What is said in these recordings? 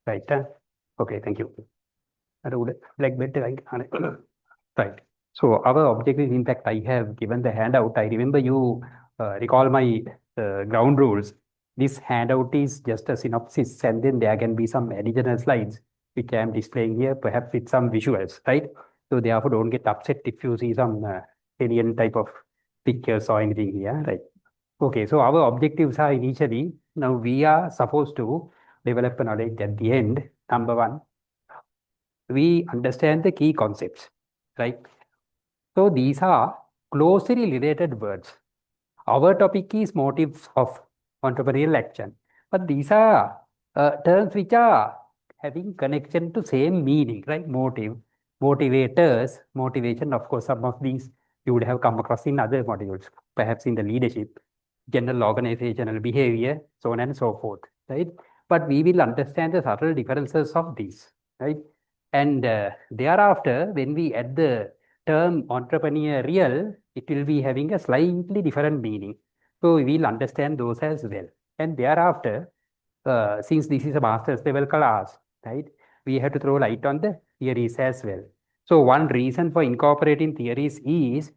Right. Okay, thank you. Black belt, right? Right. So our objective, in fact, I have given the handout. I remember you recall my ground rules. This handout is just a synopsis, and then there can be some additional slides which I am displaying here, perhaps with some visuals, right? So therefore, don't get upset if you see some alien type of pictures or anything here, right? Okay, so our objectives are initially, now we are supposed to develop a knowledge at the end. Number one, we understand the key concepts, right? So these are closely related words. Our topic is motives of entrepreneurial action, but these are terms which are having connection to same meaning, right? Motive, motivators, motivation. Of course, some of these you would have come across in other modules, perhaps in the leadership, general organizational behavior, so on and so forth, right? But we will understand the subtle differences of these, right? And thereafter, when we add the term entrepreneurial, it will be having a slightly different meaning. So we will understand those as well. And thereafter, since this is a master's level class, right, we have to throw light on the theories as well. So one reason for incorporating theories is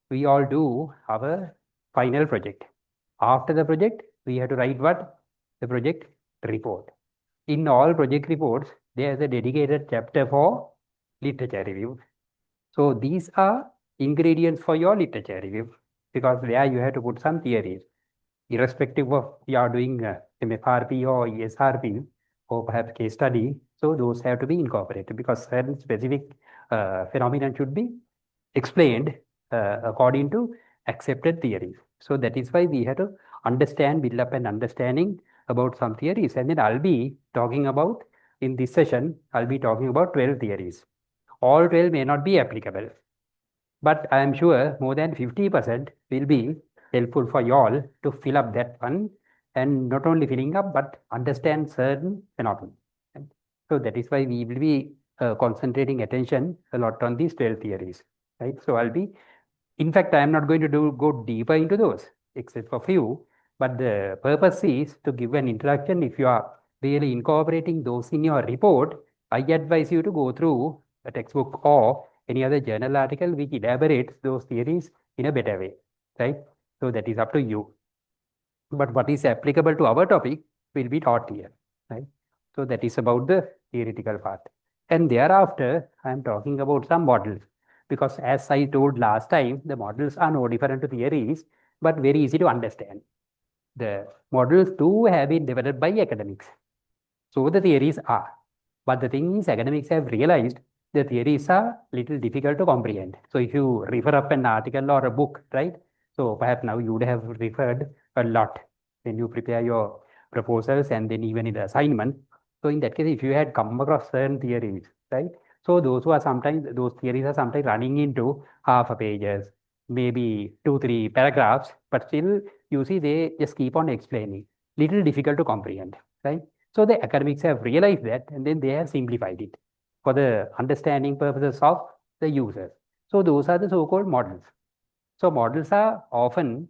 we all do our final project. After the project, we have to write what? The project report. In all project reports, there is a dedicated chapter for literature review. So these are ingredients for your literature review because there you have to put some theories, irrespective of you are doing MFRP or ESRP or perhaps case study. So those have to be incorporated because certain specific phenomenon should be explained according to accepted theories. So that is why we have to understand, build up an understanding about some theories. And then I'll be talking about, in this session, I'll be talking about 12 theories. All 12 may not be applicable, but I am sure more than 50% will be helpful for you all to fill up that one and not only filling up, but understand certain phenomena. So that is why we will be concentrating attention a lot on these 12 theories, right? So I'll be, in fact, I am not going to go deeper into those, except for few, but the purpose is to give an introduction. If you are really incorporating those in your report, I advise you to go through a textbook or any other journal article which elaborates those theories in a better way, right? So that is up to you. But what is applicable to our topic will be taught here, right? So that is about the theoretical part. And thereafter, I am talking about some models because as I told last time, the models are no different to theories, but very easy to understand. The models too have been developed by academics. So the theories are. But the thing is, academics have realized the theories are little difficult to comprehend. So if you refer up an article or a book, right? So perhaps now you would have referred a lot when you prepare your proposals and then even in the assignment. So in that case, if you had come across certain theories, right? So those theories are sometimes running into half a pages, maybe 2, 3 paragraphs, but still you see they just keep on explaining. Little difficult to comprehend, right? So the academics have realized that and then they have simplified it for the understanding purposes of the users. So those are the so-called models. So models are often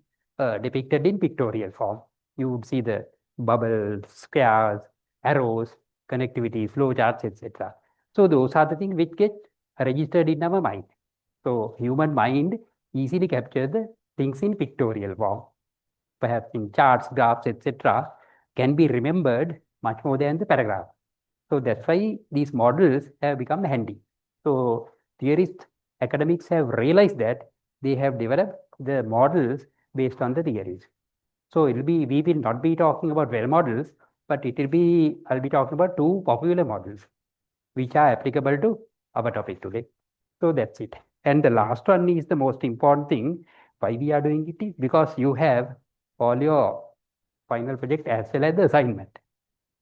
depicted in pictorial form. You would see the bubbles, squares, arrows, connectivity, flowcharts, etc. So those are the things which get registered in our mind. So human mind easily captures the things in pictorial form, perhaps in charts, graphs, etc., can be remembered much more than the paragraph. So that's why these models have become handy. So theorists, academics have realized that they have developed the models based on the theories. So we will not be talking about well models, but I'll be talking about two popular models which are applicable to our topic today. So that's it. And the last one is the most important thing. Why we are doing it is because you have all your final project as well as the assignment.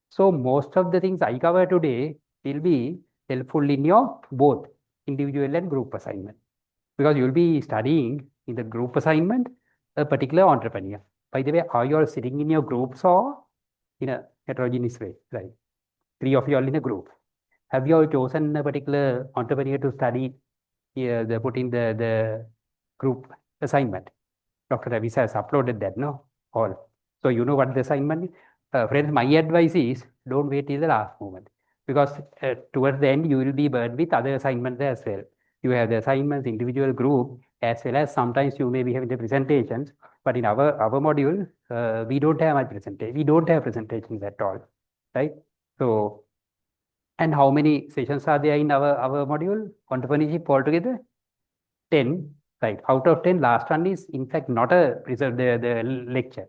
So most of the things I cover today will be helpful in your both individual and group assignment because you'll be studying in the group assignment a particular entrepreneur. By the way, are you all sitting in your groups or in a heterogeneous way? Right. 3 of you all in a group. Have you all chosen a particular entrepreneur to study here, put in the group assignment? Dr. Ravis has uploaded that, no? All. So you know what the assignment is? Friends, my advice is don't wait till the last moment. because towards the end, you will be burdened with other assignments as well. You have the assignments, individual group, as well as sometimes you may be having the presentations. But in our module, we don't have much presentation. We don't have presentations at all, right? So, and how many sessions are there in our module? Entrepreneurship altogether? 10, right? Out of 10, last one is in fact not a the lecture.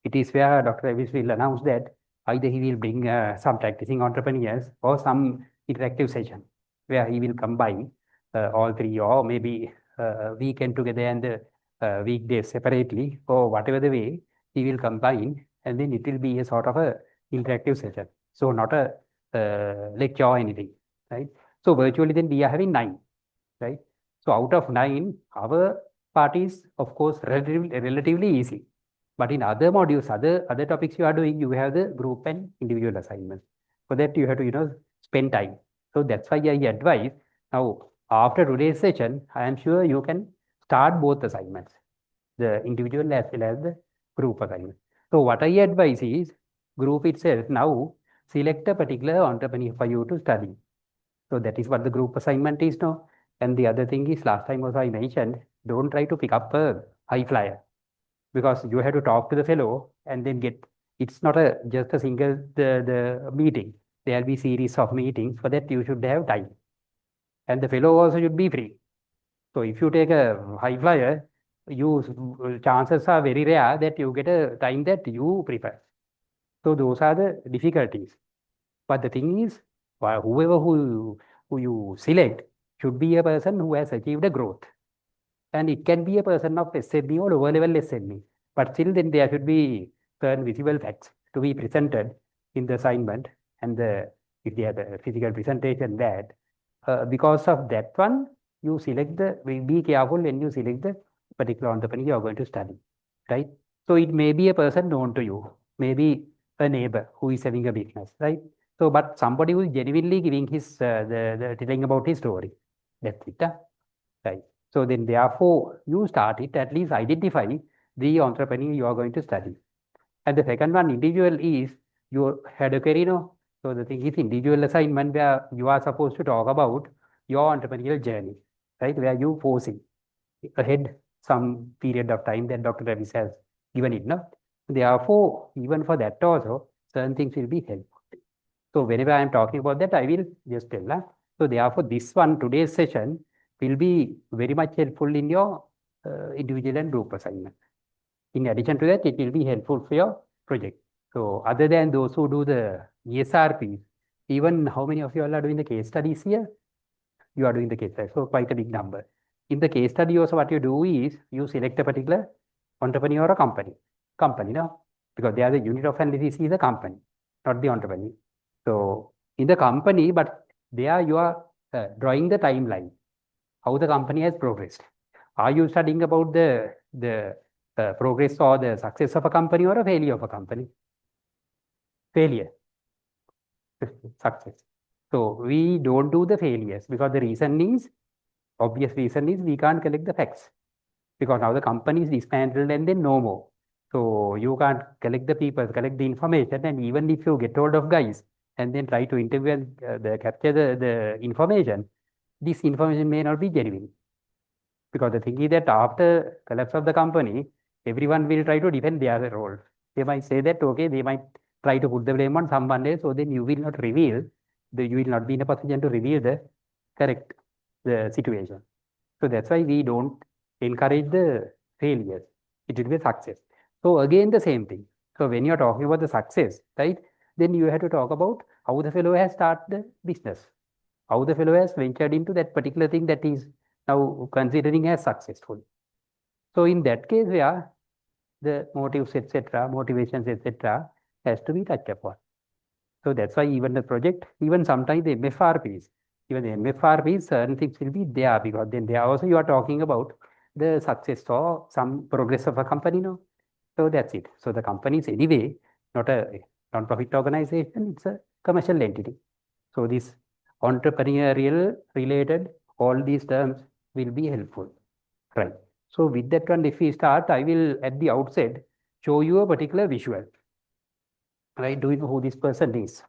It is where Dr. Avis will announce that either he will bring some practicing entrepreneurs or some interactive session where he will combine all three, or maybe weekend together and the weekdays separately, or whatever the way he will combine, and then it will be a sort of a interactive session. So not a lecture or anything, right? So virtually then we are having 9, right? So out of 9, our part is of course relatively easy. But in other modules, other topics you are doing, you have the group and individual assignments. For that, you have to, spend time. So that's why I advise now, after today's session, I am sure you can start both assignments, the individual as well as the group assignment. So what I advise is group itself now select a particular entrepreneur for you to study. So that is what the group assignment is now. And the other thing is, last time also I mentioned, don't try to pick up a high flyer, because you have to talk to the fellow and then get, it's not a just a single the meeting. There will be series of meetings. For that you should have time. And the fellow also should be free. So if you take a high flyer, chances are very rare that you get a time that you prefer. So those are the difficulties. But the thing is, whoever who you select should be a person who has achieved a growth. And it can be a person of SME or lower level SME. But still then there should be certain visible facts to be presented in the assignment, and if they have the physical presentation that. Because of that one, you select be careful when you select the particular entrepreneur you are going to study, right? So it may be a person known to you, maybe a neighbor who is having a business, right? So, but somebody who is genuinely giving his, telling about his story. That's it, right? So then therefore, you start it, at least identify the entrepreneur you are going to study. And the second one, individual, is you had a career. So the thing is individual assignment where you are supposed to talk about your entrepreneurial journey, right? Where you foresee ahead some period of time that Dr. Ravis has given it. No? Therefore, even for that also, certain things will be helpful. So whenever I am talking about that, I will just tell. So therefore, this one, today's session, will be very much helpful in your individual and group assignment. In addition to that, it will be helpful for your project. So other than those who do the ESRP, even how many of you all are doing the case studies here? You are doing the case study, so quite a big number. In the case study also, what you do is you select a particular entrepreneur or company, no? Because they are the unit of analysis is the company, not the entrepreneur. So in the company, but there you are drawing the timeline, how the company has progressed. Are you studying about the progress or the success of a company or a failure of a company? Failure, success. So we don't do the failures because the reason is, obvious reason is we can't collect the facts, because now the company is dismantled and then no more. So you can't collect the people, collect the information, and even if you get hold of guys and then try to interview and capture the information, this information may not be genuine. Because the thing is that after collapse of the company, everyone will try to defend their role. They might say that, okay, they might try to put the blame on someone else, so then you will not reveal, you will not be in a position to reveal the correct the situation. So that's why we don't encourage the failures. It will be a success. So again, the same thing. So when you're talking about the success, right, then you have to talk about how the fellow has started the business, how the fellow has ventured into that particular thing that is now considering as successful. So in that case, where the motives, etc., motivations, etc., has to be touched upon. So that's why even the project, even sometimes the MFRPs, even the MFRPs, certain things will be there, because then there also you are talking about the success or some progress of a company, no? So that's it. So the company is anyway not a non-profit organization, it's a commercial entity. So this entrepreneurial related, all these terms will be helpful, right? So with that one, if we start, I will at the outset show you a particular visual, right? Do you know who this person is?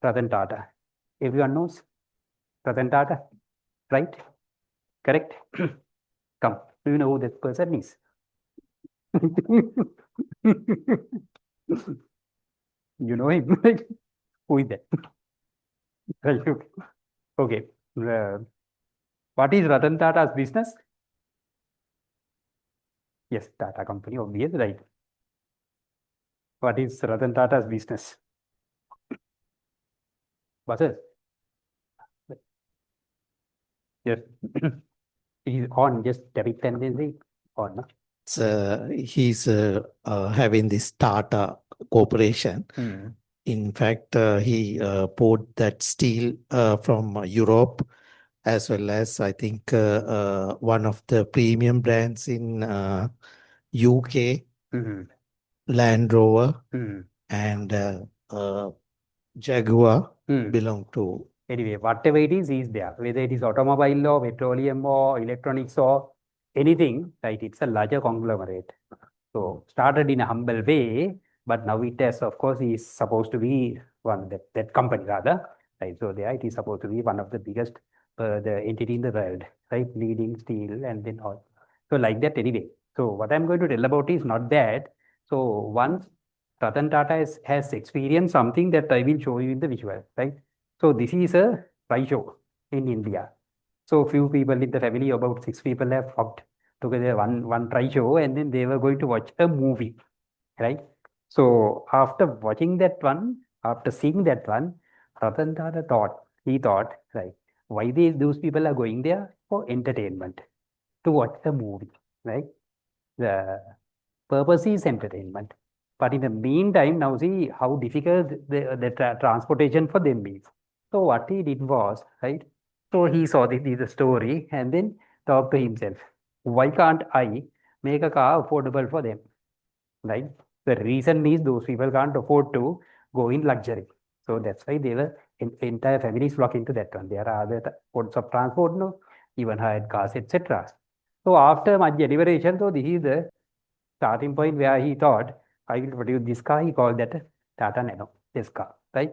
Ratan Tata. Everyone knows Ratan Tata, right? Correct? Come, do you know who that person is? You know him? Who is that? Right, okay. Okay. Uh, what is Ratan Tata's business? Yes, Tata Company, obvious, right? What is Ratan Tata's business? Buses. Yes. He's on, just debit tendency on. No? He's having this Tata Corporation. In fact, he bought that steel from Europe, as well as I think one of the premium brands in UK, Land Rover, and Jaguar belong to. Anyway, whatever it is there. Whether it is automobile or petroleum or electronics or anything, right? It's a larger conglomerate. So started in a humble way, but now it has, of course, is supposed to be that company rather, right? So there it is supposed to be one of the biggest the entity in the world, right? Leading steel and then all. So like that anyway. So what I'm going to tell about is not that. So once Ratan Tata has experienced something that I will show you in the visual, right? So this is a try show in India. So few people in the family, about 6 people have opt together one try show, and then they were going to watch a movie, right? So after watching that one, after seeing that one, Ratan Tata thought, right, why those people are going there for entertainment, to watch a movie, right? The purpose is entertainment. But in the meantime, now see how difficult the transportation for them is. So what he did was, right? So he saw this story and then thought to himself, why can't I make a car affordable for them? Right? The reason is those people can't afford to go in luxury. So that's why they were entire families flock into that one. There are other modes of transport, no, even hired cars, etc. So after much deliberation, so this is the starting point where he thought, I will produce this car. He called that Tata Nano, this car, right?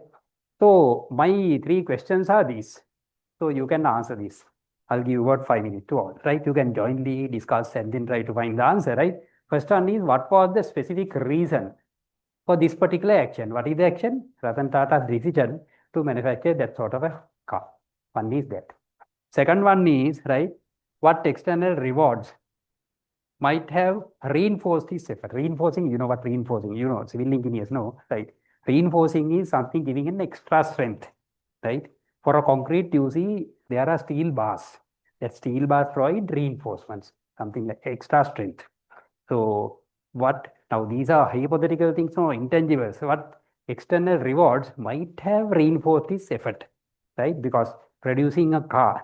So my three questions are these. So you can answer this. I'll give you about 5 minutes to all, right? You can jointly discuss and then try to find the answer, right? First one is, what was the specific reason for this particular action? What is the action? Ratan Tata's decision to manufacture that sort of a car. One is that. Second one is, right, what external rewards might have reinforced his effort. Reinforcing, you know what reinforcing, civil engineers know, right? Reinforcing is something giving an extra strength, right? For a concrete, you see, there are steel bars. That steel bars provide reinforcements, something like extra strength. So what, now these are hypothetical things, no intangibles. What external rewards might have reinforced this effort, right? Because producing a car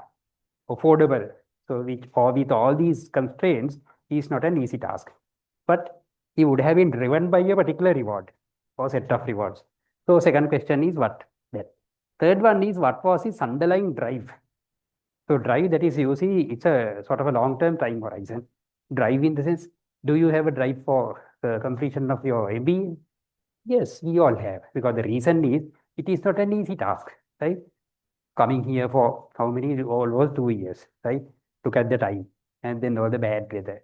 affordable, so with all these constraints, is not an easy task. But he would have been driven by a particular reward or set of rewards. So second question is what? That. Third one is, what was his underlying drive? So drive, that is, you see, it's a sort of a long-term time horizon. Drive in the sense, do you have a drive for the completion of your MBA? Yes, we all have, because the reason is it is not an easy task, right? Coming here for how many? Almost 2 years, right? Look at the time, and then all the bad weather.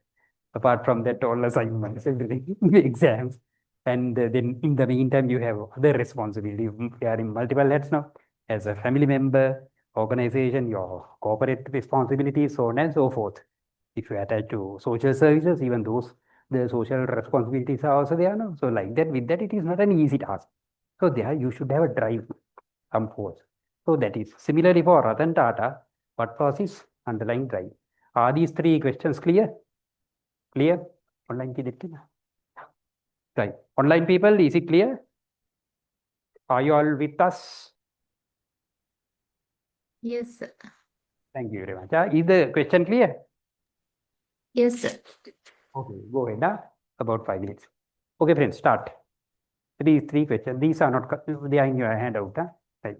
Apart from that, all assignments, everything, exams, and then in the meantime, you have other responsibility. You are in multiple heads now, as a family member, organization, your corporate responsibilities, so on and so forth. If you attach to social services, even those the social responsibilities are also there now. So like that, with that, it is not an easy task. So there, you should have a drive, some force. So that is similarly for Ratan Tata. What was his underlying drive? Are these three questions clear? Clear? Online ki dekhi na? Right. Online people, is it clear? Are you all with us? Yes, sir. Thank you very much. Is the question clear? Yes, sir. Okay, go ahead. About 5 minutes. Okay, friends, start. Three questions. These are not, they are in your handout. Right.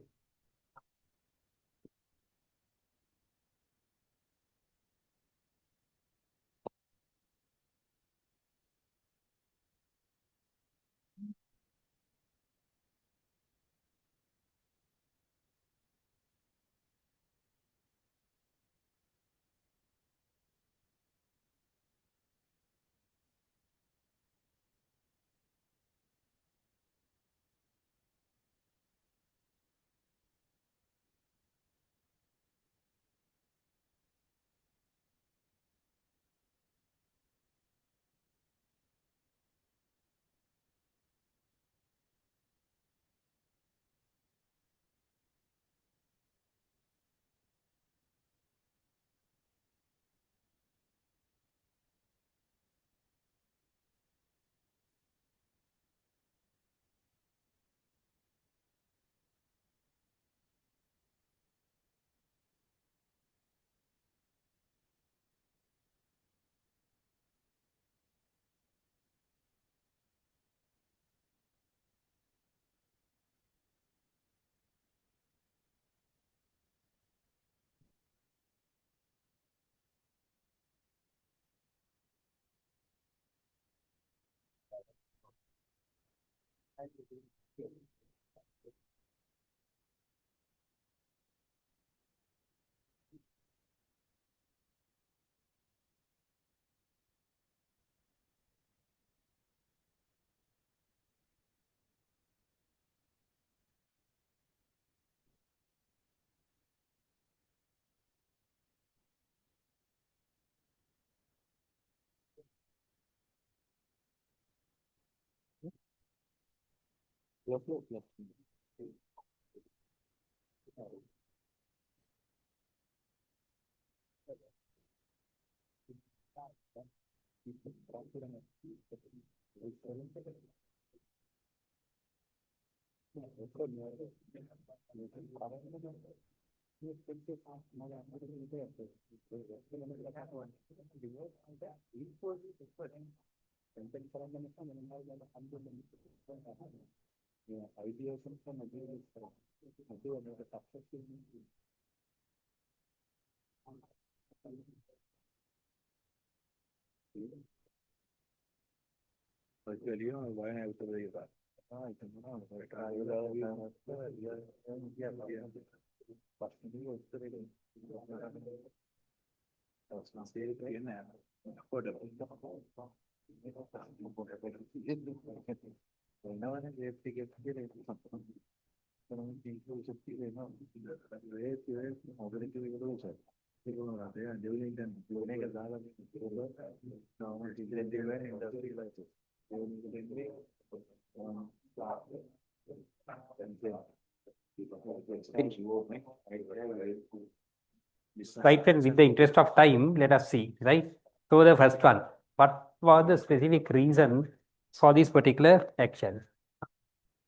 Right, then with the interest of time, let us see, right? So the first one, what was the specific reason for this particular action?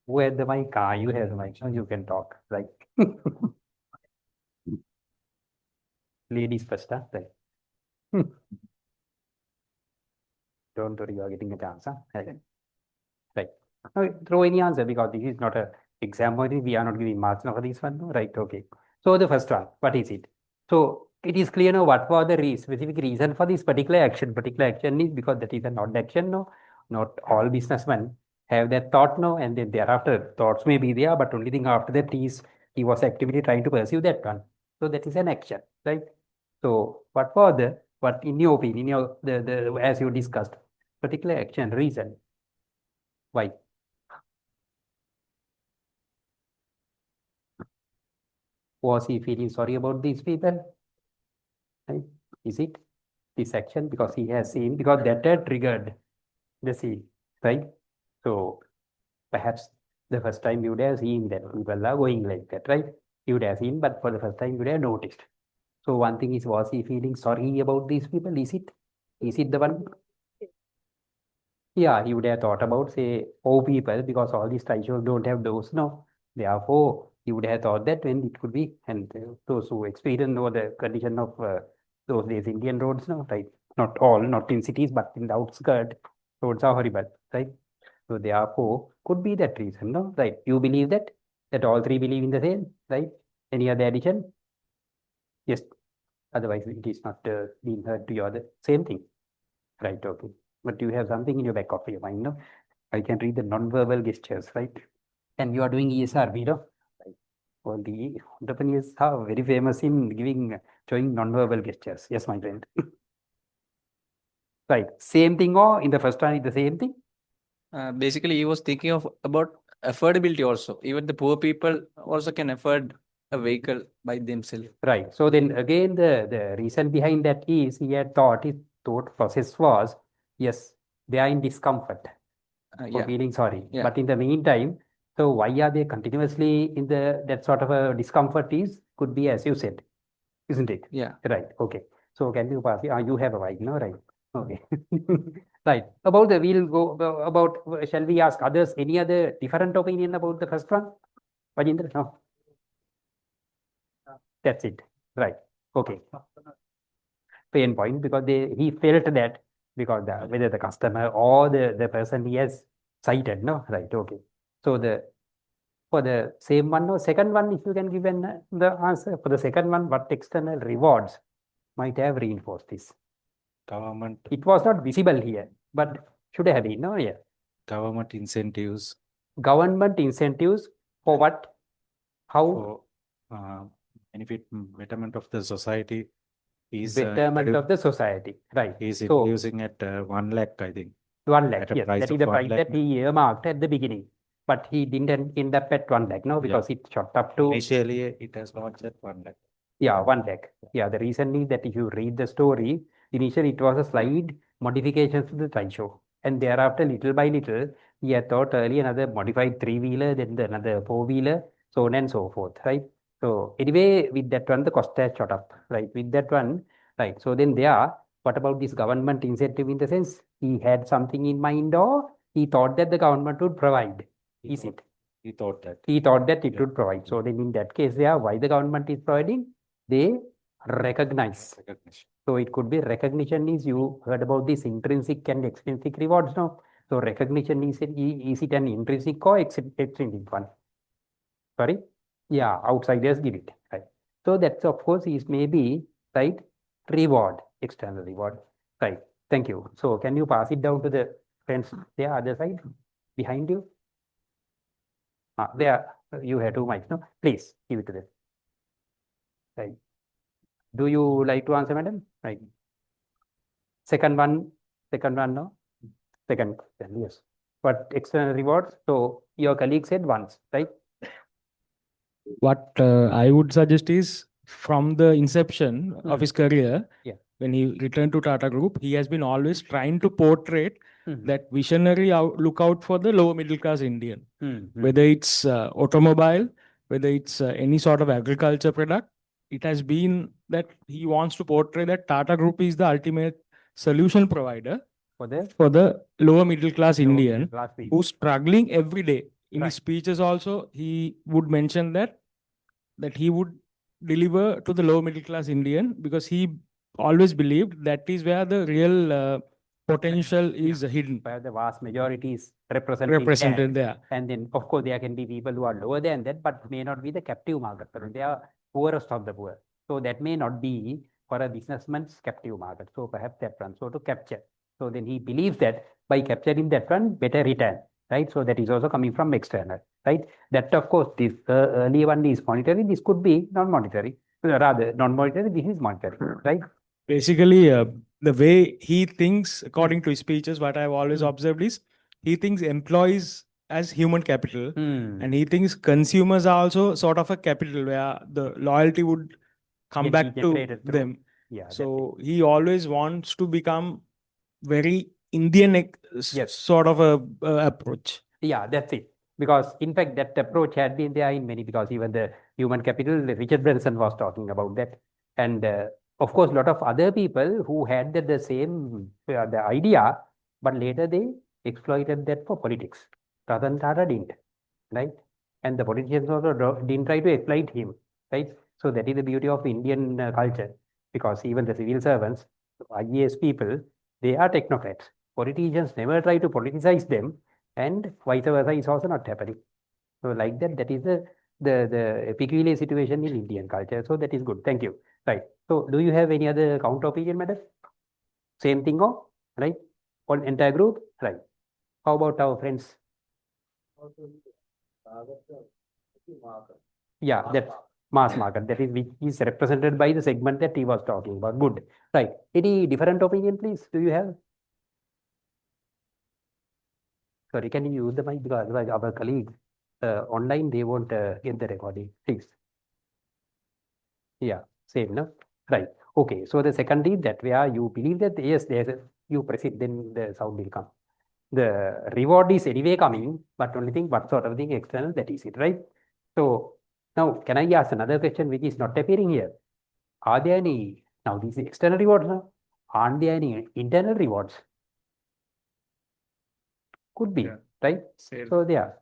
Who had the mic? Ah, you have the mic, so you can talk, right? Ladies first, huh? Right. Don't worry, you are getting a chance, huh? Right. Right. No, throw any answer because this is not a exam. We are not giving marks now for this one, no? Right? Okay. So the first one, what is it? So it is clear now what was the specific reason for this particular action. Particular action is because that is a not action, no? Not all businessmen have that thought, no? And then thereafter thoughts may be there, but only thing after that is he was actively trying to pursue that one. So that is an action, right? So what in your opinion, the as you discussed, particular action reason. Why? Was he feeling sorry about these people? Right? Is it this action because he has seen, because that had triggered the scene, right? So perhaps the first time you would have seen that people are going like that, right? You would have seen, but for the first time you would have noticed. So one thing is, was he feeling sorry about these people? Is it? Is it the one? Yeah, he would have thought about, say, four people, because all these tribes don't have those, no. Therefore, he would have thought that when it could be, and those who experience know the condition of those days Indian roads, no, right? Not all, not in cities, but in the outskirts, roads are horrible, right? So therefore, could be that reason, no, right? You believe that? That all three believe in the same, right? Any other addition? Yes. Otherwise, it is not being heard to your other same thing. Right, okay. But you have something in your back of your mind, no? I can read the non-verbal gestures, right? And you are doing ESRB, no? Right. Well, the entrepreneurs are very famous in showing non-verbal gestures. Yes, my friend. Right. Same thing, or in the first one, is the same thing? Basically, he was thinking about affordability also. Even the poor people also can afford a vehicle by themselves. Right. So then again, the reason behind that is he had his thought process was, yes, they are in discomfort for Yeah. feeling sorry. Yeah. But in the meantime, so why are they continuously in that sort of a discomfort could be as you said, isn't it? Yeah. Right. Okay. So can you pass? You have a mic, no? Right. Okay. Right. We'll go about, shall we ask others any other different opinion about the first one? Rajendra? No. That's it. Right. Okay. Pain point, because he felt that because whether the customer or the person he has cited, no? Right. Okay. So for the same one, no, second one, if you can give the answer for the second one, what external rewards might have reinforced this? Government It was not visible here, but should have been, no? Yeah. government incentives Government incentives for what? How? For benefit betterment of the society. He's Betterment of the society. Right. he's So introducing at 1 lakh, I think. 1 lakh. At a Yes, price that is of the 1 price lakh. that he earmarked at the beginning. But he didn't end up at 1 lakh, no, because it shot up to Initially, it has launched at 1 lakh. yeah, 1 lakh. Yeah, the reason is that if you read the story, initially it was a slight modifications to the trishaw. And thereafter, little by little, he had thought early another modified three-wheeler, then another four-wheeler, so on and so forth, right? So anyway, with that one, the cost has shot up, right? With that one, right? So then there, what about this government incentive in the sense he had something in mind or he thought that the government would provide? Is it? He thought that. He thought that it Yeah. would provide. So then in that case, there, why the government is providing? They recognize. Recognition. So it could be recognition is you heard about this intrinsic and extrinsic rewards now. So recognition is it an intrinsic or extrinsic one? Sorry? Yeah, outsiders give it. Right. So that's of course is maybe right reward, external reward. Right. Thank you. So can you pass it down to the friends there, other side, behind you? There you have two mics, no? Please give it to them. Right. Do you like to answer, madam? Right. Second one, no? Second question, yes. But external rewards, so your colleague said once, right? What I would suggest is from the inception of his career, Yeah. when he returned to Tata Group, he has been always trying to portray Mhm. that visionary look out for the lower middle class Indian, Mhm. whether it's automobile, whether it's any sort of agriculture product. It has been that he wants to portray that Tata Group is the ultimate solution provider For the for the lower middle class lower Indian middle class people. who's struggling every day. In Right. his speeches also, he would mention that he would deliver to the low middle class Indian because he always believed that is where the real potential is hidden, Where the vast majority is represented represented there. there. And then, of course, there can be people who are lower than that, but may not be the captive market. But they are poorest of the poor. So that may not be for a businessman's captive market. So perhaps that one. So to capture. So then he believes that by capturing that one, better return. Right. So that is also coming from external. Right. That of course, this early one is monetary. This could be non-monetary. Rather, non-monetary. This is monetary. Right. Basically, the way he thinks, according to his speeches, what I've always observed is he thinks employees as human capital, and he thinks consumers are also sort of a capital where the loyalty would come Get back to generated through- them. Yeah. So he always wants to become very Indian Yes. sort of a approach. Yeah, that's it. Because in fact, that approach had been there in many, because even the human capital, Richard Branson was talking about that. And of course, a lot of other people who had the same the idea, but later they exploited that for politics. Ratan Tata didn't, right? And the politicians also didn't try to exploit him, right? So that is the beauty of Indian culture, because even the civil servants, IAS people, they are technocrats. Politicians never try to politicize them, and vice versa is also not happening. So like that, that is the peculiar situation in Indian culture. So that is good. Thank you. Right. So do you have any other counter opinion, madam? Same thing, or right? On entire group, right? How about our friends? Yeah, that mass market, that is which is represented by the segment that he was talking about. Good. Right. Any different opinion, please? Do you have? Sorry, can you use the mic, because otherwise our colleagues online, they won't get the recording. Please. Yeah, same, no? Right. Okay. So the second is that where you believe that yes, there's a, you press it, then the sound will come. The reward is anyway coming, but only thing what sort of thing external, that is it, right? So now can I ask another question which is not appearing here? Are there any now these external rewards now? Aren't there any internal rewards? Could be, Yeah. right? Same. So there.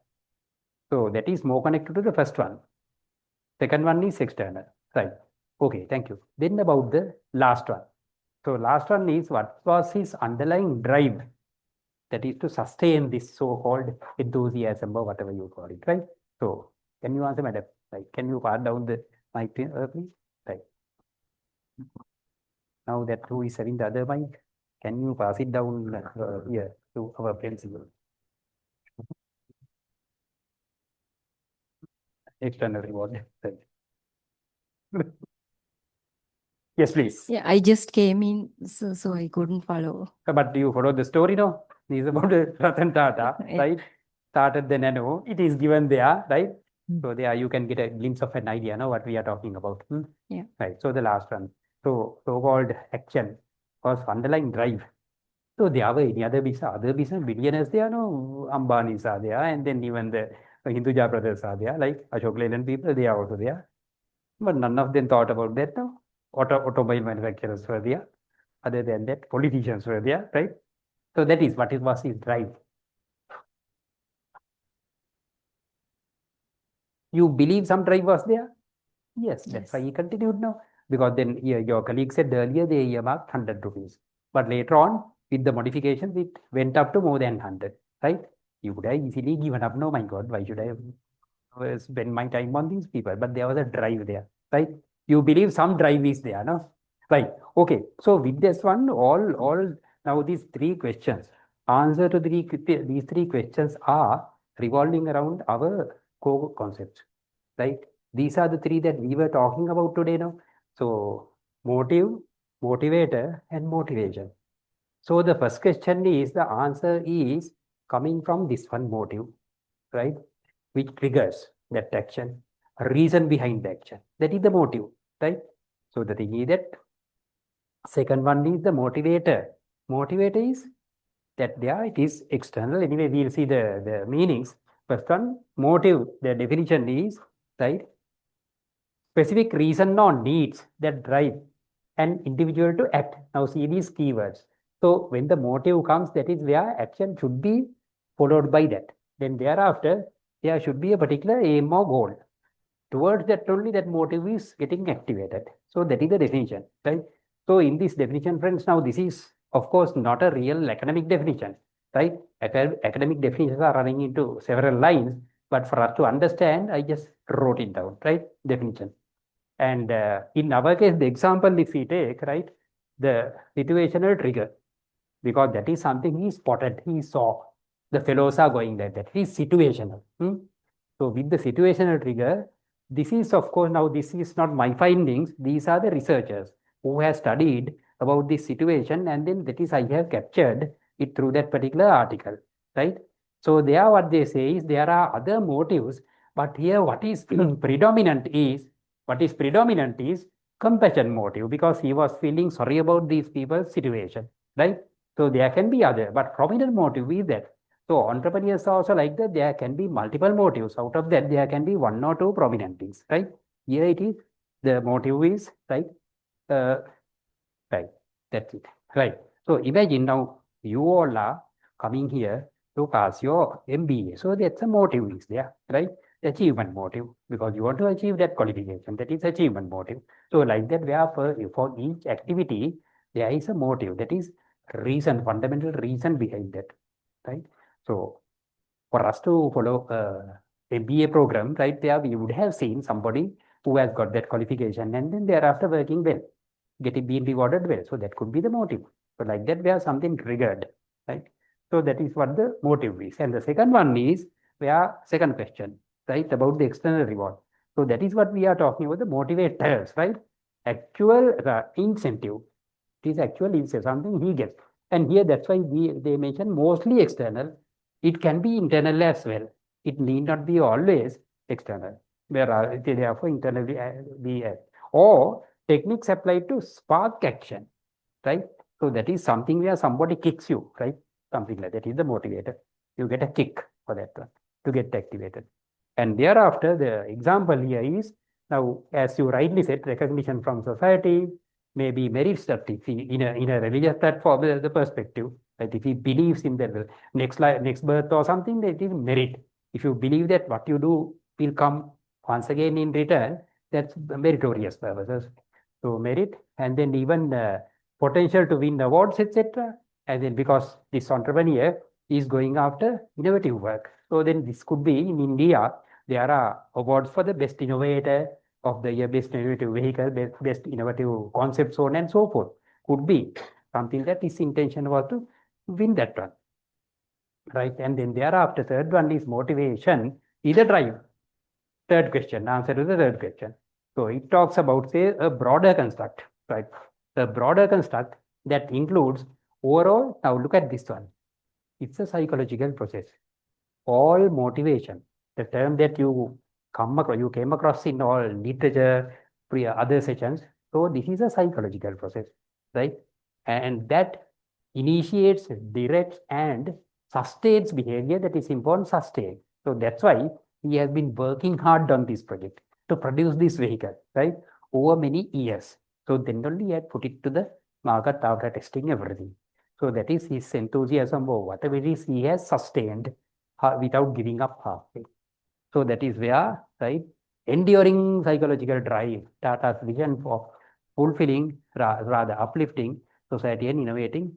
So that is more connected to the first one. Second one is external, right? Okay, thank you. Then about the last one. So last one is what was his underlying drive? That is to sustain this so-called enthusiasm or whatever you call it, right? So can you answer, madam? Right? Can you pass down the mic, please? Right. Now that who is having the other mic, can you pass it down here to our principal? external reward. Yes, please. Yeah, I just came in, so I couldn't follow. But do you follow the story now? This is about Ratan Tata, Yeah. right? Started the nano. It is given there, right? Hmm. So there you can get a glimpse of an idea, now what we are talking about. Yeah. Right. So the last one. So so-called action was underlying drive. So there were any other business billionaires there, no? Ambanis are there, and then even the Hinduja brothers are there, like Ashok Leyland people, they are also there. But none of them thought about that, no? Automobile manufacturers were there. Other than that, politicians were there, right? So that is what it was his drive. You believe some drive was there? Yes, that's why Yes. he continued now. Because then your colleague said earlier they earmarked 100 rupees. But later on, with the modifications, it went up to more than 100, right? You would have easily given up. No, my God, why should I spend my time on these people? But there was a drive there, right? You believe some drive is there, no? Right. Okay. So with this one, all now these three questions, answer to these three questions are revolving around our core concepts, right? These are the three that we were talking about today now. So motive, motivator, and motivation. So the first question is, the answer is coming from this one motive, right? Which triggers that action, a reason behind the action. That is the motive, right? So the thing is that second one is the motivator. Motivator is that there it is external. Anyway, we'll see the meanings. First one, motive, the definition is, right? Specific reason or needs that drive an individual to act. Now see these keywords. So when the motive comes, that is where action should be followed by that. Then thereafter, there should be a particular aim or goal. Towards that only that motive is getting activated. So that is the definition, right? So in this definition, friends, now this is of course not a real academic definition, right? Academic definitions are running into several lines, but for us to understand, I just wrote it down, right? Definition. And in our case, the example if we take, right, the situational trigger, because that is something he spotted, he saw. The fellows are going like that. It is situational. So with the situational trigger, this is of course now this is not my findings. These are the researchers who have studied about this situation, and then that is I have captured it through that particular article, right? So there what they say is there are other motives, but here what is predominant is compassion motive, because he was feeling sorry about these people's situation, right? So there can be other, but prominent motive is that. So entrepreneurs are also like that. There can be multiple motives. Out of that, there can be one or two prominent things, right? Here it is. The motive is right. Right. That's it. Right. So imagine now you all are coming here to pass your MBA. So that's a motive is there, right? Achievement motive, because you want to achieve that qualification. That is achievement motive. So like that, where for each activity, there is a motive. That is reason, fundamental reason behind that, right? So for us to follow a MBA program, right there, we would have seen somebody who has got that qualification and then thereafter working well, being rewarded well. So that could be the motive. So like that, we have something triggered, right? So that is what the motive is. And the second one is where second question, right, about the external reward. So that is what we are talking about, the motivators, right? Actual incentive. It is actual incentive, something he gets. And here that's why they mention mostly external. It can be internal as well. It need not be always external. Therefore, internally be or techniques applied to spark action, right? So that is something where somebody kicks you, right? Something like that is the motivator. You get a kick for that one to get activated. And thereafter, the example here is now, as you rightly said, recognition from society, maybe merits that if he, in a religious platform, the perspective that if he believes in the next birth or something, that is merit. If you believe that what you do will come once again in return, that's meritorious purposes. So merit, and then even potential to win awards, etc. And then because this entrepreneur is going after innovative work. So then this could be in India, there are awards for the best innovator of the year, best innovative vehicle, best innovative concept, so on and so forth. Could be something that his intention was to win that one, right? And then thereafter, third one is motivation, either drive. third question, answer to the third question. So it talks about, say, a broader construct, right? The broader construct that includes overall, now look at this one. It's a psychological process. All motivation, the term that you came across in all literature, other sessions. So this is a psychological process, right? And that initiates, directs, and sustains behavior. That is important, sustain. So that's why he has been working hard on this project to produce this vehicle, right? Over many years. So then only he had put it to the market after testing everything. So that is his enthusiasm for whatever it is he has sustained without giving up halfway. So that is where, right, enduring psychological drive, Tata's vision for fulfilling, rather uplifting society and innovating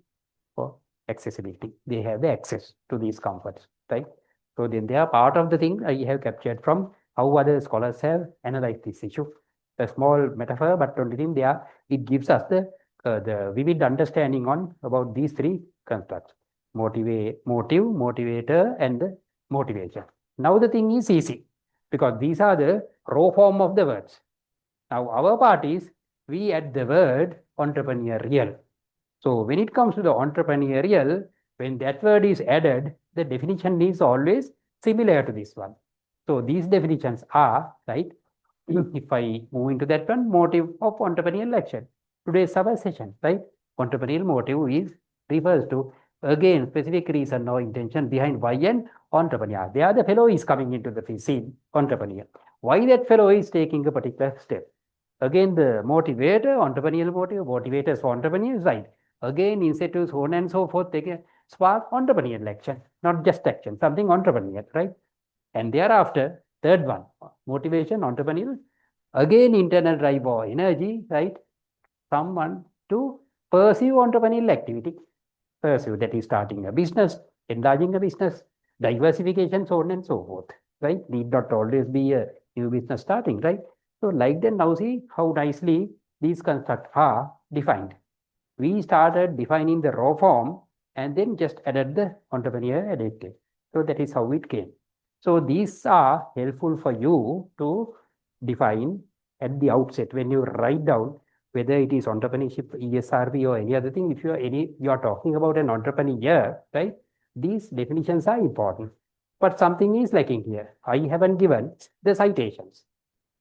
for accessibility. They have the access to these comforts, right? So then they are part of the thing I have captured from how other scholars have analyzed this issue. A small metaphor, but only thing there, it gives us the vivid understanding on about these three constructs: motive, motivator, and the motivation. Now the thing is easy because these are the raw form of the words. Now our part is we add the word entrepreneurial. So when it comes to the entrepreneurial, when that word is added, the definition is always similar to this one. So these definitions are, right, if I move into that one, motive of entrepreneurial action. Today's our session, right? Entrepreneurial motive refers to, again, specific reason or intention behind why an entrepreneur. There the fellow is coming into the scene, entrepreneur. Why that fellow is taking a particular step. Again, the motivator, entrepreneurial motive, motivators for entrepreneurs, right? Again, incentives, so on and so forth, they can spark entrepreneurial action, not just action, something entrepreneurial, right? And thereafter, third one, motivation, entrepreneurial, again, internal drive or energy, right? Someone to pursue entrepreneurial activity, pursue, that is starting a business, enlarging a business, diversification, so on and so forth, right? Need not always be a new business starting, right? So like that, now see how nicely these constructs are defined. We started defining the raw form and then just added the entrepreneur adjective. So that is how it came. So these are helpful for you to define at the outset when you write down whether it is entrepreneurship, ESRP, or any other thing. If you are talking about an entrepreneur, right? These definitions are important. But something is lacking here. I haven't given the citations.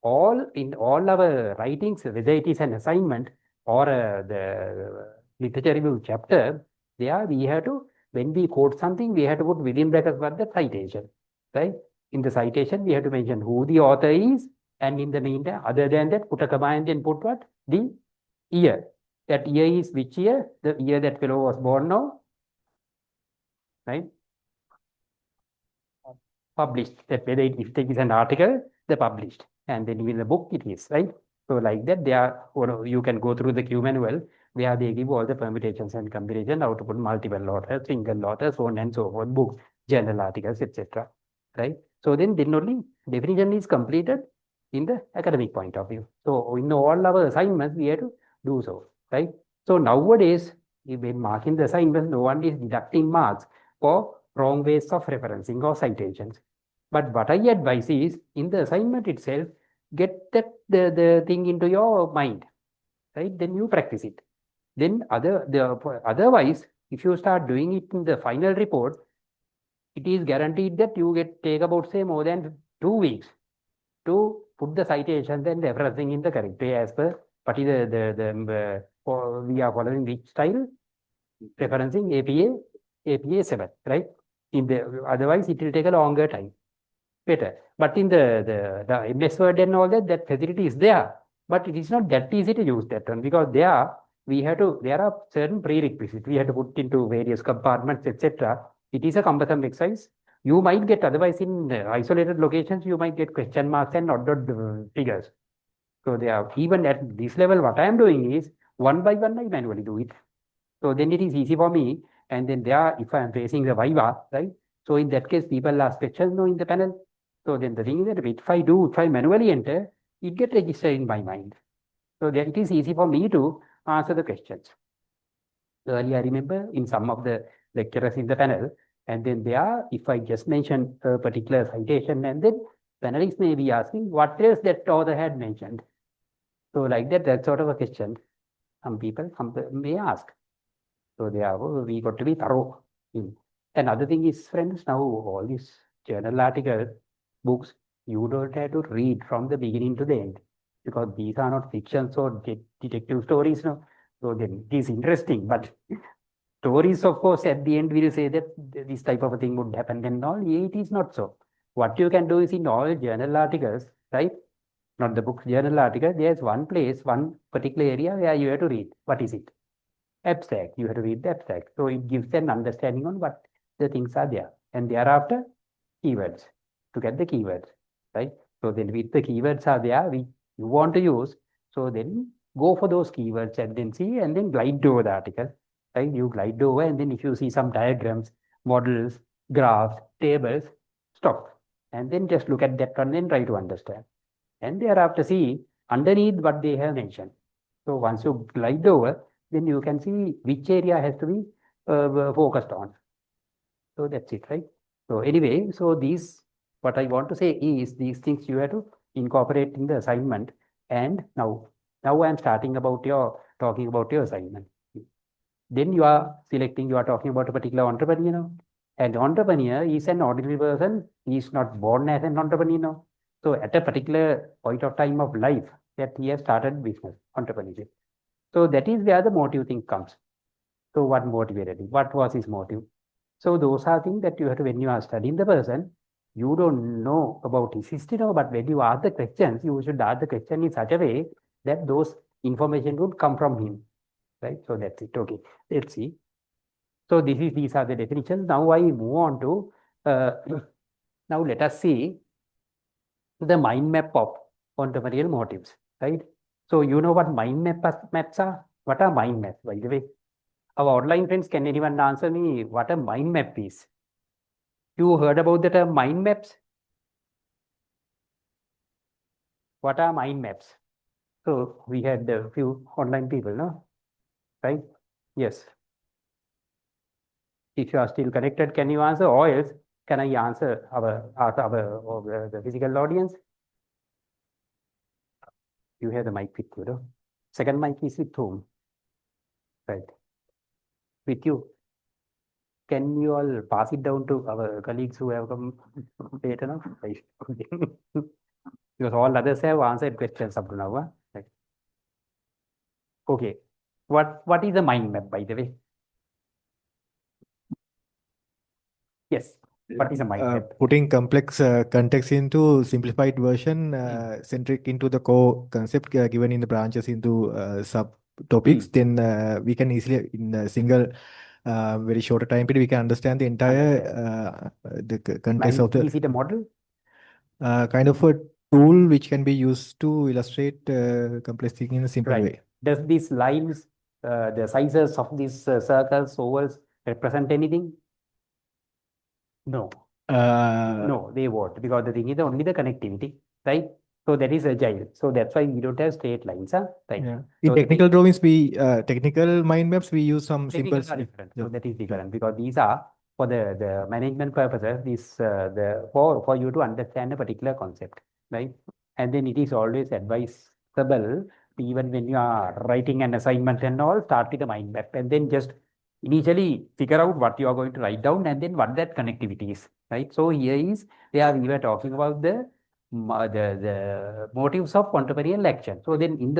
In all our writings, whether it is an assignment or the literature review chapter, there we have to, when we quote something, we have to put within brackets what the citation, right? In the citation, we have to mention who the author is, and in the meantime, other than that, put a comma and then put what? The year. That year is which year? The year that fellow was born now, right? Published. That whether if it is an article, the published. And then in the book it is, right? So like that, you can go through the Q manual where they give all the permutations and combinations, how to put multiple authors, single authors, so on and so forth, books, journal articles, etc. Right? So then only definition is completed in the academic point of view. So in all our assignments, we have to do so, right? So nowadays, when marking the assignments, no one is deducting marks for wrong ways of referencing or citations. But what I advise is, in the assignment itself, get the thing into your mind, right? Then you practice it. Then otherwise, if you start doing it in the final report, it is guaranteed that you take about, say, more than 2 weeks to put the citations and referencing in the correct way as per what is we are following which style, referencing APA 7, right? Otherwise, it will take a longer time. Better. But in the MS Word and all that facility is there. But it is not that easy to use that one because there are certain prerequisites. We have to put into various compartments, etc. It is a cumbersome exercise. You might get, otherwise in isolated locations, you might get question marks and not figures. So they are, even at this level, what I am doing is one by one, I manually do it. So then it is easy for me. And then if I am facing the Viva, right? So in that case, people ask questions in the panel. So then the thing is that if I manually enter, it gets registered in my mind. So then it is easy for me to answer the questions. Earlier, I remember in some of the lecturers in the panel, and then if I just mention a particular citation and then panelists may be asking what else that author had mentioned. So like that sort of a question some people may ask. So therefore, we got to be thorough. Another thing is, friends, now all these journal articles, books, you don't have to read from the beginning to the end because these are not fictions or detective stories. No, so then it is interesting, but stories, of course, at the end will say that this type of a thing would happen and all. It is not so. What you can do is in all journal articles, right? Not the book, journal article, there's one place, one particular area where you have to read. What is it? Abstract. You have to read the abstract. So it gives an understanding on what the things are there. And thereafter, keywords. To get the keywords, right? So then with the keywords are there, you want to use. So then go for those keywords and then see and then glide over the article, right? You glide over and then if you see some diagrams, models, graphs, tables, stop. And then just look at that one and try to understand. And thereafter see underneath what they have mentioned. So once you glide over, then you can see which area has to be focused on. So that's it, right? So anyway, so these, what I want to say is these things you have to incorporate in the assignment. And now I'm talking about your assignment. Then you are talking about a particular entrepreneur. An entrepreneur is an ordinary person. He is not born as an entrepreneur. So at a particular point of time of life that he has started business, entrepreneurship. So that is where the motive thing comes. So what motivated him? What was his motive? So those are things that you have to, when you are studying the person, you don't know about his history, but when you ask the questions, you should ask the question in such a way that those information would come from him, right? So that's it. Okay, let's see. So these are the definitions. Now I move on to, now let us see the mind map of entrepreneurial motives, right? So you know what mind maps are? What are mind maps, by the way? Our online friends, can anyone answer me what a mind map is? You heard about the term mind maps? What are mind maps? So we had a few online people, no? Right? Yes. If you are still connected, can you answer? Or else, can I answer the physical audience? You have the mic with you, no? Second mic is with whom? Right. With you. Can you all pass it down to our colleagues who have come later now? Right. Because all others have answered questions up to now. Huh? Right. Okay. What is a mind map, by the way? Yes. What is a mind map? Putting complex context into simplified version, centric into the core concept given in the branches into subtopics, then we can easily, in a single very short time period, we can understand the entire the context of the. Is it a model? Kind of a tool which can be used to illustrate complex thinking in a simple way. Does these lines, the sizes of these circles, ovals, represent anything? No. No, they won't, because the thing is only the connectivity, right? So that is agile. So that's why we don't have straight lines, huh? Right. Yeah. In so technical drawings, we technical mind maps, we use some simple. Are different. So that is different because these are for the management purposes. This for you to understand a particular concept, right? And then it is always advisable, even when you are writing an assignment and all, start with a mind map and then just initially figure out what you are going to write down and then what that connectivity is, right? So here is we were talking about the motives of entrepreneurial action. So then in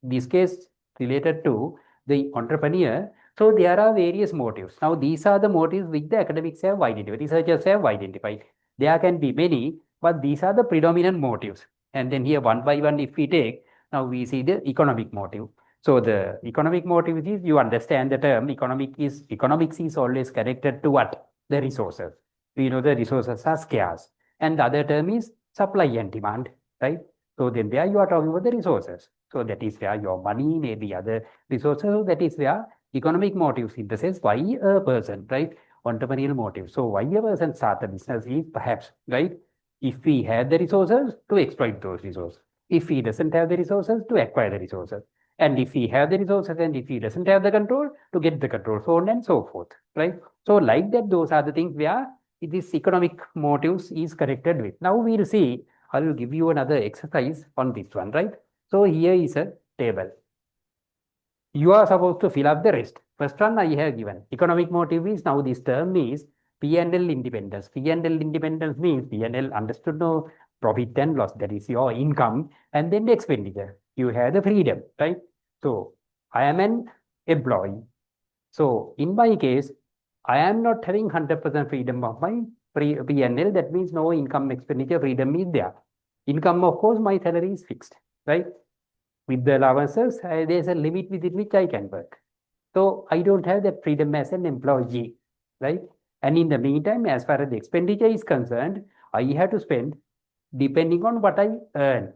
this case related to the entrepreneur, so there are various motives. Now these are the motives which the academics have identified, researchers have identified. There can be many, but these are the predominant motives. And then here one by one, if we take, now we see the economic motive. So the economic motive is, you understand the term, economics is always connected to what? The resources. We know the resources are scarce. And the other term is supply and demand, right? So then there you are talking about the resources. So that is where your money, maybe other resources, so that is where economic motive synthesis, why a person, right? Entrepreneurial motive. So why a person start a business is perhaps, right? If we have the resources, to exploit those resources. If he doesn't have the resources, to acquire the resources. And if he have the resources and if he doesn't have the control, to get the control, so on and so forth, right? So like that, those are the things where this economic motives is connected with. Now we'll see I will give you another exercise on this one, right? So here is a table. You are supposed to fill up the rest. First one I have given. Economic motive is, now this term is P&L independence. P&L independence means P&L understood, no, profit and loss. That is your income, and then the expenditure. You have the freedom, right? So I am an employee. So in my case, I am not having 100% freedom of my P&L. That means no income expenditure freedom is there. Income, of course, my salary is fixed, right? With the allowances, there's a limit within which I can work. So I don't have that freedom as an employee, right? And in the meantime, as far as the expenditure is concerned, I have to spend depending on what I earn.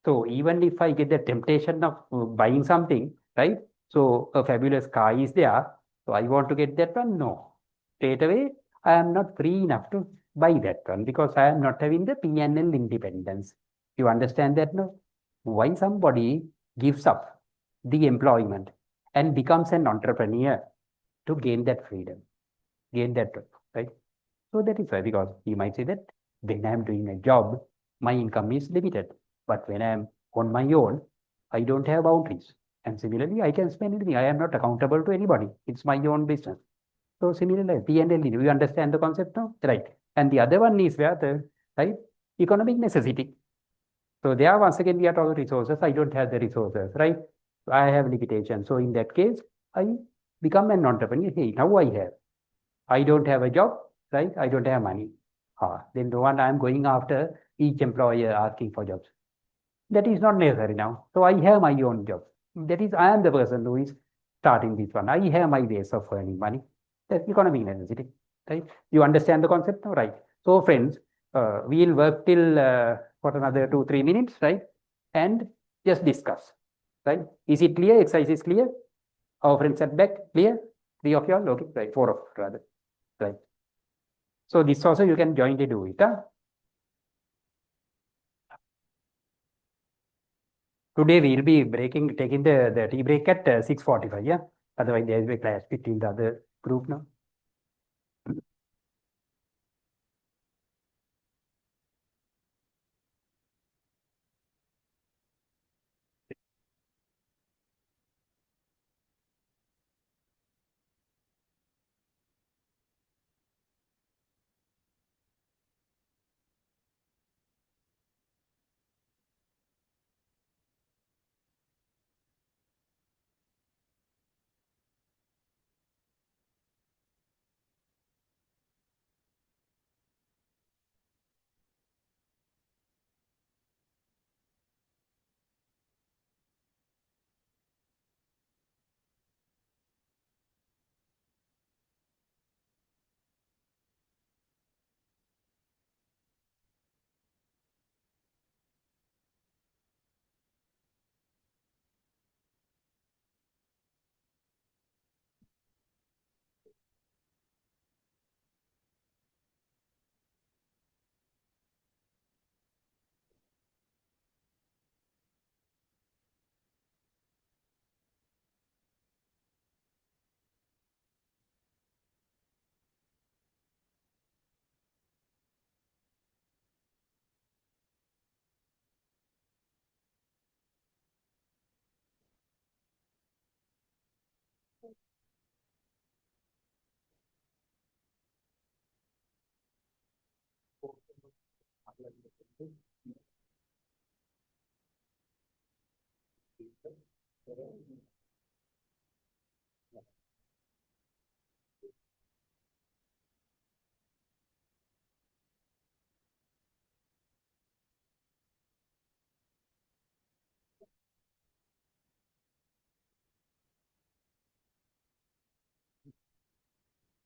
So even if I get the temptation of buying something, right? So a fabulous car is there. So I want to get that one. No, straight away, I am not free enough to buy that one because I am not having the P&L independence. You understand that, no? Why somebody gives up the employment and becomes an entrepreneur to gain that freedom, gain that, right? So that is why, because you might say that when I'm doing a job, my income is limited. But when I'm on my own, I don't have boundaries. And similarly, I can spend anything. I am not accountable to anybody. It's my own business. So similarly, P&L, you understand the concept now? Right. And the other one is where the, right, economic necessity. So there, once again, we are talking resources. I don't have the resources, right? I have limitations. So in that case, I become an entrepreneur. Hey, now I have. I don't have a job, right? I don't have money. Then the one I'm going after each employer asking for jobs. That is not necessary now. So I have my own job. That is, I am the person who is starting this one. I have my ways of earning money. That's economic necessity, right? You understand the concept now, right? So friends, we'll work till for another 2-3 minutes, right? And just discuss, right? Is it clear? Exercise is clear? Our friends at back, clear? 3 of you all, okay, right? 4 of rather, right? So this also you can jointly do it. Today we'll be taking the tea break at 6:45, yeah? Otherwise there will be a clash between the other group now.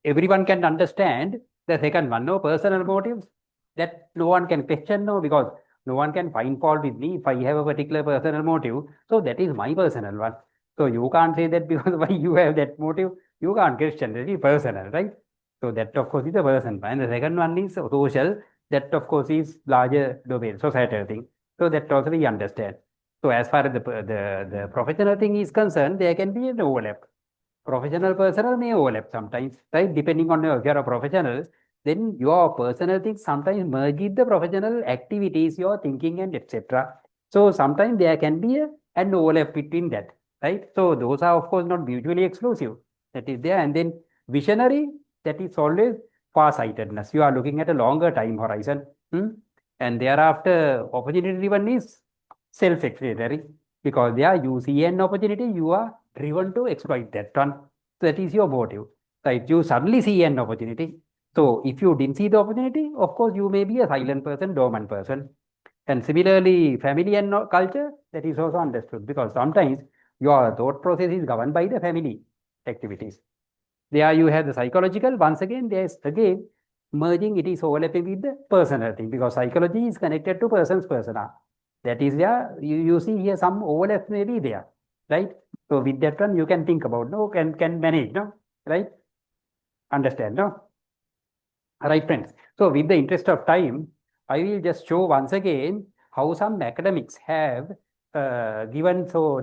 Everyone can understand the second one, no personal motives, that no one can question, no, because no one can find fault with me if I have a particular personal motive. So that is my personal one. So you can't say that because why you have that motive, you can't question, that is personal, right? So that of course is the personal one. And the second one is social, that of course is larger domain, societal thing. So that also we understand. So as far as the professional thing is concerned, there can be an overlap. Professional personal may overlap sometimes, right? Depending on if you're a professional, then your personal things sometimes merge with the professional activities, your thinking and etc. So sometimes there can be an overlap between that, right? So those are of course not mutually exclusive. That is there. And then visionary, that is always far-sightedness. You are looking at a longer time horizon. And thereafter, opportunity-driven is self-explanatory, because there you see an opportunity, you are driven to exploit that one. That is your motive, right? You suddenly see an opportunity. So if you didn't see the opportunity, of course, you may be a silent person, dormant person. And similarly, family and culture, that is also understood, because sometimes your thought process is governed by the family activities. There you have the psychological. Once again, there's again merging, it is overlapping with the personal thing, because psychology is connected to person's persona. That is where you see here some overlap may be there, right? So with that one, you can think about, no, can manage, no, right? Understand, no? Right, friends. So with the interest of time, I will just show once again how some academics have given. So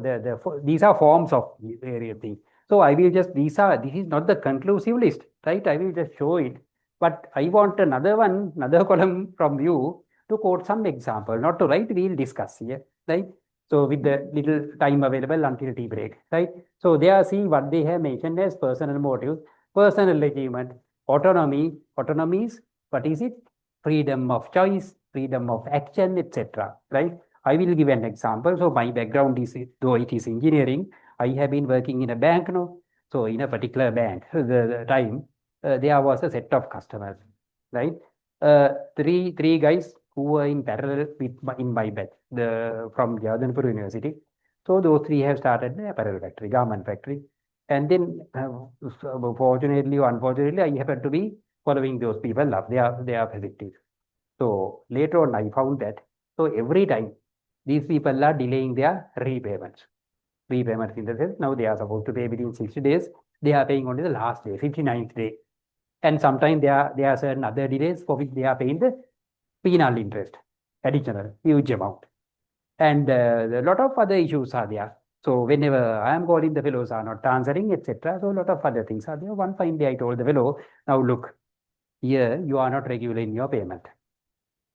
these are forms of various things. So I will just, this is not the conclusive list, right? I will just show it. But I want another column from you to quote some example, not to write, we'll discuss here, right? So with the little time available until tea break, right? So there, see what they have mentioned as personal motives, personal achievement, autonomy. Autonomy is, what is it? Freedom of choice, freedom of action, etc. Right? I will give an example. So my background is, though it is engineering, I have been working in a bank now. So in a particular bank, the time there was a set of customers, right? Three guys who were in parallel in my batch, from Jagadhanpur University. So those three have started the apparel factory, garment factory. And then, fortunately or unfortunately, I happened to be following those people up their facilities. So later on, I found that, so every time these people are delaying their repayments. Repayments in the sense, now they are supposed to pay within 60 days. They are paying only the last day, 59th day. And sometimes there are certain other delays for which they are paying the penal interest, additional, huge amount. And a lot of other issues are there. So whenever I am calling, the fellows are not answering, etc. So a lot of other things are there. One fine day I told the fellow, now look, here you are not regular in your payment.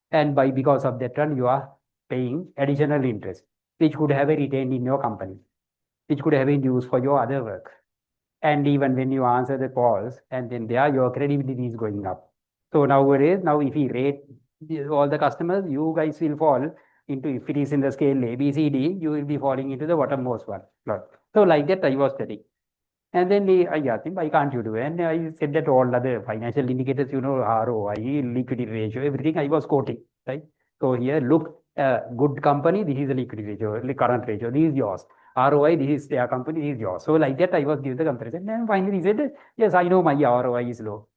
And because of that one, you are paying additional interest, which could have been retained in your company, which could have been used for your other work. And even when you answer the calls, and then there your credibility is going up. So nowadays, now if we rate all the customers, you guys will fall into, if it is in the scale A, B, C, D, you will be falling into the bottommost one. So like that, I was studying. And then I asked him, why can't you do it? And I said that all other financial indicators, ROI, liquidity ratio, everything I was quoting, right? So here, look, good company, this is the liquidity ratio, the current ratio, this is yours. ROI, this is their company, this is yours. So like that, I was giving the comparison. And finally he said, yes, I know my ROI is low.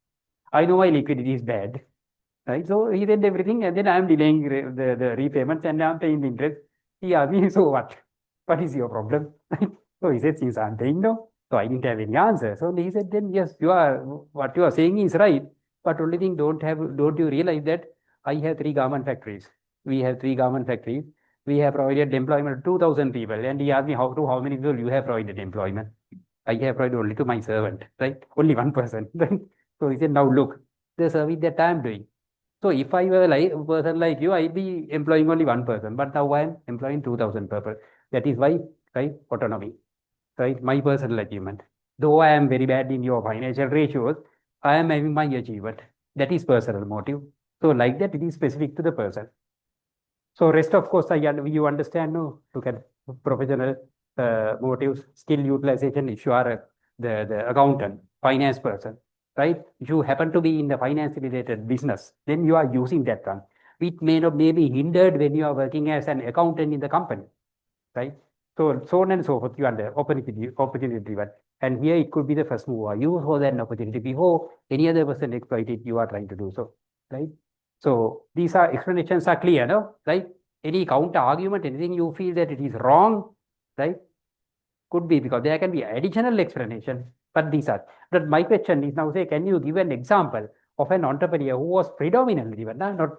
I know my liquidity is bad, right? So he said everything, and then I am delaying the repayments and I am paying the interest. He asked me, so what? What is your problem? So he said, since I am paying no. So I didn't have any answer. So he said, then yes, what you are saying is right. But only thing, don't you realize that I have 3 garment factories. We have 3 garment factories. We have provided employment to 2,000 people. And he asked me, how many people you have provided employment? I have provided only to my servant, right? Only one person. So he said, now look, the service that I am doing. So if I were like a person like you, I'd be employing only one person. But now I am employing 2,000 people. That is why, right? Autonomy, right? My personal achievement. Though I am very bad in your financial ratios, I am having my achievement. That is personal motive. So like that, it is specific to the person. So rest, of course, you understand, no? Look at professional motives, skill utilization. If you are the accountant, finance person, right? If you happen to be in the finance related business, then you are using that one. It may be hindered when you are working as an accountant in the company, right? So on and so forth, you are the opportunity driven. And here it could be the first mover. You hold an opportunity before any other person exploit it, you are trying to do so, right? So these are explanations are clear, no? Right? Any counter argument, anything you feel that it is wrong, right? Could be, because there can be additional explanation, but these are. But my question is now, say, can you give an example of an entrepreneur who was predominantly driven, not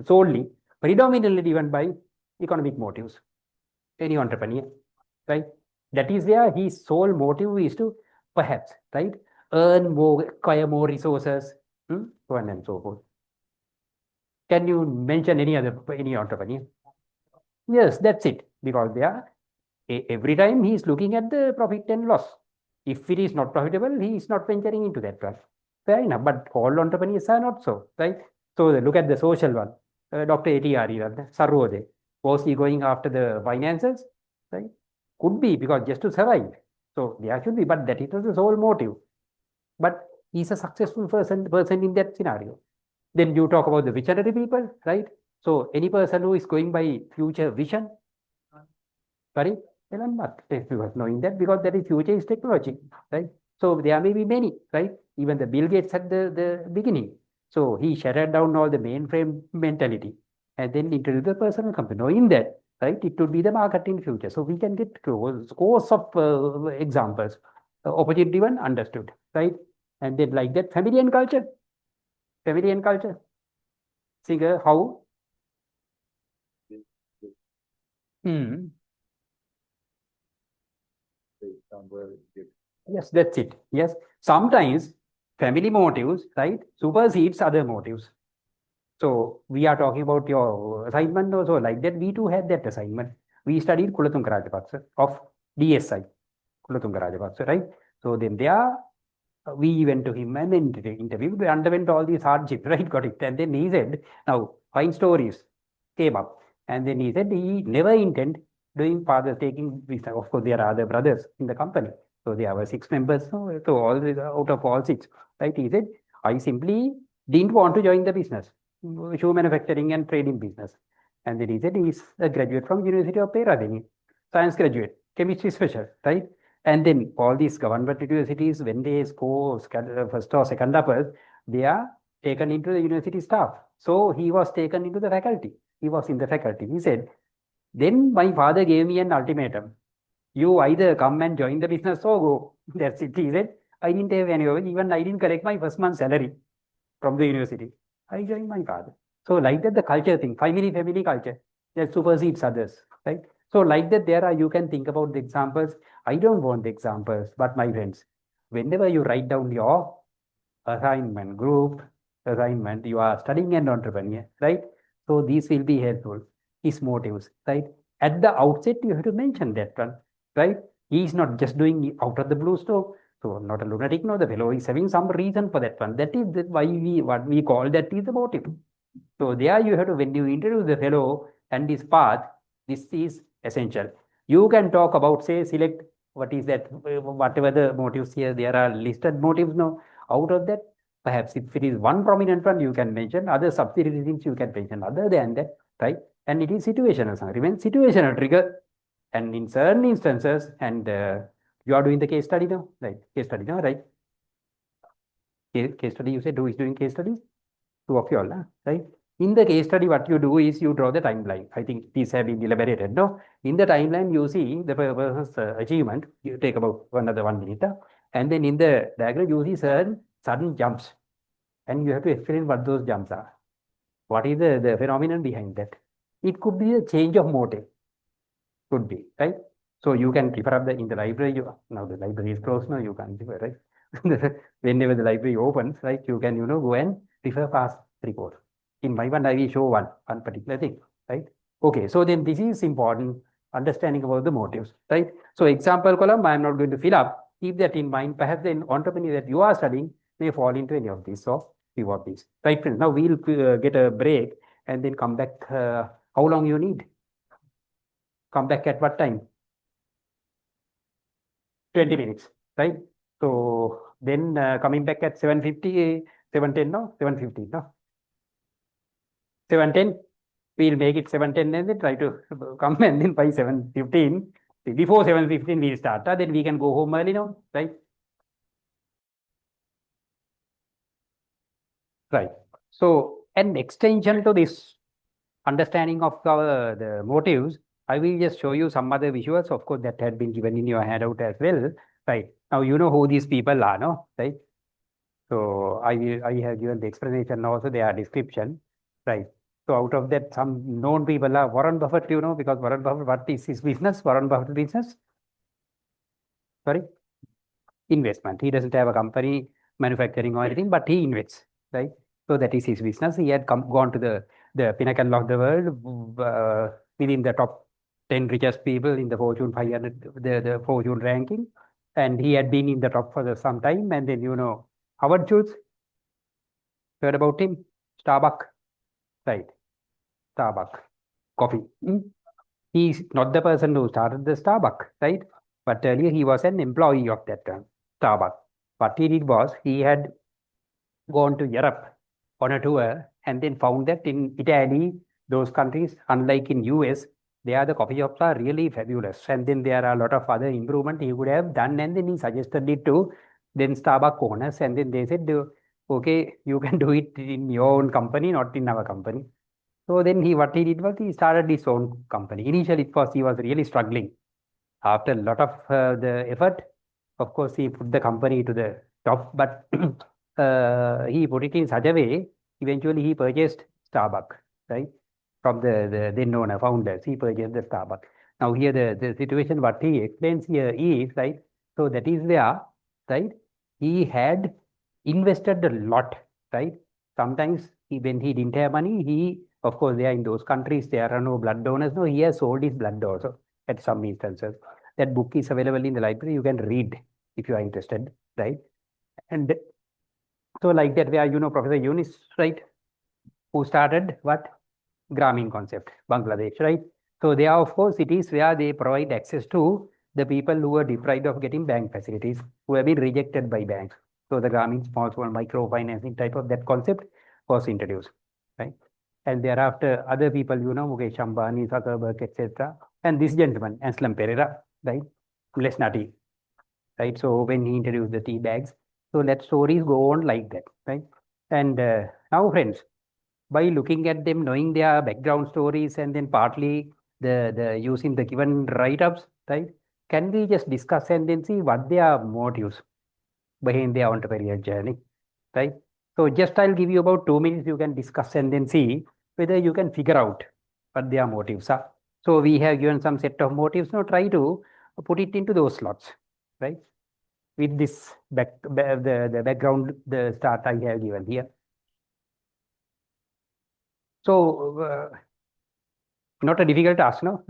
solely, predominantly driven by economic motives? Any entrepreneur, right? That is where his sole motive is to perhaps, right, earn more, acquire more resources, So on and so forth. Can you mention any entrepreneur? Yes, that's it. Because they are every time he is looking at the profit and loss. If it is not profitable, he is not venturing into that one. Fair enough. But all entrepreneurs are not so, right? So look at the social one. Dr. A.T.R. Sarvode. Was he going after the finances? Right? Could be, because just to survive. So there should be, but that is the sole motive. But he's a successful person in that scenario. Then you talk about the visionary people, right? So any person who is going by future vision, sorry, Elon Musk, because knowing that, because that is future is technology, right? So there may be many, right? Even the Bill Gates at the beginning. So he shut down all the mainframe mentality and then introduced the personal company. Knowing that, right, it would be the market in future. So we can get scores of examples. Opportunity one understood, right? And then like that, family and culture. Family and culture. See how? Yes, that's it. Yes. Sometimes family motives, right, supersedes other motives. So we are talking about your assignment also like that. We too had that assignment. We studied Kulathunga Rajapaksa of DSI, Kulathunga Rajapaksa, right? So then there, we went to him and interviewed. We underwent all these hardships, right? Got it. And then he said, now, 5 stories came up. And then he said he never intended doing father taking visa. Of course, there are other brothers in the company. So there were 6 members. So all out of all 6, right? He said, I simply didn't want to join the business, shoe manufacturing and trading business. And then he said he's a graduate from University of Peradeniya, science graduate, chemistry special, right? And then all these government universities, when they score first or second uppers, they are taken into the university staff. So he was taken into the faculty. He was in the faculty. He said, then my father gave me an ultimatum. You either come and join the business or go. That's it. He said, I didn't have any, even I didn't collect my first month's salary from the university. I joined my father. So like that, the culture thing, family culture, that supersedes others, right? So like that, you can think about the examples. I don't want the examples, but my friends, whenever you write down your assignment, group assignment, you are studying an entrepreneur, right? So these will be helpful. His motives, right? At the outset, you have to mention that one, right? He is not just doing it out of the blue stuff. So not a lunatic, no, the fellow is having some reason for that one. That is why what we call that is the motive. So there you have to, when you introduce the fellow and his path, this is essential. You can talk about, say, select what is that, whatever the motives here, there are listed motives now. Out of that, perhaps if it is one prominent one, you can mention, other subsidiary things you can mention, other than that, right? And it is situational, remain situational trigger. And in certain instances, and you are doing the case study now, right? Case study now, right? Case study, you said, who is doing case studies? Two of you all, right? In the case study, what you do is you draw the timeline. I think these have been elaborated. No, in the timeline, you see the person's achievement. You take about another 1 minute, and then in the diagram, you see certain sudden jumps, and you have to explain what those jumps are. What is the phenomenon behind that? It could be a change of motive. Could be, right? So you can refer up in the library. Now the library is closed now. You can't refer, right? Whenever the library opens, right, you can go and refer past report. In my one, I will show one particular thing, right? Okay, so then this is important, understanding about the motives, right? So example column, I am not going to fill up. Keep that in mind. Perhaps the entrepreneur that you are studying may fall into any of these or few of these, right, friends? Now we'll get a break and then come back. How long you need? Come back at what time? 20 minutes, right? So then coming back at 7:50, 7:10, no? 7:50, no? 7:10, we'll make it 7:10 and then try to come and then by 7:15, before 7:15 we'll start, then we can go home early now, right? Right. So an extension to this understanding of the motives, I will just show you some other visuals, of course, that had been given in your handout as well, right? Now you know who these people are, no? Right? So I have given the explanation, also their description, right? So out of that, some known people are Warren Buffett, because Warren Buffett, what is his business? Warren Buffett business? Sorry? Investment. He doesn't have a company manufacturing or anything, but he invests. right? So that is his business. He had gone to the pinnacle of the world, within the top 10 richest people in the Fortune 500, the Fortune ranking. And he had been in the top for some time. And then, Howard Schultz, heard about him? Starbucks, right? Starbucks, coffee. He's not the person who started the Starbucks, right? But earlier he was an employee of that Starbucks. What he did was he had gone to Europe on a tour and then found that in Italy, those countries, unlike in US, there the coffee shops are really fabulous. And then there are a lot of other improvement he would have done. And then he suggested it to then Starbucks owners. And then they said, okay, you can do it in your own company, not in our company. So then what he did was he started his own company. Initially, it was he was really struggling. After a lot of the effort, of course, he put the company to the top, but he put it in such a way, eventually he purchased Starbucks, right? From the then owner, founders, he purchased the Starbucks. Now here the situation, what he explains here is, right? So that is where, right? He had invested a lot, right? Sometimes when he didn't have money, of course, there in those countries, there are no blood donors. No, he has sold his blood also at some instances. That book is available in the library. You can read if you are interested, right? And so like that, where Professor Yunus, right, who started what? Grameen concept, Bangladesh, right? So there, of course, it is where they provide access to the people who are deprived of getting bank facilities, who have been rejected by banks. So the Grameen small microfinancing type of that concept was introduced, right? And thereafter, other people, Mukesh Ambani, Zuckerberg, etc. And this gentleman, Anselm Pereira, right? Less nutty, right? So when he introduced the tea bags, so let stories go on like that, right? And now, friends, by looking at them, knowing their background stories, and then partly the using the given write-ups, right? Can we just discuss and then see what their motives behind their entrepreneurial journey, right? So just I'll give you about 2 minutes. You can discuss and then see whether you can figure out what their motives are. So we have given some set of motives. Now try to put it into those slots, right? With this the background, the start I have given here. So not a difficult task, no?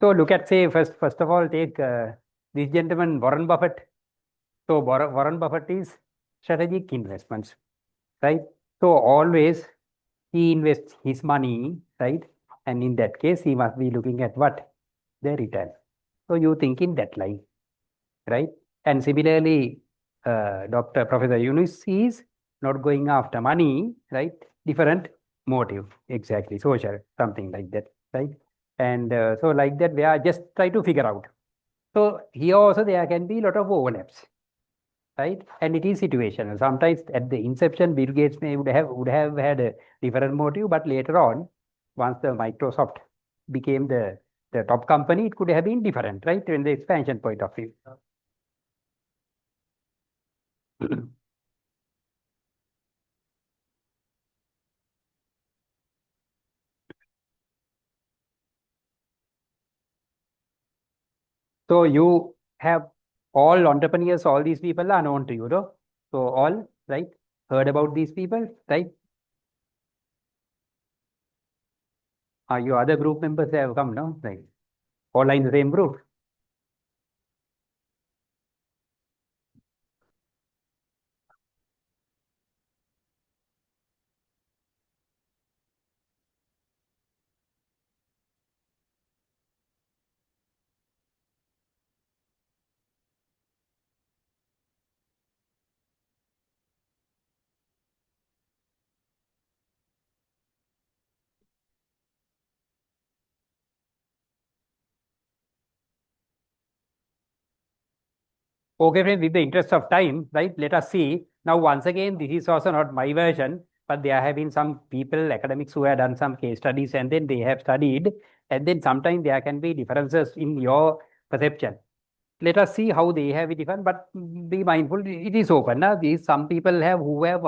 So look at, say, first of all, take this gentleman, Warren Buffett. So Warren Buffett is strategic investments, right? So always he invests his money, right? And in that case, he must be looking at what? The return. So you think in that line, right? And similarly, Professor Yunus is not going after money, right? Different motive, exactly, social, something like that, right? And so like that, we are just try to figure out. So here also there can be a lot of overlaps, right? And it is situational. Sometimes at the inception, Bill Gates would have had a different motive, but later on, once the Microsoft became the top company, it could have been different, right? In the expansion point of view. So you have all entrepreneurs, all these people are known to you, no? So all, right? Heard about these people, right? Are your other group members have come, no? Right. All are in the same group. Okay, friends, with the interest of time, right, let us see. Now, once again, this is also not my version, but there have been some people, academics, who have done some case studies and then they have studied, and then sometimes there can be differences in your perception. Let us see how they have it different, but be mindful, it is open. Now, some people have who have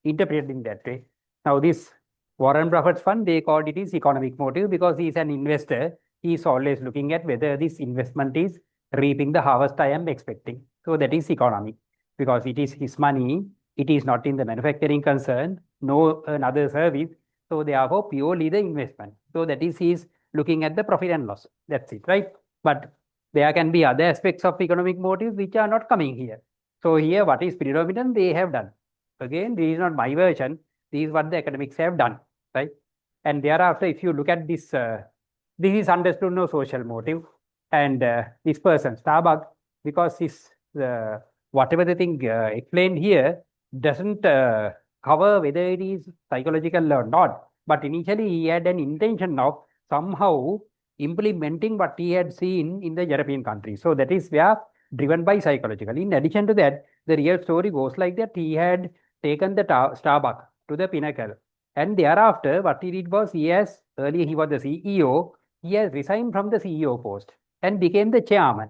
interpreted in that way. Now, this Warren Buffett's fund, they called it is economic motive because he is an investor. He is always looking at whether this investment is reaping the harvest I am expecting. So that is economic because it is his money It is not in the manufacturing concern, no another service. So therefore, purely the investment. So that is, he is looking at the profit and loss. That's it, right? But there can be other aspects of economic motives which are not coming here. So here, what is predominant, they have done. Again, this is not my version. This is what the academics have done, right? And thereafter, if you look at this, this is understood no social motive. And this person, Starbucks, because his whatever the thing explained here doesn't cover whether it is psychological or not. But initially, he had an intention of somehow implementing what he had seen in the European countries. So that is where driven by psychological. In addition to that, the real story goes like that. He had taken the Starbucks to the pinnacle. And thereafter, what he did was, earlier he was the CEO, he has resigned from the CEO post and became the chairman.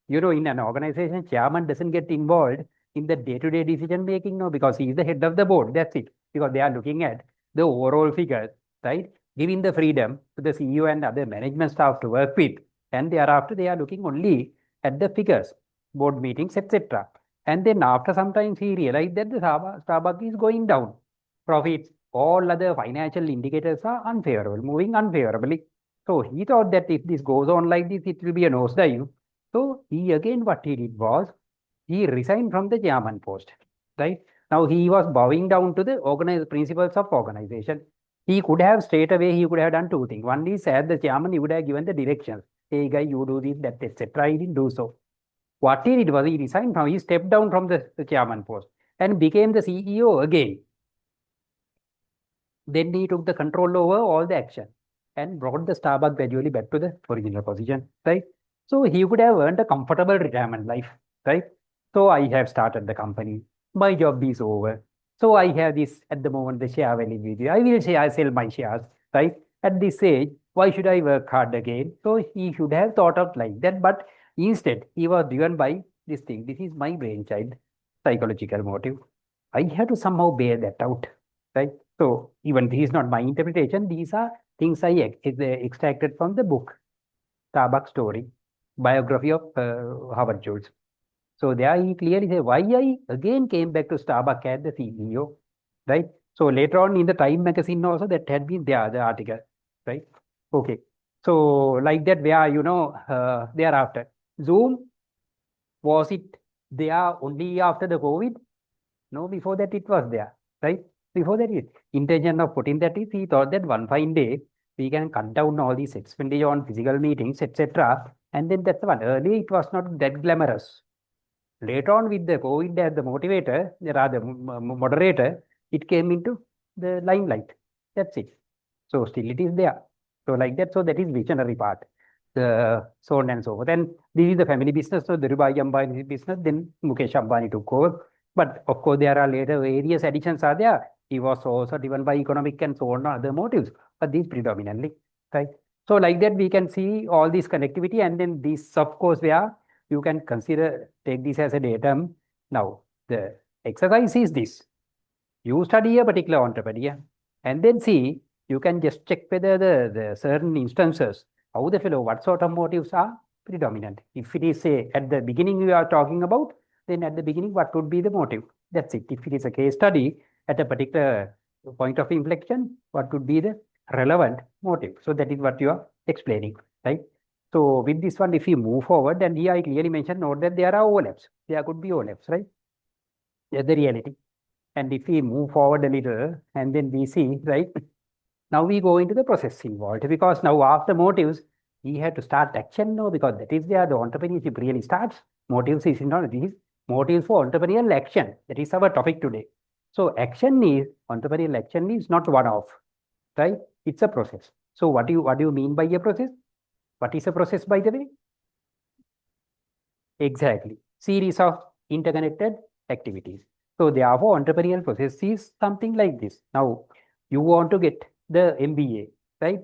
You know, in an organization, chairman doesn't get involved in the day-to-day decision making, no, because he is the head of the board. That's it. Because they are looking at the overall figures, right? Giving the freedom to the CEO and other management staff to work with. And thereafter, they are looking only at the figures, board meetings, etc. And then after some time, he realized that the Starbucks is going down. Profits, all other financial indicators are unfavorable, moving unfavorably. So he thought that if this goes on like this, it will be a nosedive. So he again, what he did was, he resigned from the chairman post, right? Now he was bowing down to the principles of organization. He could have straight away, he could have done two things. One is, as the chairman, he would have given the directions. Hey guy, you do this, that, etc. He didn't do so. What he did was, he resigned from, he stepped down from the chairman post and became the CEO again. Then he took the control over all the action and brought the Starbucks gradually back to the original position, right? So he would have earned a comfortable retirement life, right? So I have started the company. My job is over. So I have this at the moment, the share availability. I will say I sell my shares, right? At this age, why should I work hard again? So he should have thought of like that, but instead he was driven by this thing. This is my brainchild, psychological motive. I have to somehow bear that out, right? So even this is not my interpretation. These are things I extracted from the book, Starbucks Story, biography of Howard Schultz. So there he clearly says why I again came back to Starbucks as the CEO, right? So later on in the Time magazine also, that had been there, the article, right? Okay. So like that, where, you know, thereafter, Zoom, was it there only after the COVID? No, before that it was there, right? Before that, intention of putting that is, he thought that one fine day we can cut down all these expenditure on physical meetings, etc. And then that's the one. Earlier it was not that glamorous. Later on, with the COVID as the motivator, rather moderator, it came into the limelight. That's it. So still it is there. So like that, so that is visionary part. So on and so forth. And this is the family business. So Dhirubhai Ambani business, then Mukesh Ambani took over. But of course, there are later various additions are there. He was also driven by economic and so on other motives, but these predominantly, right? So like that, we can see all this connectivity, and then this, of course, where you can consider, take this as a datum. Now, the exercise is this. You study a particular entrepreneur and then see, you can just check whether the certain instances, how the fellow, what sort of motives are predominant. If it is, say, at the beginning we are talking about, then at the beginning, what would be the motive? That's it. If it is a case study at a particular point of inflection, what would be the relevant motive? So that is what you are explaining, right? So with this one, if you move forward, and here I clearly mentioned, note that there are overlaps. There could be overlaps, right? That's the reality. And if we move forward a little, and then we see, right? Now we go into the process involved, because now after motives, we have to start action now, because that is where the entrepreneurship really starts. Motives is not, this is motives for entrepreneurial action. That is our topic today. So entrepreneurial action is not one-off, right? It's a process. So what do you mean by a process? What is a process, by the way? Exactly. Series of interconnected activities. So therefore, entrepreneurial process is something like this. Now, you want to get the MBA, right?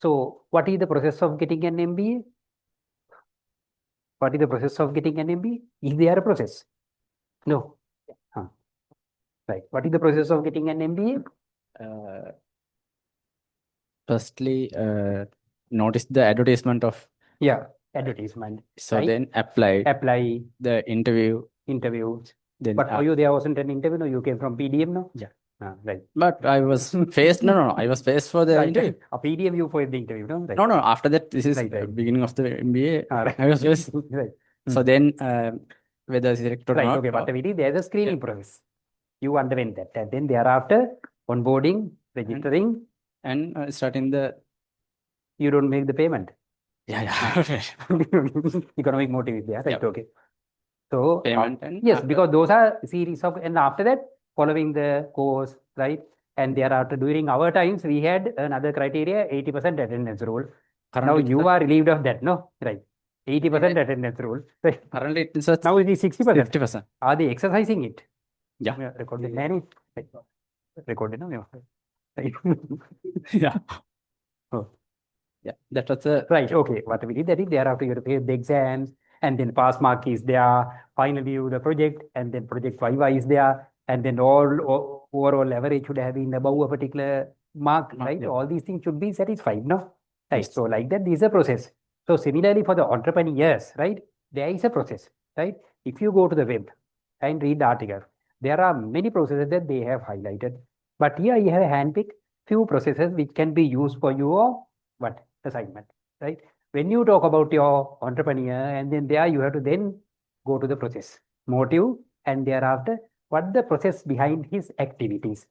So what is the process of getting an MBA? What is the process of getting an MBA? Is there a process? No. Right. What is the process of getting an MBA? Firstly, notice the advertisement of. Yeah, advertisement. So right? then apply Apply, the interviews, Then, But for you, there wasn't an interview, no? You came from PDM, no? Yeah. Right. but I was faced. No, I was faced for the Right. interview. A PDM you for the interview, no? Right. No. After that, this is Right. beginning of the MBA. Right. I was faced. Right. So then, whether selected or Right. not. Okay. But there's a screening process. You underwent that. And then thereafter, onboarding, registering, and starting the you don't make the payment. yeah. Economic motive is there. Right. Yep. Okay. So, Payment and yes, because those are series of, and after that, following the course, right? And thereafter, during our times, we had another criteria, 80% attendance rule. Now currently you are relieved of that, no? Right. 80% attendance rule. Right. currently it is at Now it is 60%. 50%. Are they exercising it? Yeah. Recorded. Right. Recorded, no? Right. Yeah. Oh. Yeah. That was the Right. Okay. What we did, that is thereafter you have to pay the exams, and then pass mark is there. Finally, you the project, and then project viva is there, and then overall average should have been above a particular mark, right? yeah. All these things should be satisfied, no? Right. Yes. So like that, this is a process. So similarly for the entrepreneurs, right? There is a process, right? If you go to the web and read the article, there are many processes that they have highlighted. But here you have handpicked few processes which can be used for your assignment, right? When you talk about your entrepreneur, and then there you have to then go to the process, motive, and thereafter what the process behind his activities,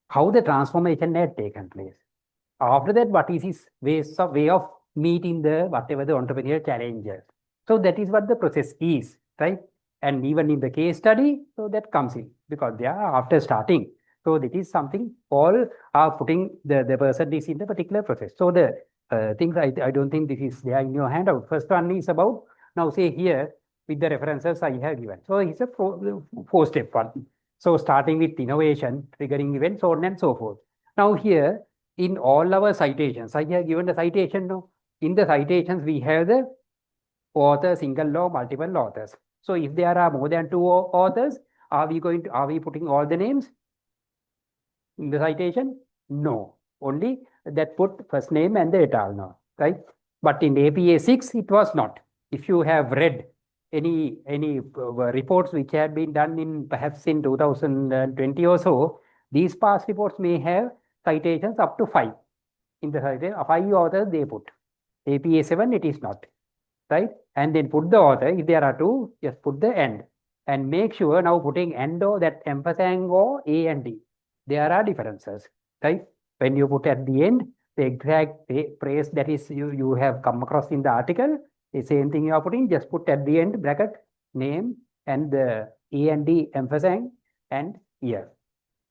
how the transformation had taken place. After that, what is his way of meeting the whatever the entrepreneur challenges. So that is what the process is, right? And even in the case study, so that comes in because they are after starting. So that is something all are putting the person is in the particular process. So the things I don't think this is there in your handout. First one is about, now say here with the references I have given. So it's a four-step one. So starting with innovation, triggering events, so on and so forth. Now here in all our citations, I have given the citation. No, in the citations we have the author, single law, multiple authors. So if there are more than 2 authors, are we putting all the names in the citation? No, only that put first name and the et al. Now, right? But in APA6, it was not. If you have read any reports which had been done in perhaps in 2020 or so, these past reports may have citations up to 5. In the citation, 5 authors they put. APA7, it is not, right? And then put the author. If there are 2, just put the end. And make sure now putting and or that ampersand or A and D. There are differences, right? When you put at the end, the exact phrase that is you have come across in the article, the same thing you are putting, just put at the end bracket name and the A and D ampersand and year.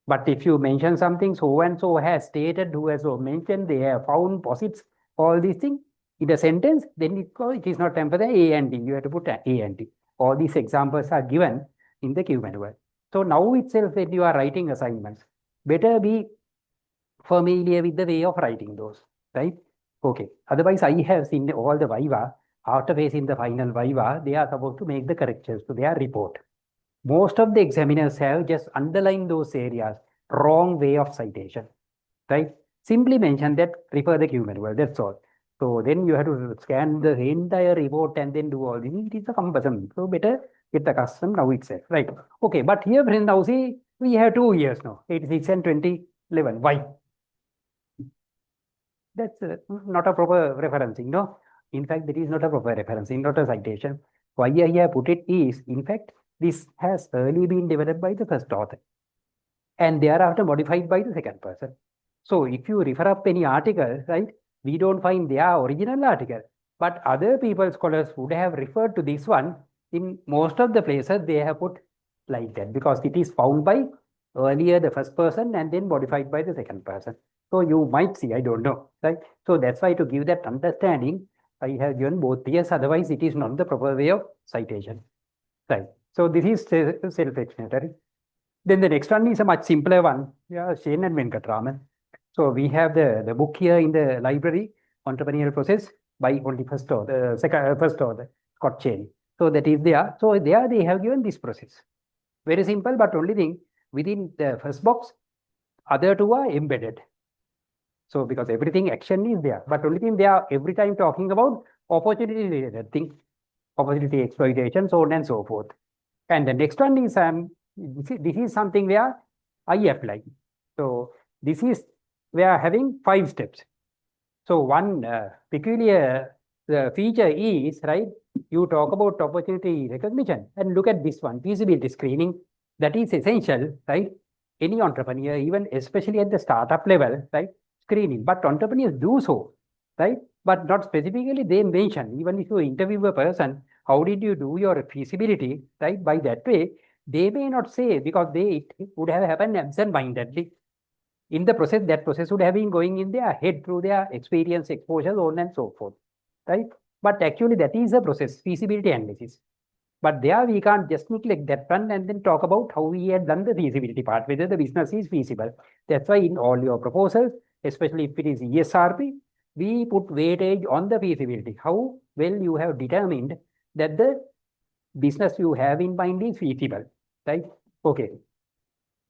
But if you mention something, so and so has stated, who has so mentioned, they have found posits, all these things in a sentence, then it is not ampersand A and D. You have to put A and D. All these examples are given in the Q manual. So now itself, when you are writing assignments, better be familiar with the way of writing those, right? Okay. Otherwise, I have seen all the viva, after facing the final viva, they are supposed to make the corrections to their report. Most of the examiners have just underlined those areas, wrong way of citation, right? Simply mention that, refer the Q manual, that's all. So then you have to scan the entire report and then do all this. It is a cumbersome. So better get accustomed now itself, right? Okay, but here, friend, now see, we have 2 years now, 86 and 2011. Why? That's not a proper referencing, no? In fact, that is not a proper referencing, not a citation. Why I have put it is, in fact, this has early been developed by the first author and thereafter modified by the second person. So if you refer up any article, right, we don't find their original article, but other people, scholars would have referred to this one. In most of the places, they have put like that because it is found by earlier the first person and then modified by the second person. So you might see, I don't know, right? So that's why to give that understanding, I have given both years, otherwise it is not the proper way of citation, right? So this is self-explanatory. Then the next one is a much simpler one. Yeah, Shane and Venkatraman. So we have the book here in the library, Entrepreneurial Process by only first author, Scott Cheney. So that is there. So there they have given this process. Very simple, but only thing within the first box, other 2 are embedded. So because everything action is there, but only thing they are every time talking about opportunity related thing, opportunity exploitation, so on and so forth. And the next one is this is something where I apply. So this is we are having 5 steps. So one peculiar feature is, right, you talk about opportunity recognition and look at this one, feasibility screening. That is essential, right? Any entrepreneur, even especially at the startup level, right, screening. But entrepreneurs do so, right? But not specifically they mention, even if you interview a person, how did you do your feasibility, right? By that way, they may not say because it would have happened absent-mindedly. In the process, that process would have been going in their head through their experience, exposure, so on and so forth, right? But actually, that is a process, feasibility analysis. But there we can't just neglect that one and then talk about how we had done the feasibility part, whether the business is feasible. That's why in all your proposals, especially if it is ESRP, we put weightage on the feasibility. How well you have determined that the business you have in mind is feasible, right? Okay.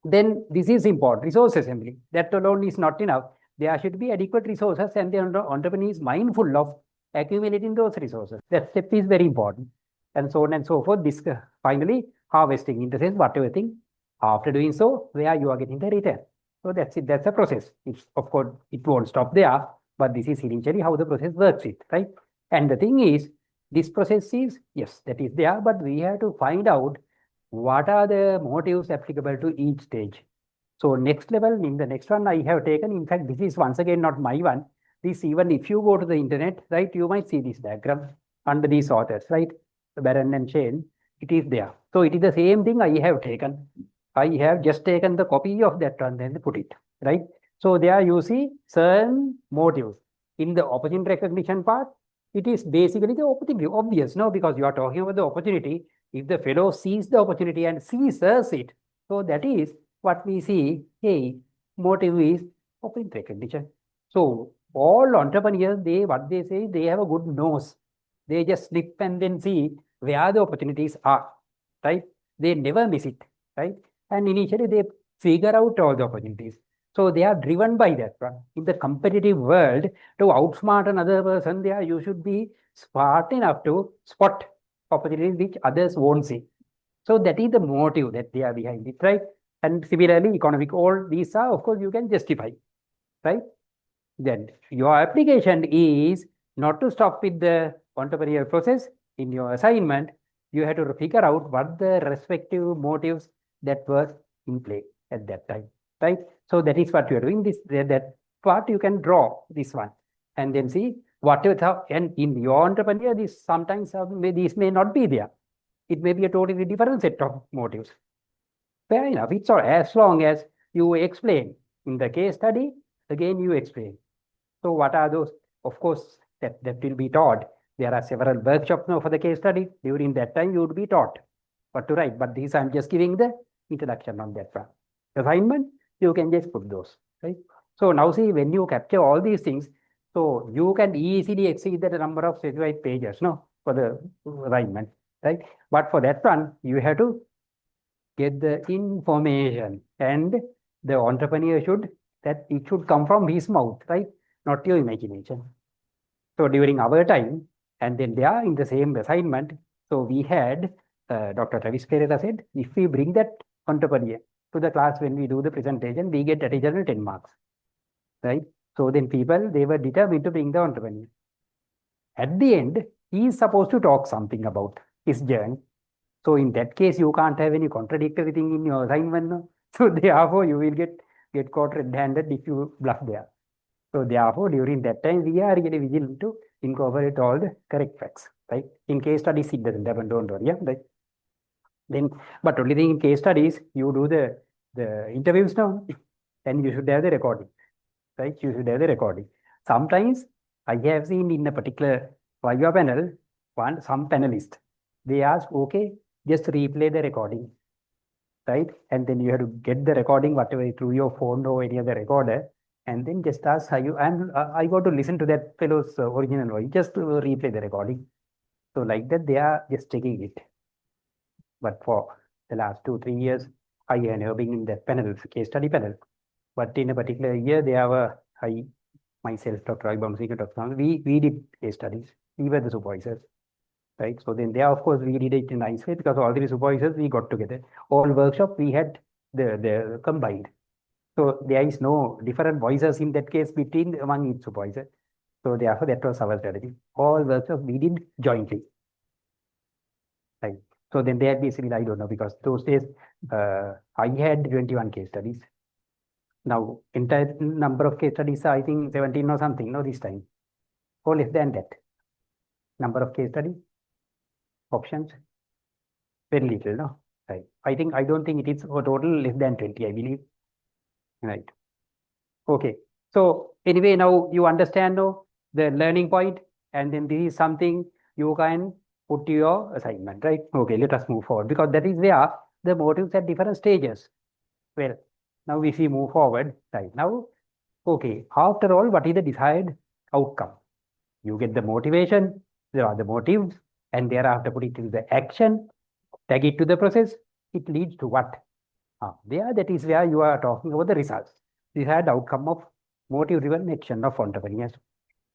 Then this is important, resource assembly. That alone is not enough. There should be adequate resources and the entrepreneur is mindful of accumulating those resources. That step is very important. And so on and so forth. This finally harvesting in the sense whatever thing. After doing so, where you are getting the return. So that's it. That's a process. It's, of course, it won't stop there, but this is initially how the process works it, right? And the thing is, this process is, yes, that is there, but we have to find out what are the motives applicable to each stage. So next level, in the next one I have taken, in fact, this is once again not my one. This, even if you go to the internet, right, you might see this diagram under these authors, right? Baron and Shane, it is there. So it is the same thing I have taken. I have just taken the copy of that one and put it, right? So there you see certain motives. In the opportunity recognition part, it is basically the opportunity, obvious, no, because you are talking about the opportunity. If the fellow sees the opportunity and seizes it, so that is what we see, hey, motive is opportunity recognition. So all entrepreneurs, what they say, they have a good nose. They just snip and then see where the opportunities are, right? They never miss it, right? And initially they figure out all the opportunities. So they are driven by that one. In the competitive world, to outsmart another person, there you should be smart enough to spot opportunities which others won't see. So that is the motive that they are behind it, right? And similarly, economic, all these are, of course, you can justify, right? Then your application is not to stop with the entrepreneurial process. In your assignment, you have to figure out what the respective motives that were in play at that time, right? So that is what you are doing. That part you can draw this one and then see whatever. And in your entrepreneur, this sometimes these may not be there. It may be a totally different set of motives. Fair enough. It's all as long as you explain in the case study. Again, you explain. So what are those? Of course, that will be taught. There are several workshops now for the case study. During that time, you would be taught what to write. But these I'm just giving the introduction on that one. Assignment, you can just put those, right? So now see, when you capture all these things, so you can easily exceed the number of specified pages, no, for the assignment, right? But for that one, you have to get the information, and the entrepreneur that it should come from his mouth, right? Not your imagination. So during our time, and then they are in the same assignment, so we had Dr. Travis Pereira said, if we bring that entrepreneur to the class when we do the presentation, we get additional 10 marks, right? So then people, they were determined to bring the entrepreneur. At the end, he is supposed to talk something about his journey. So in that case, you can't have any contradictory thing in your assignment. No? So therefore, you will get caught red-handed if you bluff there. So therefore, during that time, we are really vigilant to incorporate all the correct facts, right? In case studies, it doesn't happen, don't worry, yeah, right? Then, but only thing in case studies, you do the interviews now, and you should have the recording, right? You should have the recording. Sometimes I have seen in a particular Viva panel, some panelist, they ask, okay, just replay the recording, right? And then you have to get the recording, whatever, through your phone or any other recorder, and then just ask how you, and I got to listen to that fellow's original voice, just to replay the recording. So like that, they are just taking it. But for the last 2-3 years, I have never been in that panel, case study panel. But in a particular year, myself, Dr. Ibam Singh, we did case studies. We were the supervisors. right? So then there, of course, we did it in a nice way because all three supervisors, we got together. All workshop, we had the combined. So there is no different voices in that case between among each supervisor. So therefore, that was our strategy. All workshops we did jointly. Right. So then they had basically, I don't know, because those days I had 21 case studies. Now, entire number of case studies, I think 17 or something, no, this time. Or less than that. Number of case studies, options, very little, no? Right. I don't think it is a total less than 20, I believe. Right. Okay. So anyway, now you understand no, the learning point, and then this is something you can put to your assignment, right? Okay, let us move forward because that is where the motives at different stages. Well, now if we move forward, right now, okay, after all, what is the desired outcome? You get the motivation, there are the motives, and thereafter put it into the action, tag it to the process, it leads to what? There, that is where you are talking about the results. Desired outcome of motive-driven action of entrepreneurs.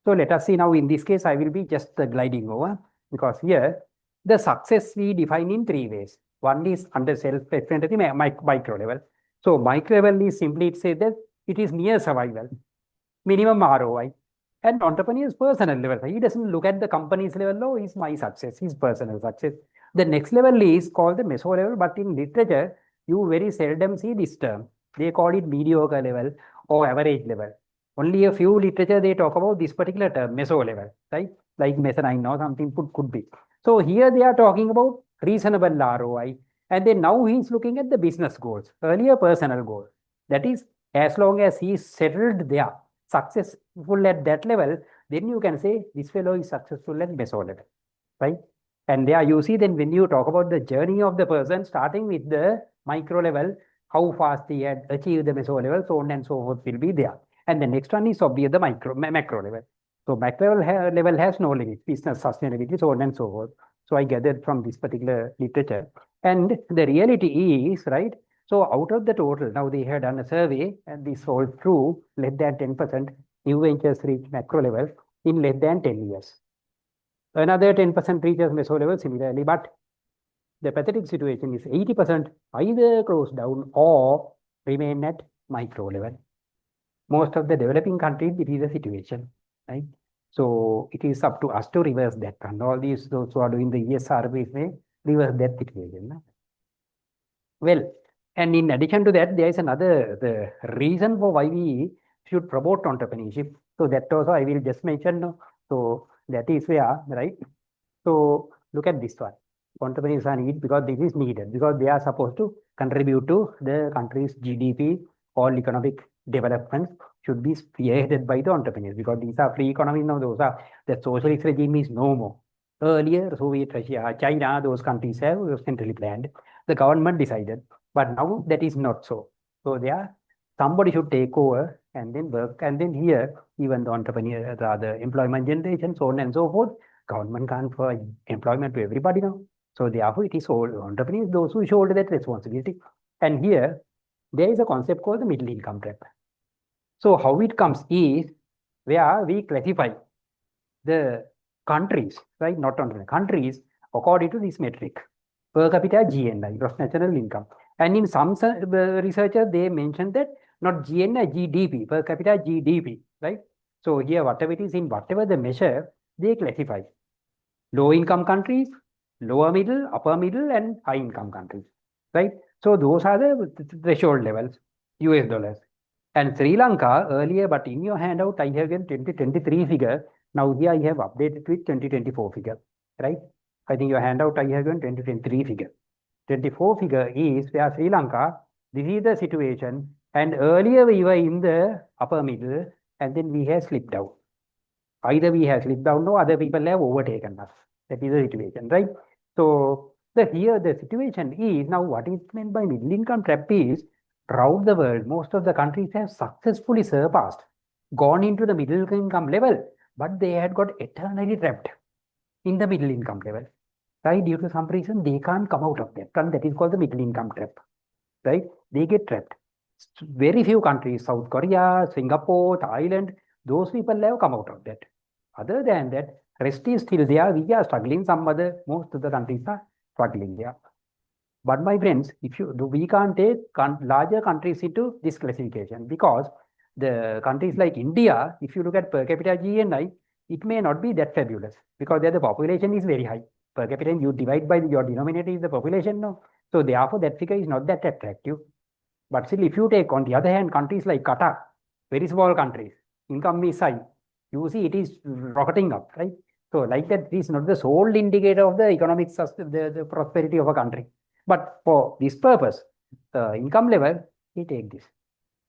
So let us see now in this case, I will be just gliding over because here the success we define in three ways. One is under self-explanatory micro level. So micro level is simply to say that it is near survival, minimum ROI. And entrepreneur's personal level. He doesn't look at the company's level, no, it's my success, his personal success. The next level is called the meso level, but in literature, you very seldom see this term. They call it mediocre level or average level. Only a few literature they talk about this particular term, meso level, right? Like mezzanine or something could be. So here they are talking about reasonable ROI. And then now he's looking at the business goals, earlier personal goal. That is, as long as he's settled there, successful at that level, then you can say this fellow is successful at meso level, right? And there you see then when you talk about the journey of the person, starting with the micro level, how fast he had achieved the meso level, so on and so forth will be there. And the next one is obviously the macro level. So macro level has no limit, business sustainability, so on and so forth. So I gathered from this particular literature. And the reality is, right, so out of the total, now they had done a survey and this holds true, less than 10% new ventures reach macro level in less than 10 years. Another 10% reaches meso level similarly, but the pathetic situation is 80% either close down or remain at micro level. Most of the developing countries, it is a situation, right? So it is up to us to reverse that. And all these, those who are doing the ESR may reverse that situation. Well, and in addition to that, there is the reason for why we should promote entrepreneurship. So that also I will just mention. So that is where, right? So look at this one. Entrepreneurs are needed because this is needed because they are supposed to contribute to the country's GDP. All economic development should be spearheaded by the entrepreneurs because these are free economies now. Those are the socialist regime is no more. Earlier, Soviet Russia, China, those countries have centrally planned. The government decided, but now that is not so. So there, somebody should take over and then work. And then here, even the entrepreneur, the employment generation, so on and so forth, government can't provide employment to everybody now. So therefore, it is all entrepreneurs, those who shoulder that responsibility. And here, there is a concept called the middle income trap. So how it comes is where we classify the countries, right? Not only countries, according to this metric, per capita GNI, gross national income. And in some researchers, they mentioned that not GNI, GDP, per capita GDP, right? So here, whatever it is in whatever the measure, they classify low income countries, lower middle, upper middle, and high income countries, right? So those are the threshold levels, US dollars. And Sri Lanka earlier, but in your handout, I have given 2023 figure. Now here I have updated with 2024 figure, right? I think your handout, I have given 2023 figure. 24 figure is where Sri Lanka, this is the situation. And earlier we were in the upper middle and then we have slipped down. Either we have slipped down or other people have overtaken us. That is the situation, right? So here the situation is now what is meant by middle income trap is throughout the world, most of the countries have successfully surpassed, gone into the middle income level, but they had got eternally trapped in the middle income level, right? Due to some reason, they can't come out of that. And that is called the middle income trap, right? They get trapped. Very few countries, South Korea, Singapore, Thailand, those people have come out of that. Other than that, Rest is still there. We are struggling. Most of the countries are struggling there. But my friends, we can't take larger countries into this classification, because the countries like India, if you look at per capita GNI, it may not be that fabulous, because there the population is very high. Per capita, you divide by your denominator is the population, no? So therefore, that figure is not that attractive. But still, if you take, on the other hand, countries like Qatar, very small countries, income is high, you see it is rocketing up, right? So like that, this is not the sole indicator of the economic the prosperity of a country. But for this purpose, the income level, we take this,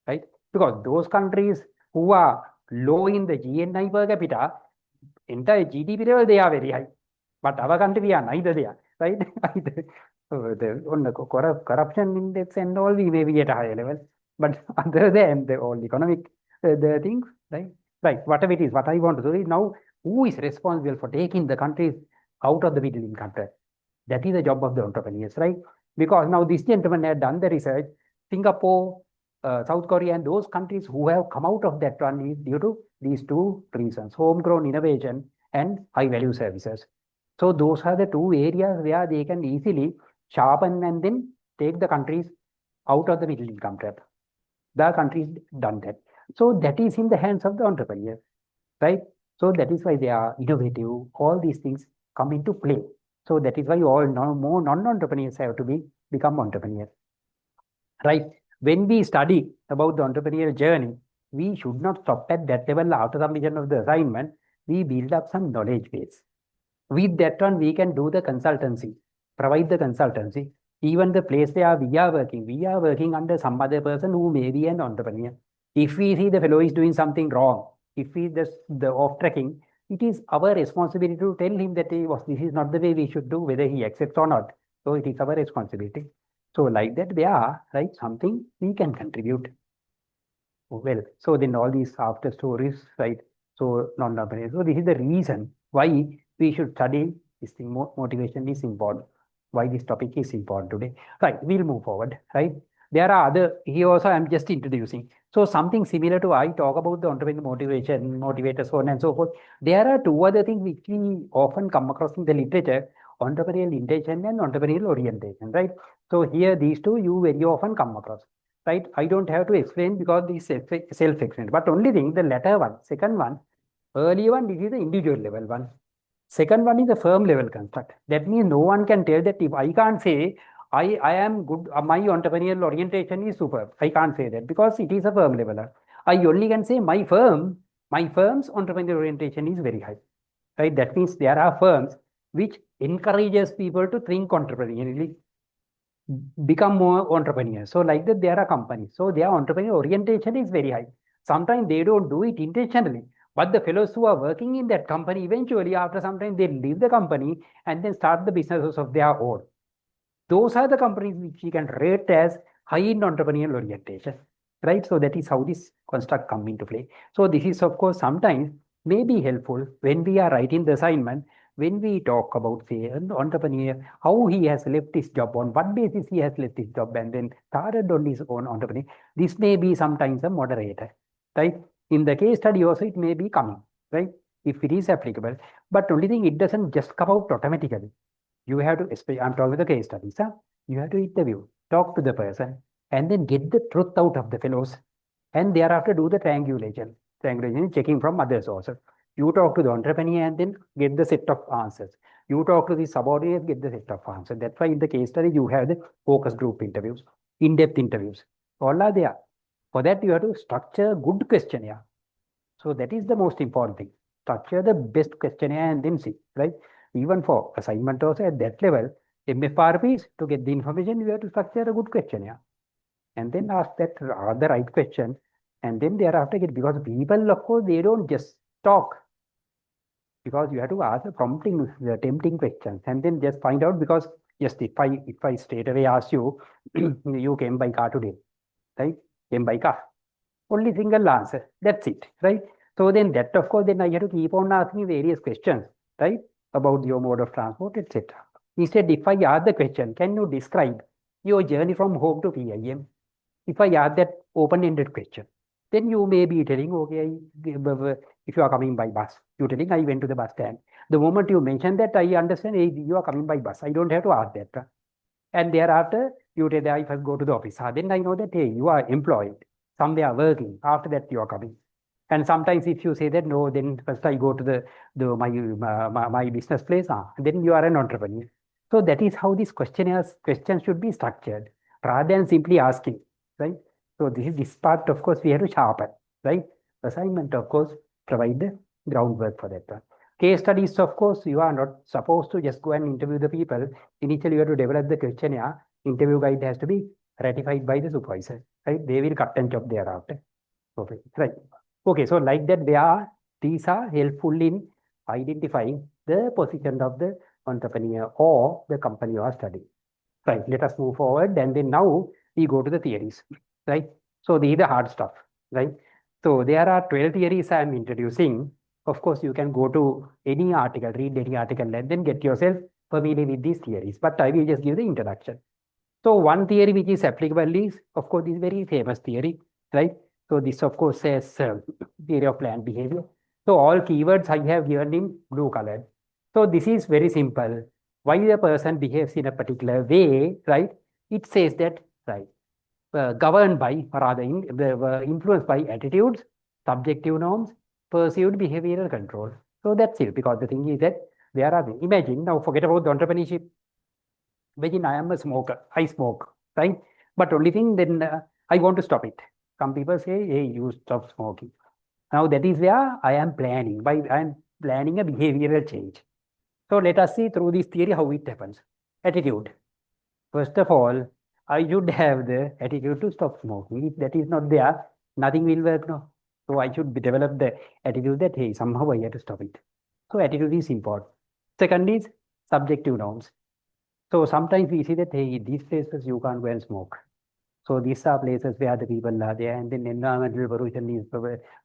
right? Because those countries who are low in the GNI per capita, entire GDP level, they are very high. But our country, we are neither there, right? So on the corruption index and all, we may be at a higher level. But other than the all economic the things, right? Right, whatever it is, what I want to do is now, who is responsible for taking the countries out of the middle income trap? That is the job of the entrepreneurs, right? Because now this gentleman had done the research. Singapore, South Korea, and those countries who have come out of that one is due to these two reasons: homegrown innovation and high value services. So those are the two areas where they can easily sharpen and then take the countries out of the middle income trap. The countries done that. So that is in the hands of the entrepreneur, right? So that is why they are innovative. All these things come into play. So that is why all more non-entrepreneurs have to become entrepreneurs, right? When we study about the entrepreneurial journey, we should not stop at that level after submission of the assignment. We build up some knowledge base. With that one, we can do the consultancy, provide the consultancy. Even the place where we are working under some other person who may be an entrepreneur. If we see the fellow is doing something wrong, if he does the off tracking, it is our responsibility to tell him that this is not the way we should do, whether he accepts or not. So it is our responsibility. So like that, they are, right, something we can contribute. Well, so then all these after stories, right? So non-entrepreneurs. So this is the reason why we should study this thing. Motivation is important. Why this topic is important today. Right, we'll move forward, right? There are here also I'm just introducing. So something similar to I talk about the entrepreneurial motivation, motivators, so on and so forth. There are two other things which we often come across in the literature: entrepreneurial intention and entrepreneurial orientation, right? So here these two you very often come across, right? I don't have to explain because this is self-explained. But only thing, the latter one, second one, early one, this is the individual level one. Second one is a firm level construct. That means no one can tell that if I can't say I am good, my entrepreneurial orientation is superb. I can't say that because it is a firm level. I only can say my firm's entrepreneurial orientation is very high, right? That means there are firms which encourages people to think entrepreneurially, become more entrepreneurs. So like that, there are companies. So their entrepreneurial orientation is very high. Sometimes they don't do it intentionally, but the fellows who are working in that company, eventually after some time, they leave the company and then start the businesses of their own. Those are the companies which we can rate as high in entrepreneurial orientation, right? So that is how this construct come into play. So this is, of course, sometimes may be helpful when we are writing the assignment, when we talk about, say, an entrepreneur, how he has left his job, on what basis he has left his job and then started on his own entrepreneur. This may be sometimes a moderator, right? In the case study also, it may be coming, right? If it is applicable. But only thing, it doesn't just come out automatically. You have to, I'm talking about the case studies, huh? You have to interview, talk to the person, and then get the truth out of the fellows. And thereafter do the triangulation, checking from other sources. You talk to the entrepreneur and then get the set of answers. You talk to the subordinates, get the set of answers. That's why in the case study, you have the focus group interviews, in-depth interviews. All are there. For that, you have to structure a good questionnaire. So that is the most important thing. Structure the best questionnaire and then see, right? Even for assignment also at that level, MFRPs, to get the information, you have to structure a good questionnaire. And then ask the right question. And then thereafter get, because people, of course, they don't just talk. Because you have to ask the tempting questions, and then just find out, because just if I straight away ask you, you came by car today, right? Came by car. Only single answer. That's it, right? So then that, of course, then I have to keep on asking various questions, right? About your mode of transport, etc. Instead, if I ask the question, can you describe your journey from home to PIM? If I ask that open-ended question, then you may be telling, okay, if you are coming by bus, you're telling I went to the bus stand. The moment you mention that, I understand, hey, you are coming by bus. I don't have to ask that. And thereafter, you tell I first go to the office. Then I know that, hey, you are employed, somewhere working. After that, you are coming. And sometimes if you say that, no, then first I go to my business place, then you are an entrepreneur. So that is how this question should be structured, rather than simply asking, right? So this part, of course, we have to sharpen, right? Assignment, of course, provide the groundwork for that one. Case studies, of course, you are not supposed to just go and interview the people. Initially, you have to develop the questionnaire. Interview guide has to be ratified by the supervisor, right? They will cut and chop thereafter. Okay, right. Okay, so like that, these are helpful in identifying the position of the entrepreneur or the company you are studying. Right, let us move forward. And then now we go to the theories, right? So these are the hard stuff, right? So there are 12 theories I am introducing. Of course, you can go to any article, read any article, and then get yourself familiar with these theories. But I will just give the introduction. So one theory which is applicable is, of course, this very famous theory, right? So this, of course, says theory of planned behavior. So all keywords I have given in blue colored. So this is very simple. Why a person behaves in a particular way, right? It says that, right, governed by, or rather influenced by attitudes, subjective norms, perceived behavioral control. So that's it, because the thing is that there are, imagine, now forget about the entrepreneurship. Imagine I am a smoker, I smoke, right? But only thing, then I want to stop it. Some people say, hey, you stop smoking. Now that is where I am planning, I am planning a behavioral change. So let us see through this theory how it happens. Attitude. First of all, I should have the attitude to stop smoking. If that is not there, nothing will work. No. So I should develop the attitude that, hey, somehow I have to stop it. So attitude is important. Second is subjective norms. So sometimes we see that, hey, these places you can't go and smoke. So these are places where the people are there, and then environmental pollution is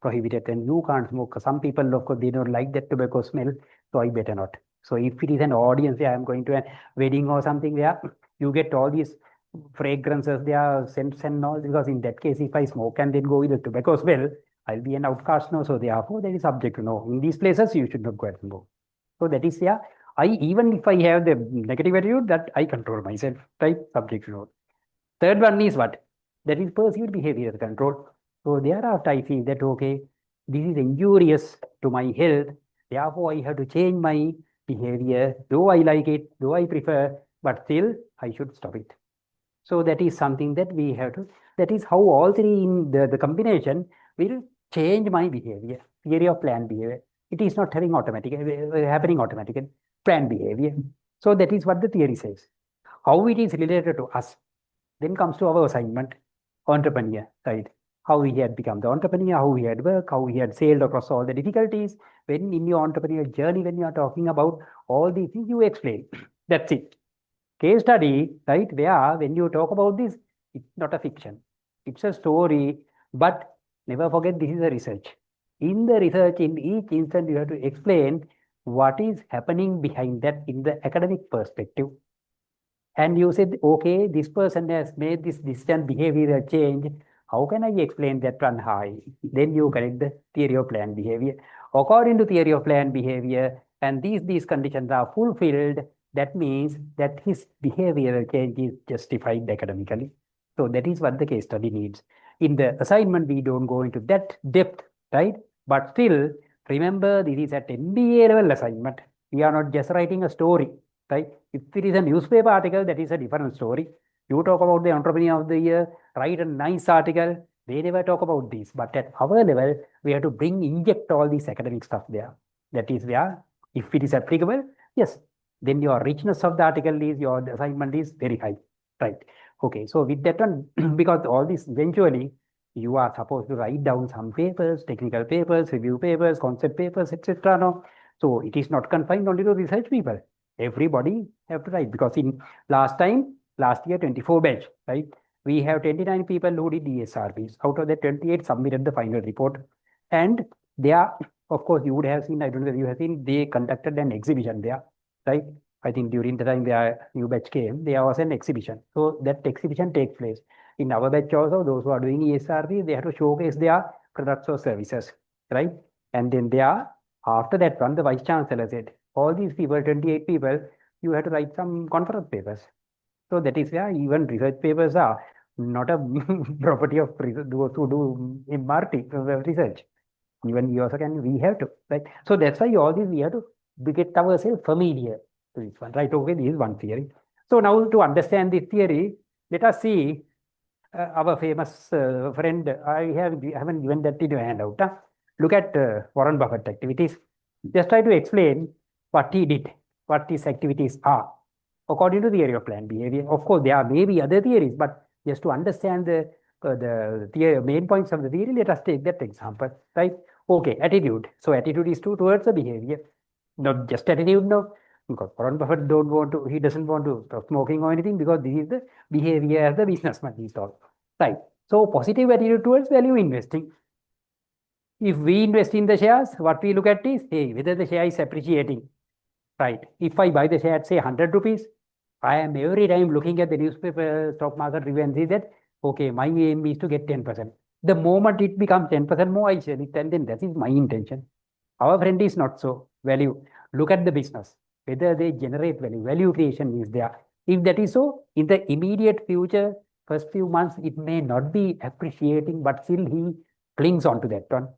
prohibited, and you can't smoke. Some people, of course, they don't like that tobacco smell, so I better not. So if it is an audience where I'm going to a wedding or something where you get all these fragrances, there scents and all, because in that case, if I smoke and then go with the tobacco smell, I'll be an outcast. No, so therefore that is subject to no. In these places, you should not go and smoke. So that is, yeah, even if I have the negative attitude, that I control myself, right? Subject to no. Third one is what? That is perceived behavior control. So thereafter I feel that, okay, this is injurious to my health. Therefore, I have to change my behavior. Though I like it, though I prefer, but still I should stop it. So that is something that we have to, that is how all three in the combination will change my behavior. Theory of planned behavior. It is not happening automatically. Planned behavior. So that is what the theory says. How it is related to us. Then comes to our assignment, entrepreneur, right? How he had become the entrepreneur, how he had worked, how he had sailed across all the difficulties. When in your entrepreneurial journey, when you are talking about all these things, you explain. That's it. Case study, right? Where when you talk about this, it's not a fiction. It's a story, but never forget this is a research. In the research, in each instance, you have to explain what is happening behind that in the academic perspective. And you said, okay, this person has made this decision behavioral change. How can I explain that one high? Then you correct the theory of planned behavior. According to theory of planned behavior, and these conditions are fulfilled, that means that his behavioral change is justified academically. So that is what the case study needs. In the assignment, we don't go into that depth, right? But still, remember, this is at MBA level assignment. We are not just writing a story, right? If it is a newspaper article, that is a different story. You talk about the entrepreneur of the year, write a nice article. They never talk about this. But at our level, we have to inject all this academic stuff there. That is where, if it is applicable, yes, then your richness of the article is, your assignment is very high, right? Okay, so with that one, because all this eventually, you are supposed to write down some papers, technical papers, review papers, concept papers, etc. No? So it is not confined only to research people. Everybody have to write, because in last year, 24 batch, right? We have 29 people who did ESRBs. Out of the 28 submitted the final report. And there, of course, you would have seen, I don't know if you have seen, they conducted an exhibition there, right? I think during the time their new batch came, there was an exhibition. So that exhibition takes place. In our batch also, those who are doing ESRB, they have to showcase their products or services, right? And then there, after that one, the vice chancellor said, all these people, 28 people, you have to write some conference papers. So that is where even research papers are not a property of those who do MRT research. Even we also can, we have to, right? So that's why all these we have to get ourselves familiar to this one, right? Okay, this is one theory. So now to understand this theory, let us see our famous friend. I haven't given that in your handout. Huh? Look at Warren Buffett activities. Just try to explain what he did, what his activities are, according to the theory of planned behavior. Of course, there are maybe other theories, but just to understand the theory, main points of the theory, let us take that example, right? Okay, attitude. So attitude is towards the behavior, not just attitude, no. Because Warren Buffett he doesn't want to stop smoking or anything because this is the behavior as the businessman he thought, right? So positive attitude towards value investing. If we invest in the shares, what we look at is, hey, whether the share is appreciating, right? If I buy the share at say 100 rupees, I am every time looking at the newspaper stock market review and see that, okay, my aim is to get 10%. The moment it becomes 10% more, I sell it, and then that is my intention. Our friend is not so. Value. Look at the business, whether they generate value. Value creation is there. If that is so, in the immediate future, first few months, it may not be appreciating, but still he clings on to that one.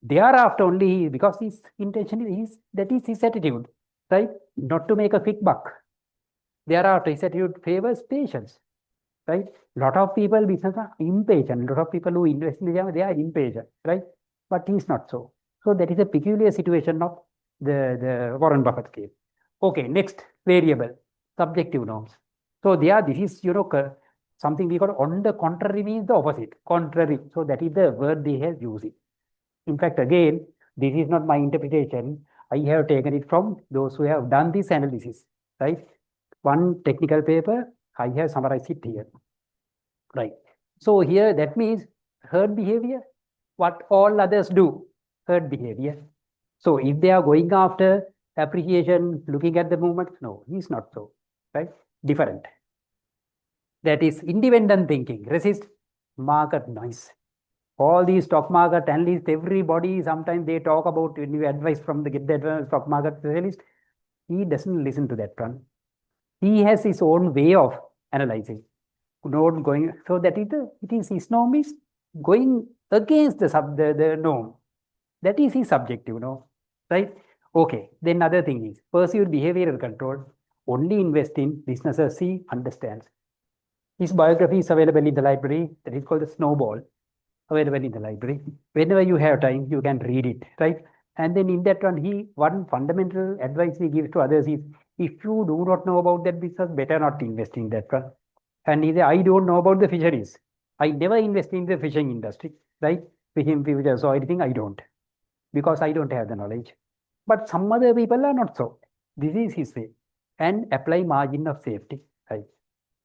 Thereafter only, because his intention is, that is his attitude, right? Not to make a quick buck. Thereafter, his attitude favors patience, right? Lot of people, business are impatient. Lot of people who invest in them, they are impatient, right? But he's not so. So that is a peculiar situation of the Warren Buffett case. Okay, next variable, subjective norms. So there, this is, something we call on the contrary means the opposite, contrary. So that is the word they have used it. In fact, again, this is not my interpretation. I have taken it from those who have done this analysis, right? One technical paper, I have summarized it here, right? So here, that means herd behavior, what all others do, herd behavior. So if they are going after appreciation, looking at the movement, no, he's not so, right? Different. That is independent thinking, resist market noise. All these stock market analysts, everybody, sometimes they talk about when you advice from the get the stock market specialist, he doesn't listen to that one. He has his own way of analyzing. Not going, so that is his norm is going against the norm. That is his subjective, right? Okay, then other thing is perceived behavioral control. Only invest in businesses he understands. His biography is available in the library. That is called the Snowball. Available in the library. Whenever you have time, you can read it, right? And then in that one fundamental advice he gives to others is, if you do not know about that business, better not invest in that one. And he said, I don't know about the fisheries. I never invest in the fishing industry, right? Fishing futures or anything, I don't. Because I don't have the knowledge. But some other people are not so. This is his way. And apply margin of safety, right?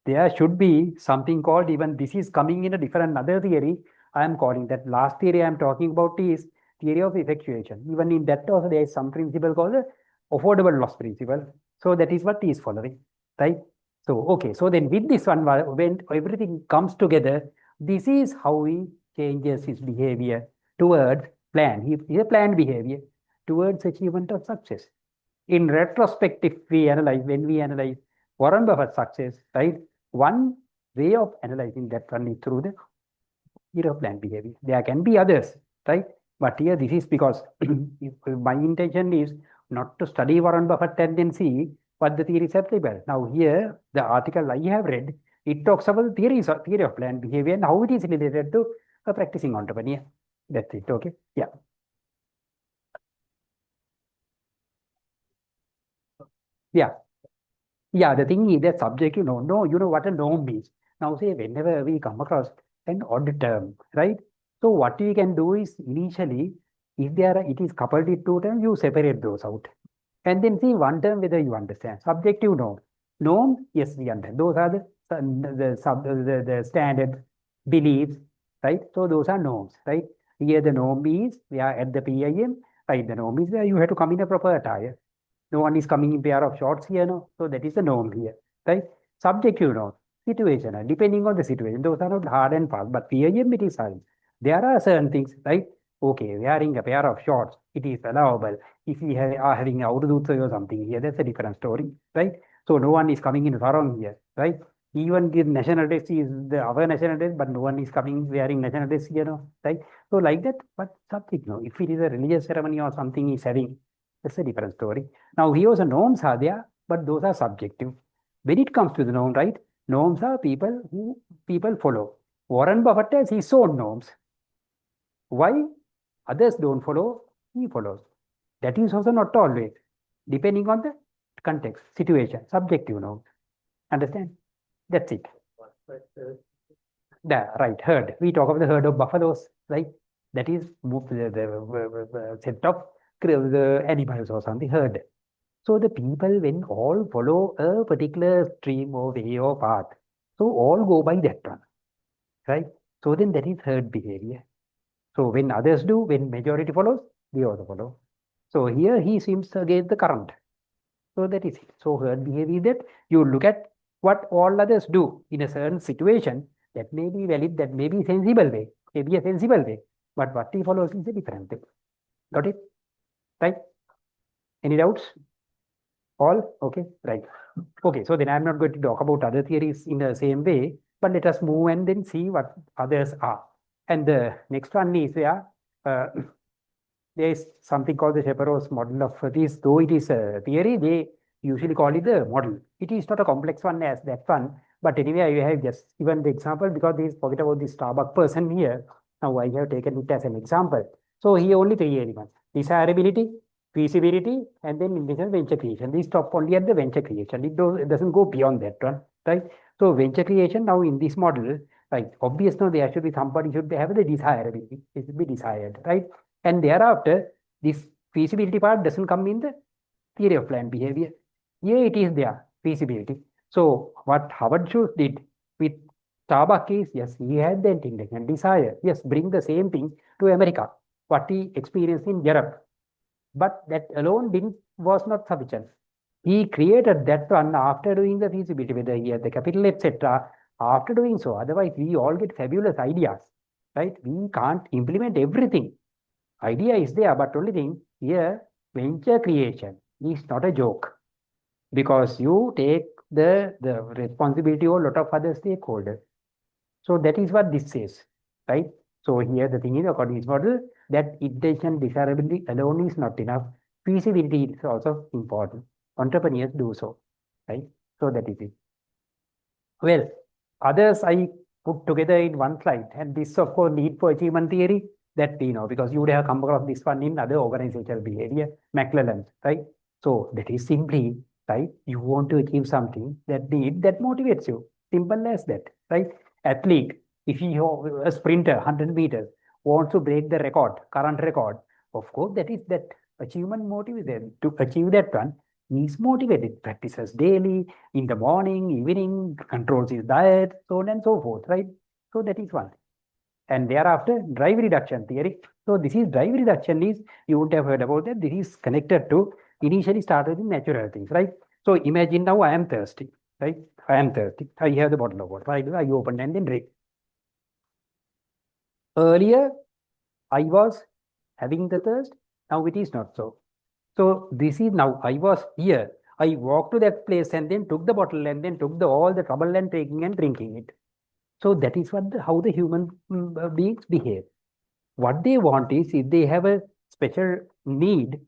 There should be something called, even this is coming in a different another theory. I am calling that last theory I am talking about is theory of effectuation. Even in that also there is some principle called the affordable loss principle. So that is what he is following, right? So, okay. So then with this one, when everything comes together, this is how he changes his behavior towards plan. He a planned behavior towards achievement of success. In retrospect, if we analyze, when we analyze Warren Buffett's success, right? One way of analyzing that one is through the theory of planned behavior. There can be others, right? But here this is because my intention is not to study Warren Buffett and then see what the theory is applicable. Now here, the article I have read, it talks about theory of planned behavior and how it is related to a practicing entrepreneur. That's it, okay? Yeah. Yeah. Yeah, the thing is that subject, you know what a norm is. Now, say, whenever we come across an odd term, right? So, what we can do is initially, if it is coupled with two terms, you separate those out. And then see one term whether you understand. Subjective norm. Norm, yes, we understand. Those are the standard beliefs, right? So, those are norms, right? Here, the norm is, we are at the PIM, right? The norm is where you have to come in a proper attire. No one is coming in pair of shorts here, no. So that is the norm here, right? Subjective norm, situational, depending on the situation. Those are not hard and fast, but PIM it is hard. There are certain things, right? Okay, wearing a pair of shorts, it is allowable. If we are having a outdoor or something here, that's a different story, right? So no one is coming in Sarong here, right? Even the national dress is our national dress, but no one is coming wearing national dress, right? So like that, but something, if it is a religious ceremony or something is having, that's a different story. Now here also norms are there, but those are subjective. When it comes to the norm, right? Norms are people who people follow. Warren Buffett has his own norms. Why others don't follow, he follows. That is also not always, depending on the context, situation, subjective norms. Understand? That's it. The right herd. We talk of the herd of buffaloes, right? That is the set of the animals or something, herd. So the people, when all follow a particular stream or way or path, so all go by that one, right? So then that is herd behavior. So when others do, when majority follows, we also follow. So here he seems against the current. So that is it. So herd behavior is that you look at what all others do in a certain situation. That may be valid, that may be sensible way, maybe a sensible way. But what he follows is a different thing. Got it? Right? Any doubts? All? Okay, right. Okay, so then I'm not going to talk about other theories in the same way, but let us move and then see what others are. And the next one is there is something called the Shapiro's model of this, though it is a theory, they usually call it the model. It is not a complex one as that one, but anyway, I have just given the example because they forget about the Starbucks person here. Now I have taken it as an example. So here only three elements: desirability, feasibility, and then initial venture creation. They stop only at the venture creation. It doesn't go beyond that one, right? So venture creation now in this model, right? Obvious now there should be somebody should have the desirability. It should be desired, right? And thereafter, this feasibility part doesn't come in the theory of planned behavior. Here it is there, feasibility. So what Howard Schultz did with Starbucks is, yes, he had the intention, desire, yes, bring the same thing to America, what he experienced in Europe. But that alone was not sufficient. He created that one after doing the feasibility, whether he had the capital, etc. After doing so, otherwise we all get fabulous ideas, right? We can't implement everything. Idea is there, but only thing here, venture creation is not a joke because you take the responsibility of a lot of other stakeholders. So that is what this says, right? So here the thing is, according to this model, that intention desirability alone is not enough. Feasibility is also important. Entrepreneurs do so, right? So that is it. Well, others I put together in one slide, and this of course need for achievement theory that we know because you would have come across this one in other organizational behavior, McClellan, right? So that is simply, right? You want to achieve something that motivates you. Simple as that, right? Athlete, if you a sprinter, 100 meters, wants to break the record, current record, of course, that is that achievement motivates them to achieve that one. He is motivated, practices daily, in the morning, evening, controls his diet, so on and so forth, right? So that is one. And thereafter, drive reduction theory. So this is drive reduction is, you would have heard about that. This is connected to, initially started in natural things, right? So imagine now I am thirsty, right? I am thirsty. I have the bottle of water. I open and then drink. Earlier, I was having the thirst. Now it is not so. So this is now, I was here. I walked to that place and then took the bottle and then took all the trouble and taking and drinking it. So that is what how the human beings behave. What they want is, if they have a special need,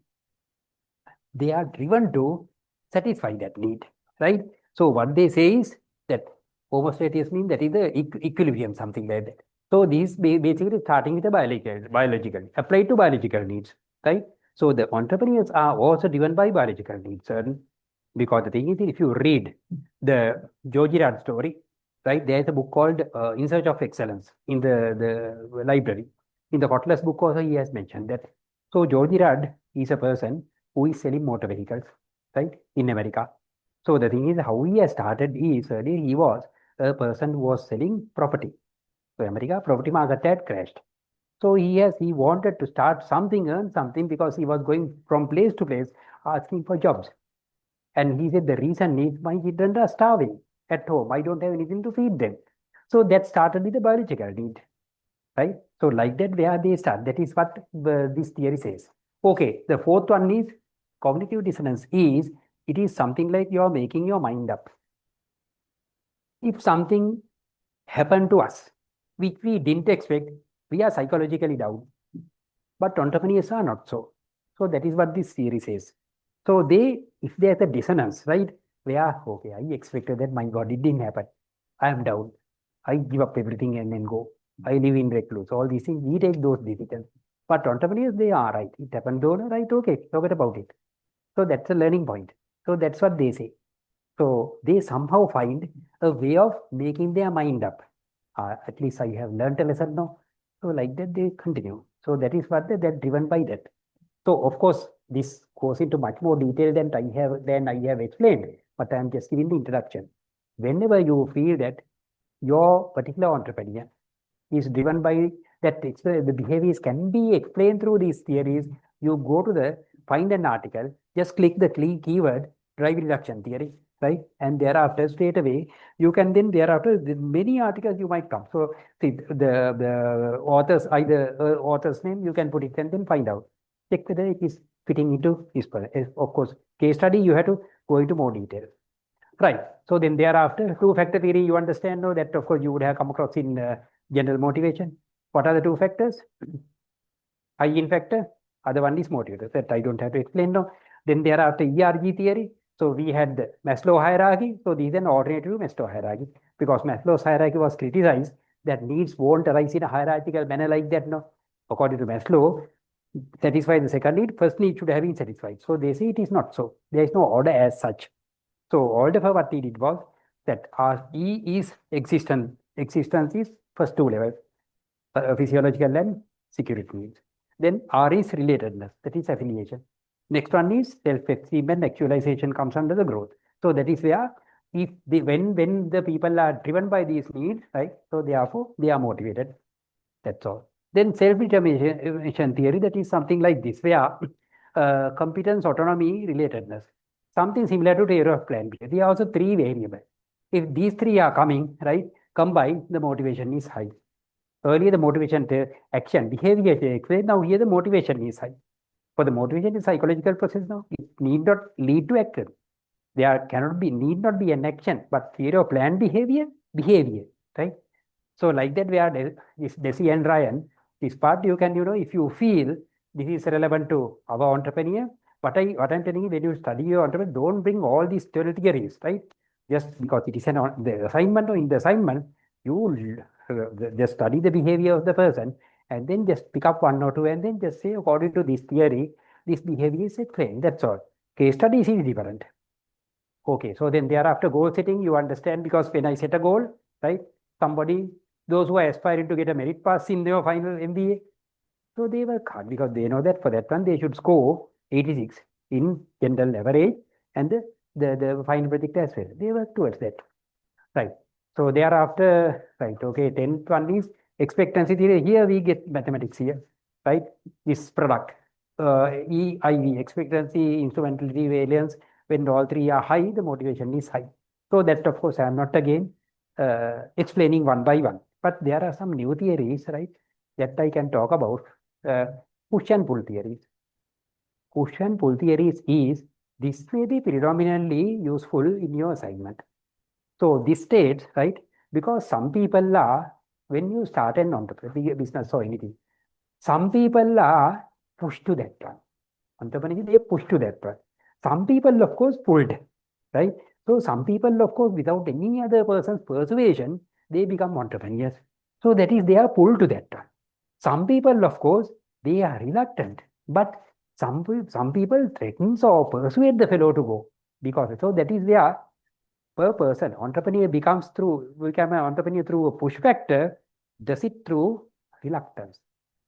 they are driven to satisfy that need, right? So what they say is that homostasis means that is the equilibrium, something like that. So these basically starting with the biological, applied to biological needs, right? So the entrepreneurs are also driven by biological needs, certain, because the thing is, if you read the Joe Girard story, right, there is a book called In Search of Excellence in the library. In the Kotler's book also he has mentioned that. So Joe Girard is a person who is selling motor vehicles, right, in America. So the thing is, how he has started is, earlier he was a person who was selling property. So America property market had crashed. So he wanted to start something, earn something, because he was going from place to place asking for jobs. And he said the reason is my children are starving at home. I don't have anything to feed them. So that started with the biological need. right? So like that, where they start, that is what this theory says. Okay, the fourth one is cognitive dissonance is, it is something like you're making your mind up. If something happened to us, which we didn't expect, we are psychologically down. But entrepreneurs are not so. So that is what this theory says. So if there's a dissonance, right? Where, okay, I expected that, my God, it didn't happen. I am down. I give up everything and then go. I live in recluse. All these things, we take those decisions. But entrepreneurs, they are right. It happened, though, right? Okay, forget about it. So that's a learning point. So that's what they say. So they somehow find a way of making their mind up. At least I have learned a lesson now. So like that, they continue. So that is what they're driven by that. So of course, this goes into much more detail than I have explained, but I'm just giving the introduction. Whenever you feel that your particular entrepreneur is driven by that, the behaviors can be explained through these theories, you go to find an article, just click the keyword drive reduction theory, right? And thereafter, straight away, you can then thereafter, many articles you might come. So see the author's, either author's name, you can put it and then find out. Check whether it is fitting into his, of course, case study, you have to go into more detail. Right. So then thereafter, two-factor theory, you understand now that, of course, you would have come across in general motivation. What are the two factors? I-in factor, other one is motivator. That I don't have to explain now. Then thereafter, ERG theory. So we had the Maslow hierarchy. So this is an alternative Maslow hierarchy, because Maslow's hierarchy was criticized that needs won't arise in a hierarchical manner like that. No, according to Maslow, satisfy the second need, first need should have been satisfied. So they say it is not so. There is no order as such. So order, what he did was that E is existence. Existence is first two levels, physiological and security needs. Then R is relatedness, that is affiliation. Next one is self-esteem and actualization comes under the growth. So that is where, when the people are driven by these needs, right? So therefore they are motivated. That's all. Then self-determination theory, that is something like this, where competence, autonomy, relatedness, something similar to theory of plan B. There are also three variables. If these three are coming, right, combined, the motivation is high. Earlier, the motivation, action, behavior, now here the motivation is high. For the motivation is psychological process now. It need not lead to action. There need not be an action, but theory of planned behavior, right? So like that, we are this Desi and Ryan, this part you can, if you feel this is relevant to our entrepreneur, what I'm telling you, when you study your entrepreneur, don't bring all these theories, right? Just because it is the assignment, or in the assignment, you just study the behavior of the person and then just pick up one or two and then just say, according to this theory, this behavior is explained. That's all. Case studies is different. Okay, so then thereafter goal setting, you understand, because when I set a goal, right, those who are aspiring to get a merit pass in their final MBA, so they work hard because they know that for that one, they should score 86 in general average and the final project as well. They work towards that, right? So thereafter, right, okay, 10th one is expectancy theory. Here we get mathematics here, right? This product, EIV, expectancy, instrumentality, variance, when all three are high, the motivation is high. So that, of course, I am not again explaining one by one, but there are some new theories, right, that I can talk about. Push and pull theories. Push and pull theories is, this may be predominantly useful in your assignment. So this states, right, because some people are, when you start an entrepreneur business or anything, some people are pushed to that one. Entrepreneur, they push to that one. Some people, of course, pulled, right? So some people, of course, without any other person's persuasion, they become entrepreneurs. So that is, they are pulled to that one. Some people, of course, they are reluctant, but some people threatens or persuade the fellow to go, because so that is where per person entrepreneur become an entrepreneur through a push factor, does it through reluctance,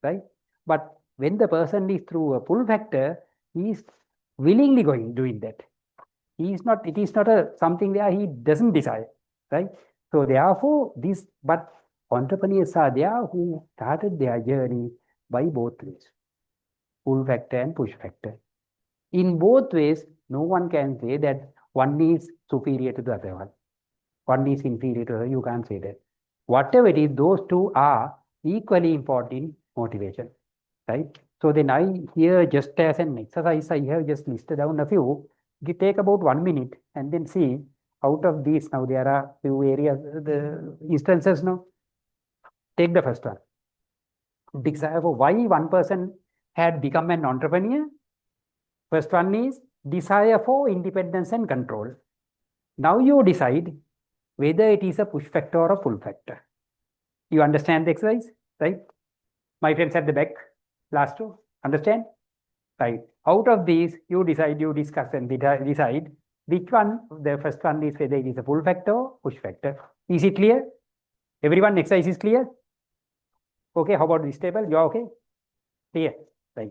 right? But when the person is through a pull factor, he is willingly doing that. It is not something where he doesn't desire, right? So therefore, but entrepreneurs are there who started their journey by both ways, pull factor and push factor. In both ways, no one can say that one is superior to the other one. One is inferior to the other, you can't say that. Whatever it is, those two are equally important motivation, right? So then I here just as an exercise, I have just listed down a few. You take about 1 minute and then see out of these now there are few areas, the instances now. Take the first one. Desire for why one person had become an entrepreneur. First one is desire for independence and control. Now you decide whether it is a push factor or a pull factor. You understand the exercise, right? My friends at the back, last two, understand? Right. Out of these, you discuss and decide which one, the first one is whether it is a pull factor or push factor. Is it clear? Everyone, exercise is clear? Okay, how about this table? You're okay? Clear, right.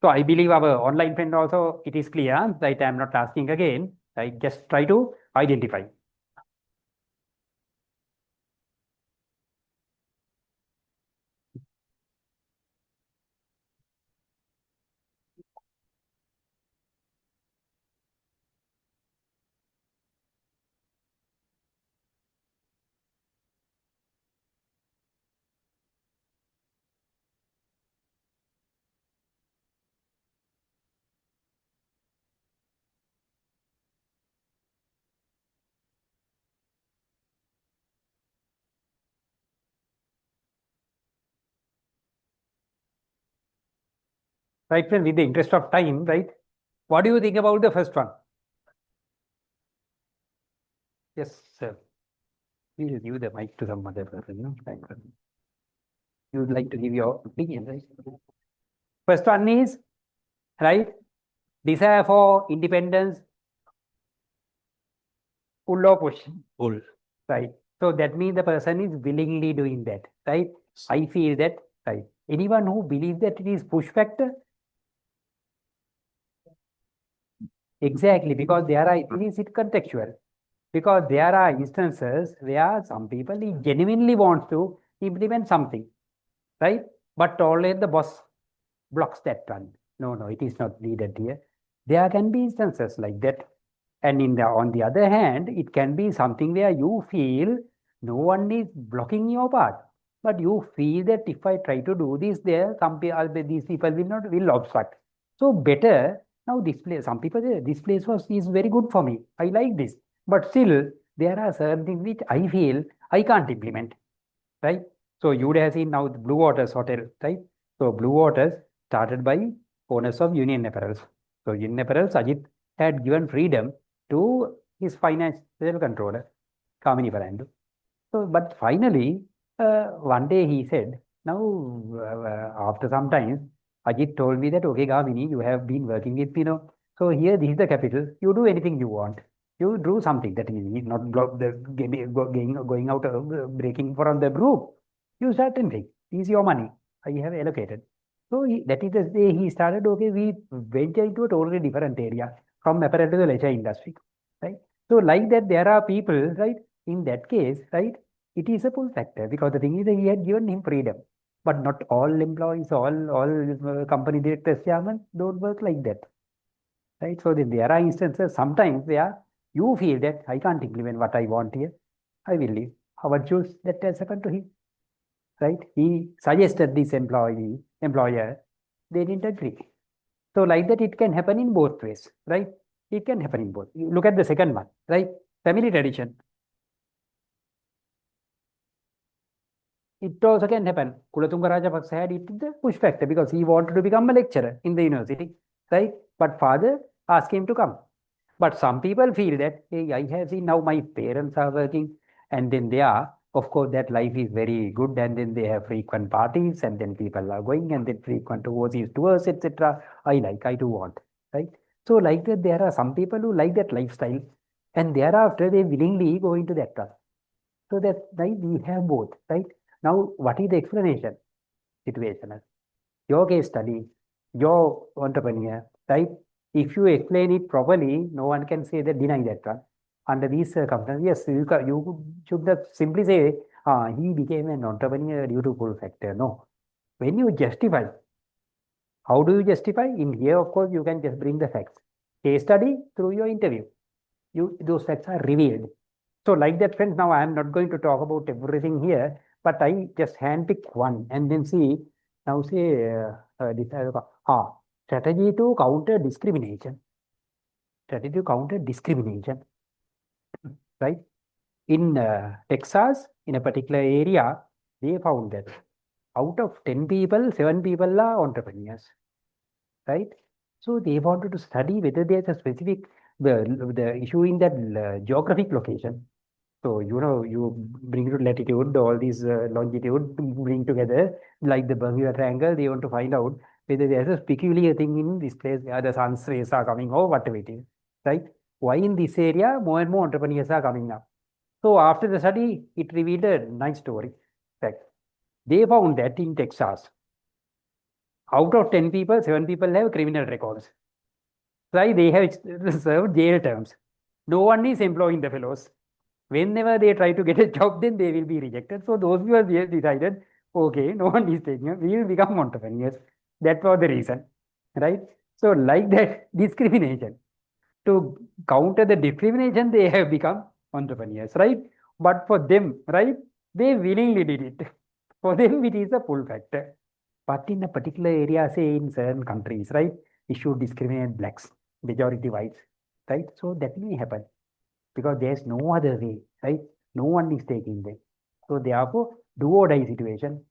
So I believe our online friend also, it is clear, right? I'm not asking again. I just try to identify. Right, friend, with the interest of time, right? What do you think about the first one? Yes, sir. We will give the mic to some other person, no? You would like to give your opinion, right? First one is, right? Desire for independence, pull or push. Pull. Right. So that means the person is willingly doing that, right? I feel that, right? Anyone who believes that it is push factor? Exactly, because there are, it is contextual. Because there are instances where some people he genuinely wants to implement something, right? But always the boss blocks that one. No, it is not needed here. There can be instances like that. And on the other hand, it can be something where you feel no one is blocking your path, but you feel that if I try to do this, these people will obstruct. So better now this place. Some people say this place is very good for me. I like this, but still there are certain things which I feel I can't implement, right? So you would have seen now the Blue Waters Hotel, right? So Blue Waters started by owners of Union Apparels. So Union Apparels, Ajit had given freedom to his financial controller, Kamini Parandu. So, but finally, one day he said, now after some time, Ajit told me that, okay, Kamini, you have been working with me, so here, this is the capital. You do anything you want. You do something that is not going out, breaking from the group. You certain thing. This is your money. I have allocated. So that is the day he started, okay, we venture into a totally different area from apparel to the leisure industry, right? So like that, there are people, right? In that case, right? It is a pull factor because the thing is that he had given him freedom. But not all employees, all company directors, chairman don't work like that, right? So there are instances sometimes where you feel that I can't implement what I want here. I will leave. Our choose that has happened to him, right? He suggested this employer, they didn't agree. So like that, it can happen in both ways, right? It can happen in both. You look at the second one, right? Family tradition. It also can happen. Kulatunga Rajapaksa had it the push factor because he wanted to become a lecturer in the university, right? But father asked him to come. But some people feel that, hey, I have seen now my parents are working, and then they are, of course, that life is very good, and then they have frequent parties, and then people are going, and then frequent overseas tours, etc. I do want, right? So, like that, there are some people who like that lifestyle, and thereafter they willingly go into that path. So that right, we have both, right? Now, what is the explanation? Situational. Your case study, your entrepreneur, right? If you explain it properly, no one can say that deny that one. Under these circumstances, yes, you should not simply say, he became an entrepreneur due to pull factor. No. When you justify, how do you justify? In here, of course, you can just bring the facts. case study, through your interview. Those facts are revealed. So like that, friends, now I am not going to talk about everything here, but I just handpick one and then see, now say, strategy to counter discrimination. Strategy to counter discrimination, right? In Texas, in a particular area, they found that out of 10 people, 7 people are entrepreneurs, right? So they wanted to study whether there's a specific, the issue in that geographic location. So, you bring to latitude, all these longitude, bring together, like the Bermuda Triangle, they want to find out whether there's a peculiar thing in this place, where the sun's rays are coming or whatever it is, right? Why in this area, more and more entrepreneurs are coming up. So after the study, it revealed a nice story. Fact. They found that in Texas, out of 10 people, 7 people have criminal records. Right? They have served jail terms. No one is employing the fellows. Whenever they try to get a job, then they will be rejected. So those people have decided, okay, no one is taking it. We will become entrepreneurs. That was the reason, right? So like that, discrimination. To counter the discrimination, they have become entrepreneurs, right? But for them, right, they willingly did it. For them, it is a pull factor. But in a particular area, say in certain countries, right, it should discriminate blacks, majority whites, right? So that may happen because there's no other way, right? No one is taking them. So therefore, do or die situation,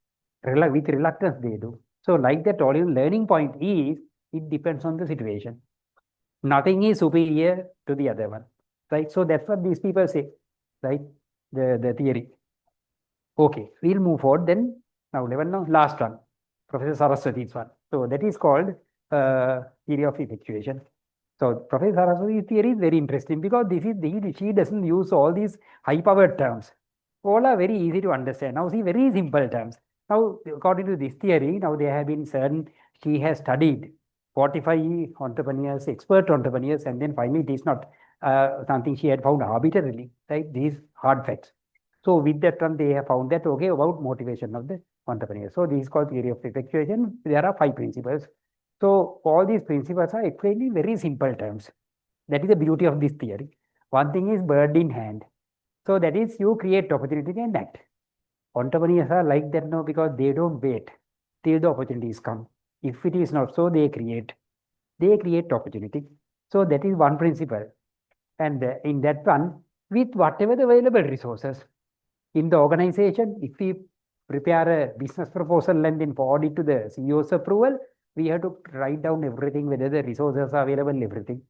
with reluctance they do. So like that, all your learning point is, it depends on the situation. Nothing is superior to the other one, right? So that's what these people say, right? The theory. Okay, we'll move forward then. Now, last one, Professor Saraswati's one. So that is called theory of effectuation. So Professor Saraswati's theory is very interesting because she doesn't use all these high-powered terms. All are very easy to understand. Now, see, very simple terms. Now, according to this theory, now there have been certain, she has studied 45 entrepreneurs, expert entrepreneurs, and then finally it is not something she had found arbitrarily, right? These hard facts. So with that one, they have found that, okay, about motivation of the entrepreneur. So this is called theory of effectuation. There are 5 principles. So all these principles are explained in very simple terms. That is the beauty of this theory. One thing is bird in hand. So that is, you create opportunity and act. Entrepreneurs are like that now because they don't wait till the opportunities come. If it is not so, they create opportunity. So that is one principle. And in that one, with whatever the available resources in the organization, if we prepare a business proposal and then forward it to the CEO's approval, we have to write down everything, whether the resources are available, everything.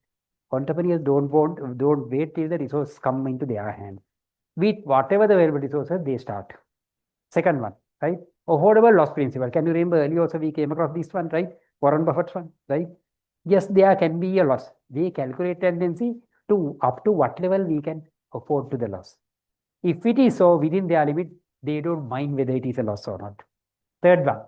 Entrepreneurs don't wait till the resources come into their hands. With whatever the available resources, they start. Second one, right? Affordable loss principle. Can you remember earlier also we came across this one, right? Warren Buffett's one, right? Yes, there can be a loss. They calculate tendency to up to what level we can afford to the loss. If it is so within their limit, they don't mind whether it is a loss or not. Third one,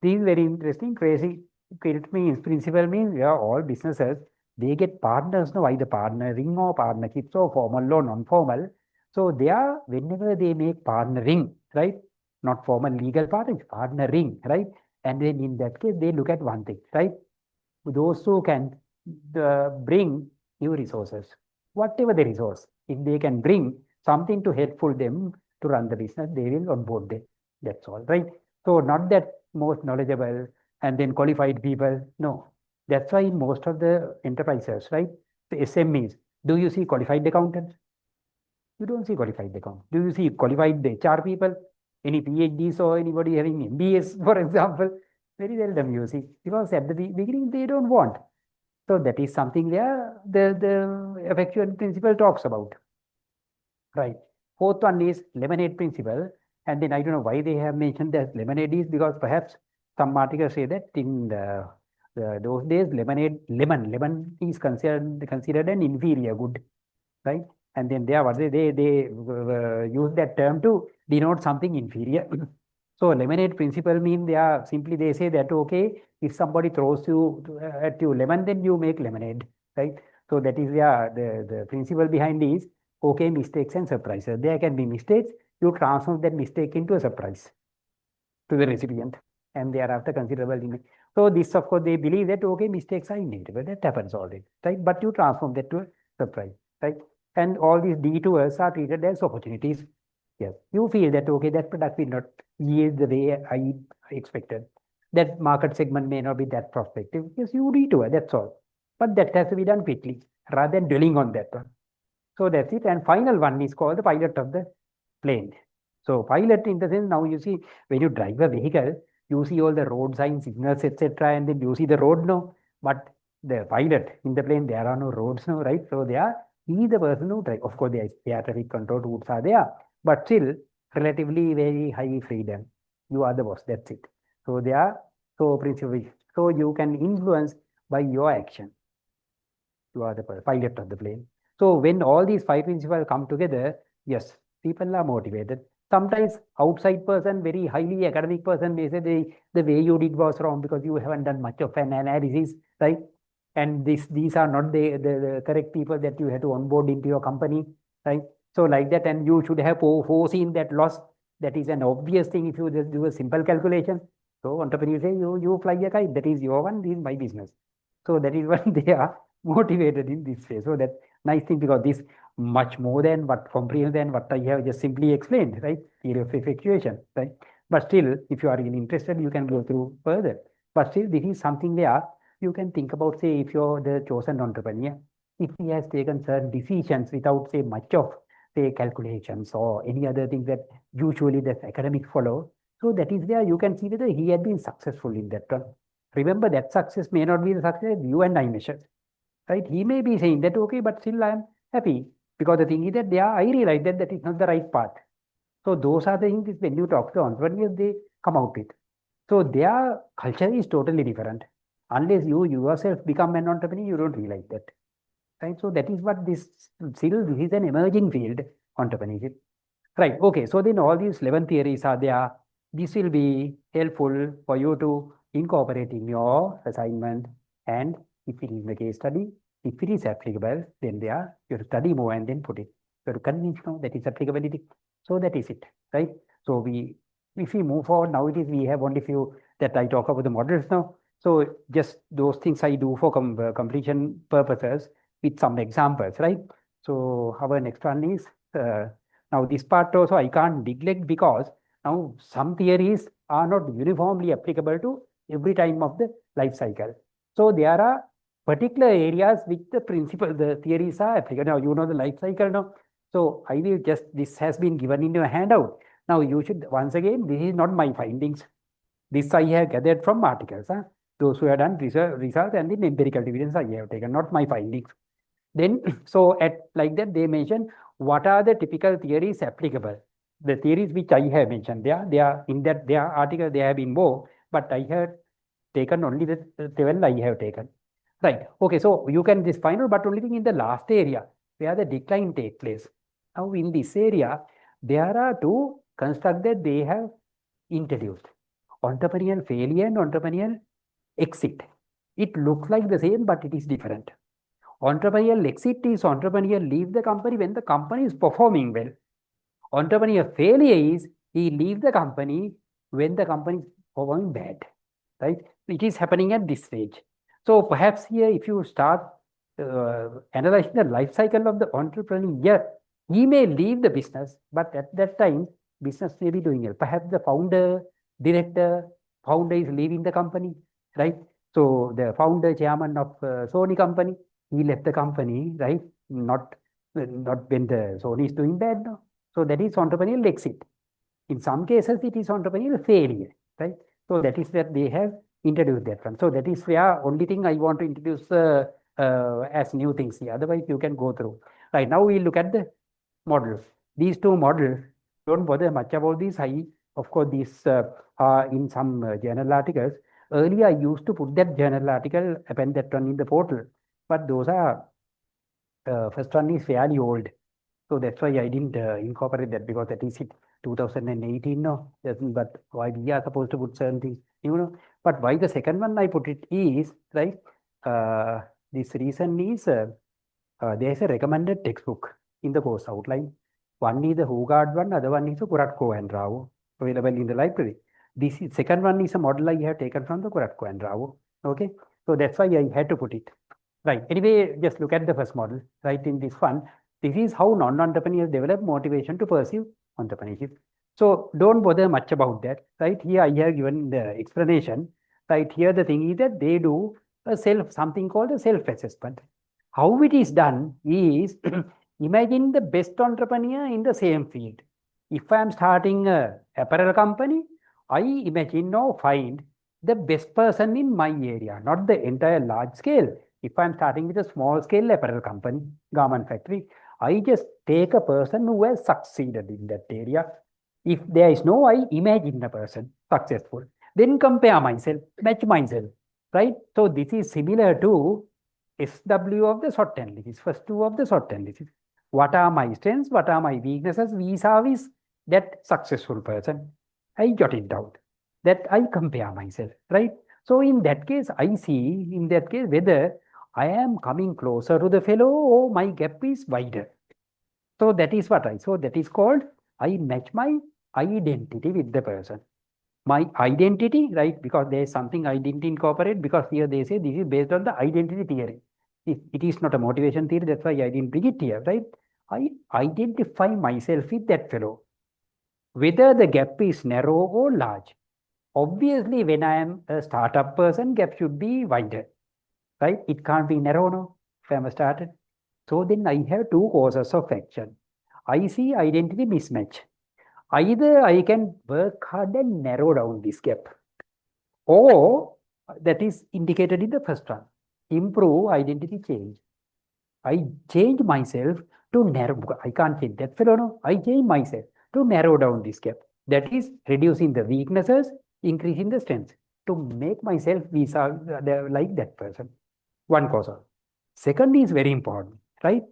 this is very interesting. Crazy. It means, principle means, we are all businesses, they get partners, no, either partnering or partnerships or formal or non-formal. So they are, whenever they make partnering, right? Not formal legal partnering, partnering, right? And then in that case, they look at one thing, right? Those who can bring new resources, whatever the resource, if they can bring something to helpful them to run the business, they will onboard them. That's all, right? So not that most knowledgeable and then qualified people, no. That's why in most of the enterprises, right? The SMEs, do you see qualified accountants? You don't see qualified accountants. Do you see qualified HR people? Any PhDs or anybody having MBAs, for example? Very seldom you see, because at the beginning they don't want. So that is something there the effectual principle talks about. Right. Fourth one is lemonade principle. And then I don't know why they have mentioned that lemonade is, because perhaps some articles say that in those days lemon is considered an inferior good, right? And then they use that term to denote something inferior. So lemonade principle means they say that, okay, if somebody throws at you lemon, then you make lemonade, right? So that is the principle behind is, okay, mistakes and surprises. There can be mistakes, you transform that mistake into a surprise to the recipient, and thereafter considerable. So this, of course, they believe that, okay, mistakes are inevitable, that happens already, right? But you transform that to a surprise, right? And all these detours are treated as opportunities. Yes, you feel that, okay, that product will not yield the way I expected. That market segment may not be that prospective. Yes, you detour, that's all. But that has to be done quickly rather than dwelling on that one. So that's it. And final one is called the pilot of the plane. So pilot in the sense, now you see, when you drive a vehicle, you see all the road signs, signals, etc. And then you see the road now. But the pilot in the plane, there are no roads now, right? So he the person who drive. Of course, the air traffic control routes are there, but still relatively very high freedom. You are the boss. That's it. So they are so principally. So you can influence by your action. You are the pilot of the plane. So when all these five principles come together, yes, people are motivated. Sometimes outside person, very highly academic person may say the way you did was wrong because you haven't done much of an analysis, right? And these are not the correct people that you have to onboard into your company, right? So like that, and you should have foreseen that loss. That is an obvious thing if you just do a simple calculation. So entrepreneur say, you fly a kite, that is your one, this is my business. So that is what they are motivated in this way. So that nice thing, because this much more than what comprehensive than what I have just simply explained, right? Theory of effectuation, right? But still, if you are really interested, you can go through further. But still, this is something where you can think about, say, if you're the chosen entrepreneur, if he has taken certain decisions without, say, much of, say, calculations or any other thing that usually the academic follow. So that is where you can see whether he had been successful in that one. Remember, that success may not be the success you and I measure, right? He may be saying that, okay, but still I am happy, because the thing is that I realize that that is not the right path. So those are the things when you talk to entrepreneurs, they come out with. So their culture is totally different. Unless you yourself become an entrepreneur, you don't realize that, right? So that is what this is an emerging field, entrepreneurship. Right. Okay. So then all these 11 theories are there. This will be helpful for you to incorporate in your assignment. And if it is a case study, if it is applicable, then there you have to study more and then put it. You have to convince now that is applicability. So that is it. Right. So if we move forward, now we have only few that I talk about the models now. So just those things I do for completion purposes with some examples, right? So our next one is now this part also I can't neglect, because now some theories are not uniformly applicable to every time of the life cycle. So there are particular areas which the theories are applicable. Now you know the life cycle now. So I will just, this has been given in your handout. Now you should, once again, this is not my findings. This I have gathered from articles. Those who have done research and the empirical evidence I have taken, not my findings. Then, so at like that, they mention what are the typical theories applicable. The theories which I have mentioned, they are in that their article, they have been more, but I have taken only the 12 I have taken. Right. Okay. So you can this final, but only thing in the last area where the decline take place. Now in this area, there are two constructs that they have introduced: entrepreneurial failure and entrepreneurial exit. It looks like the same, but it is different. Entrepreneurial exit is entrepreneur leave the company when the company is performing well. Entrepreneur failure is he leave the company when the company is performing bad, right? It is happening at this stage. So perhaps here, if you start analyzing the life cycle of the entrepreneur, he may leave the business, but at that time, business may be doing well. Perhaps the founder is leaving the company, right? So the founder, chairman of Sony company, he left the company, right? Not when the Sony is doing bad now. So that is entrepreneurial exit. In some cases, it is entrepreneurial failure, right? So that is where they have introduced that one. So that is where only thing I want to introduce as new things here. Otherwise, you can go through. Right, now we look at the models. These two models, don't bother much about these. Of course, these are in some journal articles. Earlier, I used to put that journal article, append that one in the portal. But those are, first one is fairly old. So that's why I didn't incorporate that, because that is it, 2018 now. But why we are supposed to put certain things, you know. But why the second one I put it is, right, this reason is there is a recommended textbook in the course outline. One is the Hugard one, other one is the Kuratko and Rao, available in the library. This is, second one is a model I have taken from the Kuratko and Rao. Okay, so that's why I had to put it. Right. Anyway, just look at the first model. Right, in this one, this is how non-entrepreneurs develop motivation to pursue entrepreneurship. So don't bother much about that. Right, here I have given the explanation. Right, here the thing is that they do a something called a self-assessment. How it is done is imagine the best entrepreneur in the same field. If I am starting a apparel company, I imagine or find the best person in my area, not the entire large scale. If I'm starting with a small scale apparel company, garment factory, I just take a person who has succeeded in that area. If there is no, I imagine a person successful. Then compare myself, match myself, right? So this is similar to SW of the SWOT analysis, first two of the SWOT analysis. What are my strengths? What are my weaknesses vis-a-vis that successful person? I jot it down. That I compare myself, right? So in that case, I see in that case whether I am coming closer to the fellow or my gap is wider. So that is what so that is called, I match my identity with the person. My identity, right? Because there is something identity incorporate, because here they say this is based on the identity theory. It is not a motivation theory, that's why I didn't bring it here, right? I identify myself with that fellow, whether the gap is narrow or large. Obviously, when I am a startup person, gap should be wider, right? It can't be narrow, no, if I'm a starter. So then I have two causes of action. I see identity mismatch. Either I can work hard and narrow down this gap, or that is indicated in the first one, improve identity change. I change myself to narrow, I can't change that fellow, no, I change myself to narrow down this gap. That is reducing the weaknesses, increasing the strengths, to make myself like that person. One cause. Second is very important, right?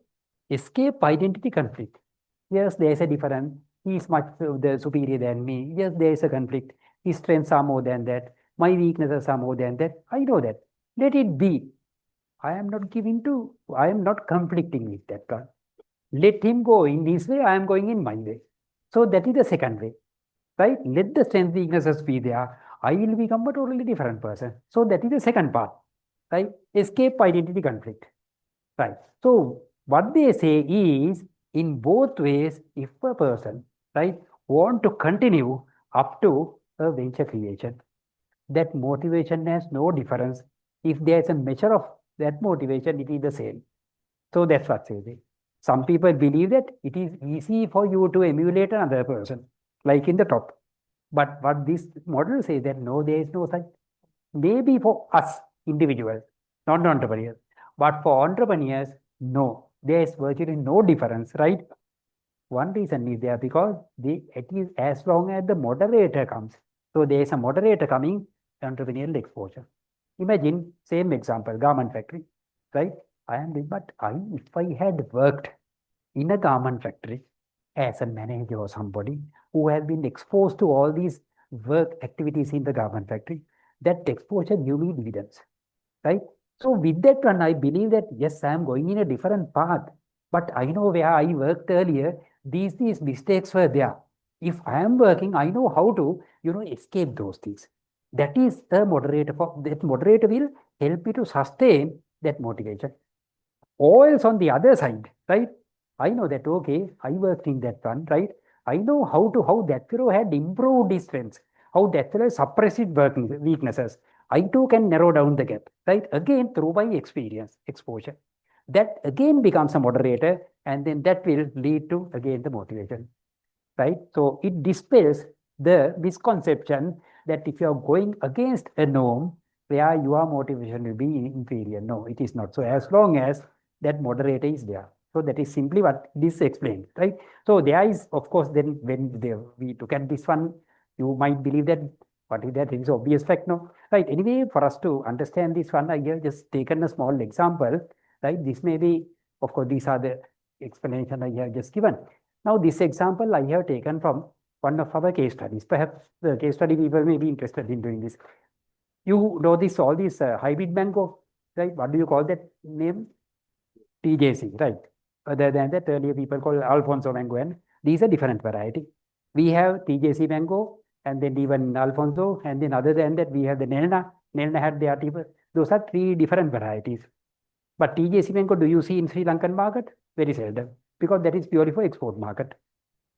Escape identity conflict. Yes, there is a difference. He is much superior than me. Yes, there is a conflict. His strengths are more than that. My weaknesses are more than that. I know that. Let it be. I am not conflicting with that one. Let him go in his way, I am going in my way. So that is the second way, right? Let the strengths, weaknesses be there. I will become a totally different person. So that is the second part, right? Escape identity conflict, right? So what they say is, in both ways, if a person, right, want to continue up to a venture creation, that motivation has no difference. If there is a measure of that motivation, it is the same. So that's what they say. Some people believe that it is easy for you to emulate another person, like in the top. But what this model says that no, there is no such. Maybe for us individuals, not entrepreneurs, but for entrepreneurs, no, there is virtually no difference, right? One reason is there because it is as long as the moderator comes. So there is a moderator coming, entrepreneurial exposure. Imagine same example, garment factory, right? If I had worked in a garment factory as a manager or somebody who has been exposed to all these work activities in the garment factory, that exposure give me dividends, right? So with that one, I believe that yes, I am going in a different path, but I know where I worked earlier, these mistakes were there. If I am working, I know how to, escape those things. That is the moderator. That moderator will help me to sustain that motivation. Or else on the other side, right? I know that, okay, I worked in that one, right? I know how that fellow had improved his strengths, how that fellow suppressed his weaknesses. I too can narrow down the gap, right? Again, through my experience, exposure. That again becomes a moderator, and then that will lead to, again, the motivation, right? So it dispels the misconception that if you are going against a norm, where your motivation will be inferior. No, it is not. So as long as that moderator is there. So that is simply what this explained, right? So there is, of course, then when we look at this one, you might believe that what is that? It is obvious fact, no? Right. Anyway, for us to understand this one, I have just taken a small example, right? This may be, of course, these are the explanation I have just given. Now, this example I have taken from one of our case studies. Perhaps the case study people may be interested in doing this. You know this, all these hybrid mango, right? What do you call that name? TJC, right? Other than that, earlier people call Alfonso mango, and these are different variety. We have TJC mango, and then even Alfonso, and then other than that, we have the Nelna. Nelna had their tipo. Those are three different varieties. But TJ Simenko, do you see in Sri Lankan market? Very seldom, because that is purely for export market.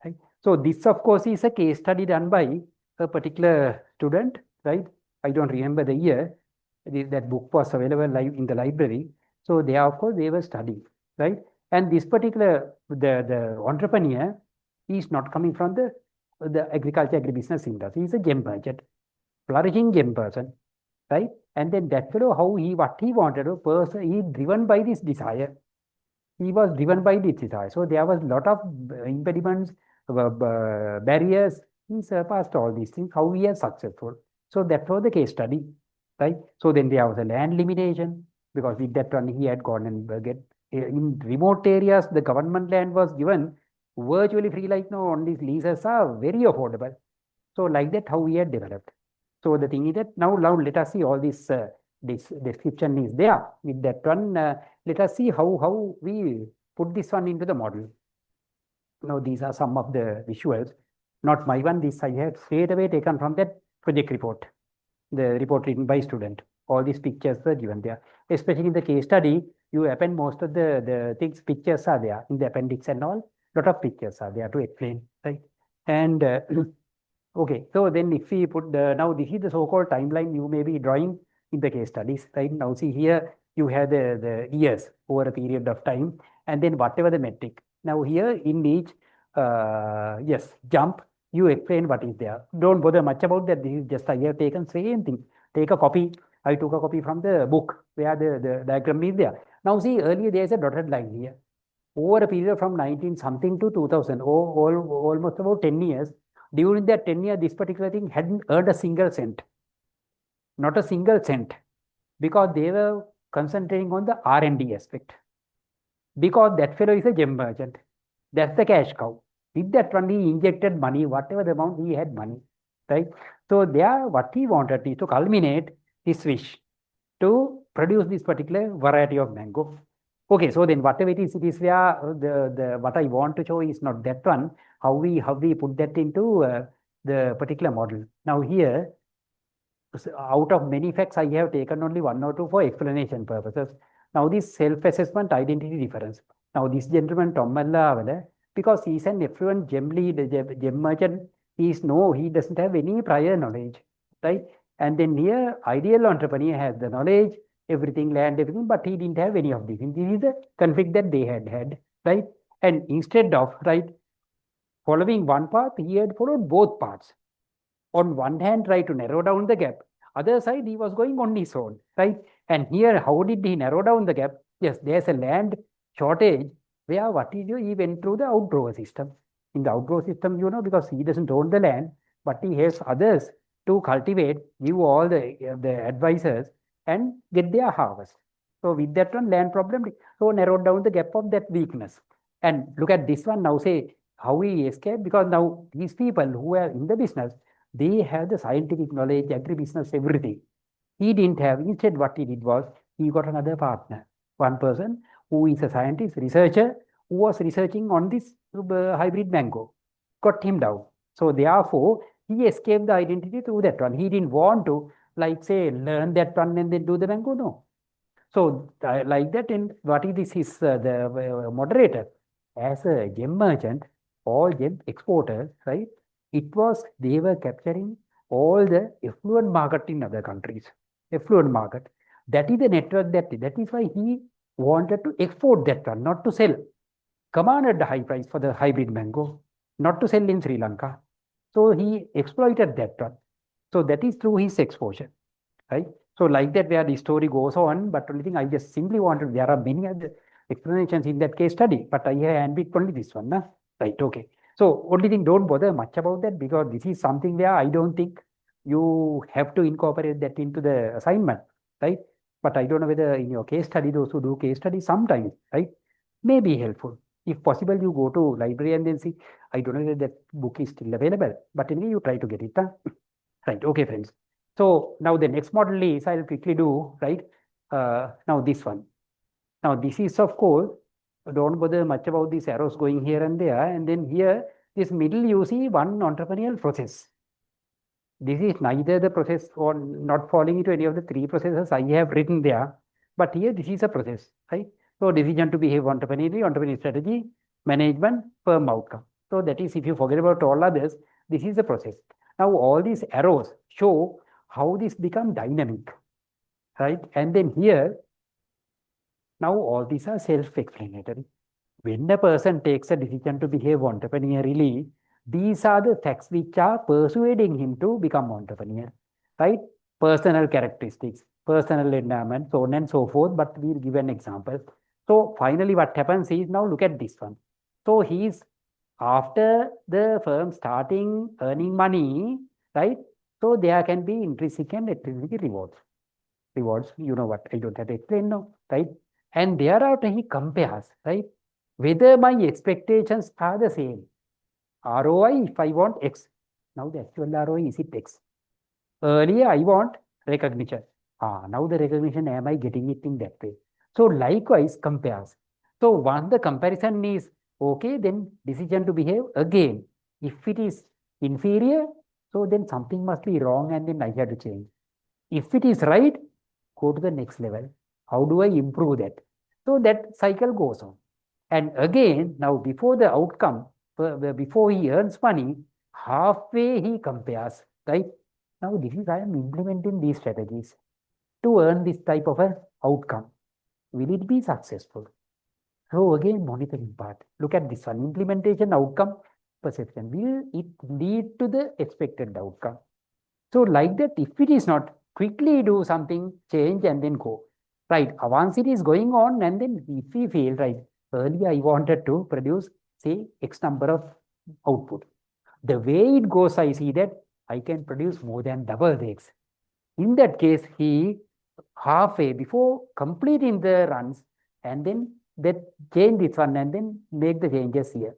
Right? So this, of course, is a case study done by a particular student, right? I don't remember the year. That book was available live in the library. So they, of course, they were studying, right? And this particular, the entrepreneur, is not coming from the agriculture, agribusiness industry. He's a gem merchant, flourishing gem person, right? And then that fellow, what he wanted, a person, he driven by this desire. He was driven by this desire. So there was a lot of impediments, barriers. He surpassed all these things. How he is successful. So that was the case study, right? So then there was a land limitation, because with that one he had gone and get in remote areas, the government land was given virtually free, like no, on these leases are very affordable. So like that, how he had developed. So the thing is that now let us see all this description is there. With that one, let us see how we put this one into the model. Now these are some of the visuals. Not my one. This I had straight away taken from that project report, the report written by student. All these pictures were given there. Especially in the case study, you append most of the things, pictures are there in the appendix and all. Lot of pictures are there to explain, right? And okay, so then if we put now this is the so-called timeline you may be drawing in the case studies, right? Now see here, you have the years over a period of time, and then whatever the metric. Now here in each, yes, jump, you explain what is there. Don't bother much about that. This is just I have taken same thing. Take a copy. I took a copy from the book where the diagram is there. Now see, earlier there is a dotted line here. Over a period from 19 something to 2000, almost about 10 years. During that 10 years, this particular thing hadn't earned a single cent. Not a single cent. Because they were concentrating on the R&D aspect. Because that fellow is a gem merchant. That's the cash cow. With that one, he injected money, whatever the amount he had money. Right? So there, what he wanted is to culminate his wish to produce this particular variety of mango. Okay, so then whatever it is where the what I want to show is not that one. How we put that into the particular model. Now here, out of many facts, I have taken only one or two for explanation purposes. Now this self-assessment identity difference. Now this gentleman Tom Malla, because he's an affluent gem lead, gem merchant, he doesn't have any prior knowledge, right? And then here, ideal entrepreneur has the knowledge, everything, land, everything, but he didn't have any of these. And this is the conflict that they had, right? And instead of, right, following one path, he had followed both paths. On one hand, try to narrow down the gap. Other side, he was going on his own, right? And here, how did he narrow down the gap? Yes, there's a land shortage where what he do? He went through the outgrower system. In the outgrower system, because he doesn't own the land, but he has others to cultivate, give all the advisors and get their harvest. So with that one, land problem, so narrowed down the gap of that weakness. And look at this one now, say how he escaped, because now these people who are in the business, they have the scientific knowledge, agribusiness, everything. He didn't have. Instead, what he did was, he got another partner, one person who is a scientist, researcher, who was researching on this hybrid mango, got him down. So therefore, he escaped the identity through that one. He didn't want to, like say, learn that one and then do the mango, no. So like that, and what is this? Is the moderator, as a gem merchant, all gem exporters, right? They were capturing all the affluent market in other countries, affluent market. That is the network that is why he wanted to export that one, not to sell. Commanded the high price for the hybrid mango, not to sell in Sri Lanka. So he exploited that one. So that is through his exposure, right? So like that, where the story goes on, but only thing I just simply wanted, there are many other explanations in that case study, but I have handpicked only this one, nah? Right, okay. So only thing, don't bother much about that, because this is something where I don't think you have to incorporate that into the assignment, right? But I don't know whether in your case study, those who do case study sometimes, right, may be helpful. If possible, you go to library and then see. I don't know whether that book is still available, but anyway, you try to get it, huh? Right, okay, friends. So now the next model is, I'll quickly do, right? Now this one. Now this is, of course, don't bother much about these arrows going here and there. And then here, this middle, you see one entrepreneurial process. this is neither the process or not falling into any of the three processes I have written there, but here this is a process, right? So decision to behave entrepreneurially, entrepreneurial strategy, management, firm outcome. So that is, if you forget about all others, this is the process. Now all these arrows show how this become dynamic, right? And then here, now all these are self-explanatory. When a person takes a decision to behave entrepreneurially, these are the facts which are persuading him to become entrepreneur, right? Personal characteristics, personal environment, so on and so forth. But we'll give an example. So finally, what happens is, now look at this one. So he's, after the firm starting earning money, right? So there can be intrinsic and extrinsic rewards. Rewards, you know what, I don't have to explain now, right? And thereafter he compares, right? Whether my expectations are the same. ROI, if I want X. Now the actual ROI, is it X? Earlier I want recognition. Now the recognition, am I getting it in that way? So likewise compares. So once the comparison is okay, then decision to behave again. If it is inferior, so then something must be wrong and then I have to change. If it is right, go to the next level. How do I improve that? So that cycle goes on. And again, now before the outcome, before he earns money, halfway he compares, right? Now this is, I am implementing these strategies to earn this type of an outcome. Will it be successful? So again, monitoring part. Look at this one, implementation, outcome, perception. Will it lead to the expected outcome? So like that, if it is not, quickly do something, change and then go. Right, once it is going on, and then if we feel, right, earlier I wanted to produce, say, X number of output. The way it goes, I see that I can produce more than double the X. In that case, he halfway before completing the runs, and then that change this one and then make the changes here.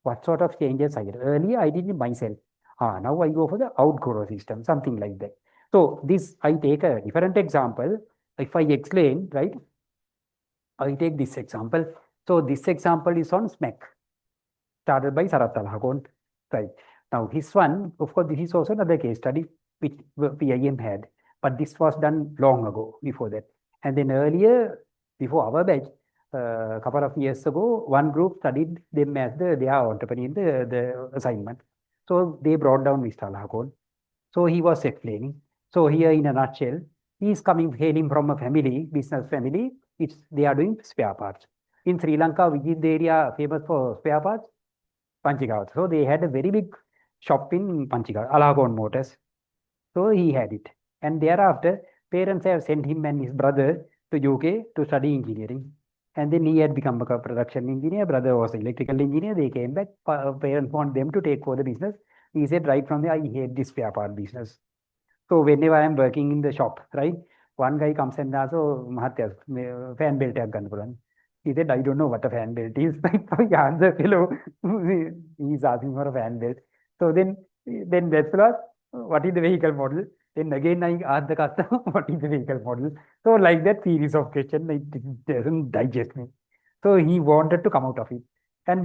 What sort of changes I did? Earlier I did it myself. Now I go for the outgrow system, something like that. So this, I take a different example. If I explain, right, I take this example. So this example is on SMAC, started by Sarath Alhagon, right? Now his one, of course, this is also another case study which PIM had, but this was done long ago before that. And then earlier, before our batch, a couple of years ago, one group studied them as their entrepreneur in the assignment. So they brought down Mr. Alhagon. So he was explaining. So here in a nutshell, he is hailing from a family, business family. They are doing spare parts. In Sri Lanka, which is the area famous for spare parts? Panchagaon. So they had a very big shop in Panchagaon, Alhagon Motors. So he had it. And thereafter, parents have sent him and his brother to UK to study engineering. And then he had become a production engineer. Brother was an electrical engineer. They came back. Parents want them to take over the business. He said, right from there, I hate this spare part business. So whenever I am working in the shop, right, one guy comes and asks, oh, Mahathir, fan belt ekak ganna puluwan. He said, I don't know what a fan belt is. So he asked the fellow, he's asking for a fan belt. So then that fellow asked, what is the vehicle model? Then again I asked the customer, what is the vehicle model? So like that series of questions, it doesn't digest me. So he wanted to come out of it.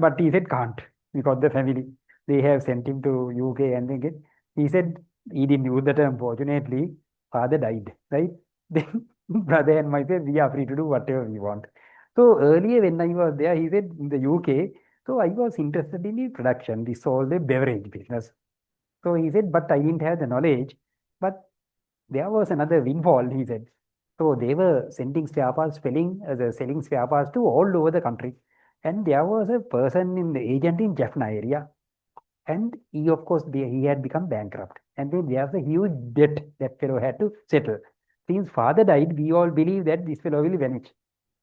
But he said can't, because the family, they have sent him to UK and then he said, he didn't use the term, fortunately, father died, right? Then brother and myself, we are free to do whatever we want. So earlier when I was there, he said in the UK, so I was interested in the production, this all the beverage business. So he said, but I didn't have the knowledge. But there was another windfall, he said. So they were sending spare parts, selling spare parts to all over the country. And there was a person in the agent in Jaffna area. And he, of course, he had become bankrupt. And then there was a huge debt that fellow had to settle. Since father died, we all believe that this fellow will vanish.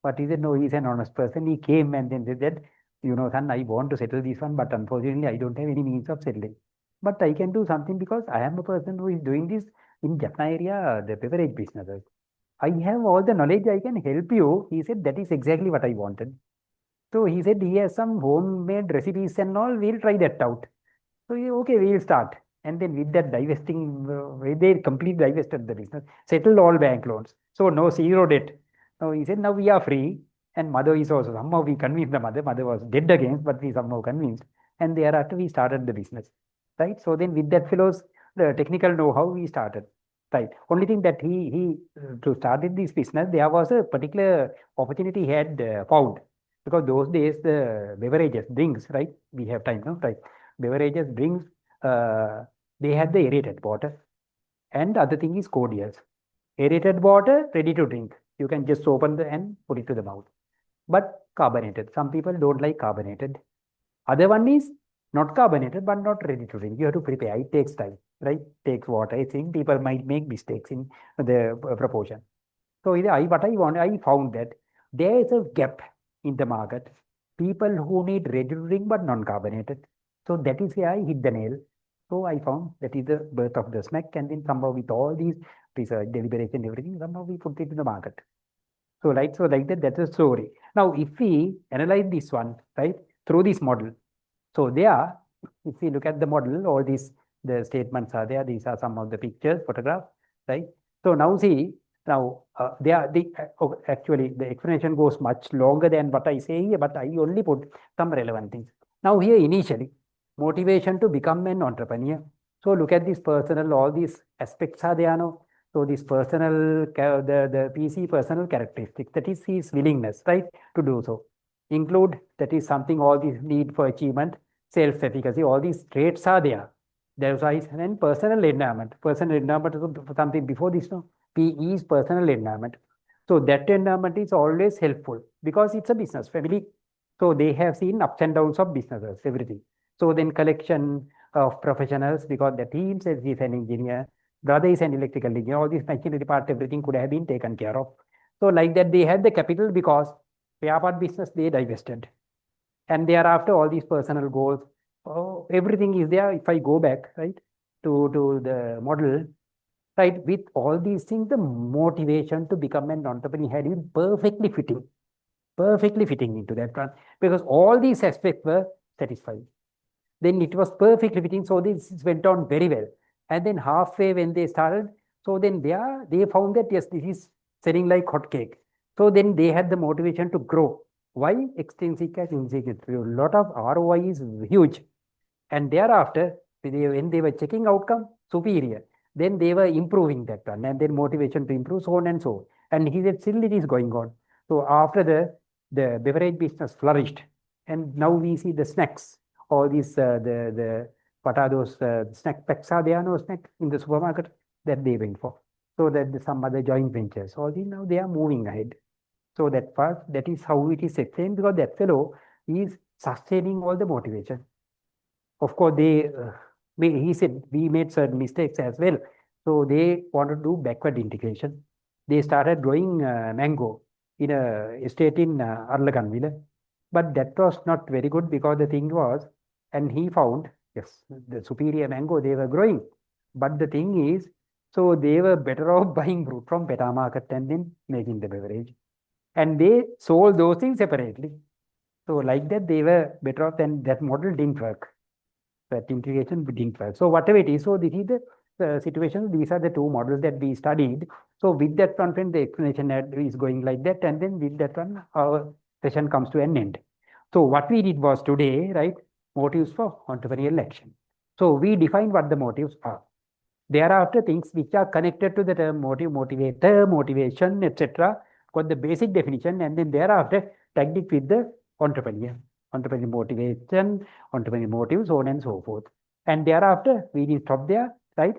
But he said, no, he's an honest person. He came and then said that, you know, son, I want to settle this one, but unfortunately, I don't have any means of settling. But I can do something because I am a person who is doing this in Jaffna area, the beverage businesses. I have all the knowledge, I can help you. He said, that is exactly what I wanted. So he said, he has some homemade recipes and all, we'll try that out. So okay, we'll start. And then with that divesting, they completely divested the business, settled all bank loans. So no, zero debt. Now he said, now we are free. And mother is also, somehow we convinced the mother. Mother was dead against, but we somehow convinced. And thereafter we started the business. Right? So then with that fellow's the technical know-how he started. Right. Only thing that he to started this business, there was a particular opportunity he had found. Because those days the beverages, drinks, right? We have time now, right? Beverages, drinks, they had the aerated water. And the other thing is cordials. Aerated water, ready to drink. You can just open the and put it to the mouth. But carbonated. Some people don't like carbonated. Other one is not carbonated, but not ready to drink. You have to prepare. It takes time, right? Takes water. I think people might make mistakes in the proportion. So I found that there is a gap in the market. People who need ready to drink but non-carbonated. So that is where I hit the nail. So I found that is the birth of the snack, and then somehow with all these research, deliberation, everything, somehow we put it in the market. So like that, that's a story. Now, if we analyze this one, right, through this model, so there, if we look at the model, all these the statements are there. These are some of the pictures, photographs, right? So now see, now actually the explanation goes much longer than what I say here, but I only put some relevant things. Now here initially, motivation to become an entrepreneur. So look at this personal, all these aspects are there now. So this personal, the PC personal characteristic, that is his willingness, right, to do so. Include, that is something, all these need for achievement, self-efficacy, all these traits are there. There's and personal environment. Personal environment is something before this, no? PE is personal environment. So that environment is always helpful because it's a business family. So they have seen ups and downs of businesses, everything. So then collection of professionals, because the team says he's an engineer, brother is an electrical engineer, all this machinery part, everything could have been taken care of. So like that, they had the capital because spare part business, they divested. And thereafter, all these personal goals, everything is there. If I go back, right, to the model, right, with all these things, the motivation to become an entrepreneur had been perfectly fitting into that one, because all these aspects were satisfied. Then it was perfectly fitting. So this went on very well. And then halfway when they started, so then they found that, yes, this is selling like hotcake. So then they had the motivation to grow. Why? Extrinsic and intrinsic. A lot of ROI is huge. And thereafter, when they were checking outcome, superior, then they were improving that one, and then motivation to improve, so on and so on. And he said, still it is going on. So after the beverage business flourished, and now we see the snacks, all these, what are those snack packs are there, no snack in the supermarket that they went for. So that some other joint ventures, all these now they are moving ahead. So that part, that is how it is explained, because that fellow is sustaining all the motivation. Of course, he said we made certain mistakes as well. So they wanted to do backward integration. They started growing mango in a estate in Arlaganville. But that was not very good, because the thing was, and he found, yes, the superior mango they were growing. But the thing is, so they were better off buying fruit from Peta market and then making the beverage. And they sold those things separately. So like that, they were better off, and that model didn't work. That integration didn't work. So whatever it is, so this is the situation. These are the two models that we studied. So with that one, friend, the explanation is going like that. And then with that one, our session comes to an end. So what we did was today, right, motives for entrepreneurial action. So we defined what the motives are. Thereafter, things which are connected to the term motive, motivator, motivation, etc., got the basic definition, and then thereafter tagged it with the entrepreneur motivation, entrepreneur motive, so on and so forth. And thereafter, we need stop there, right?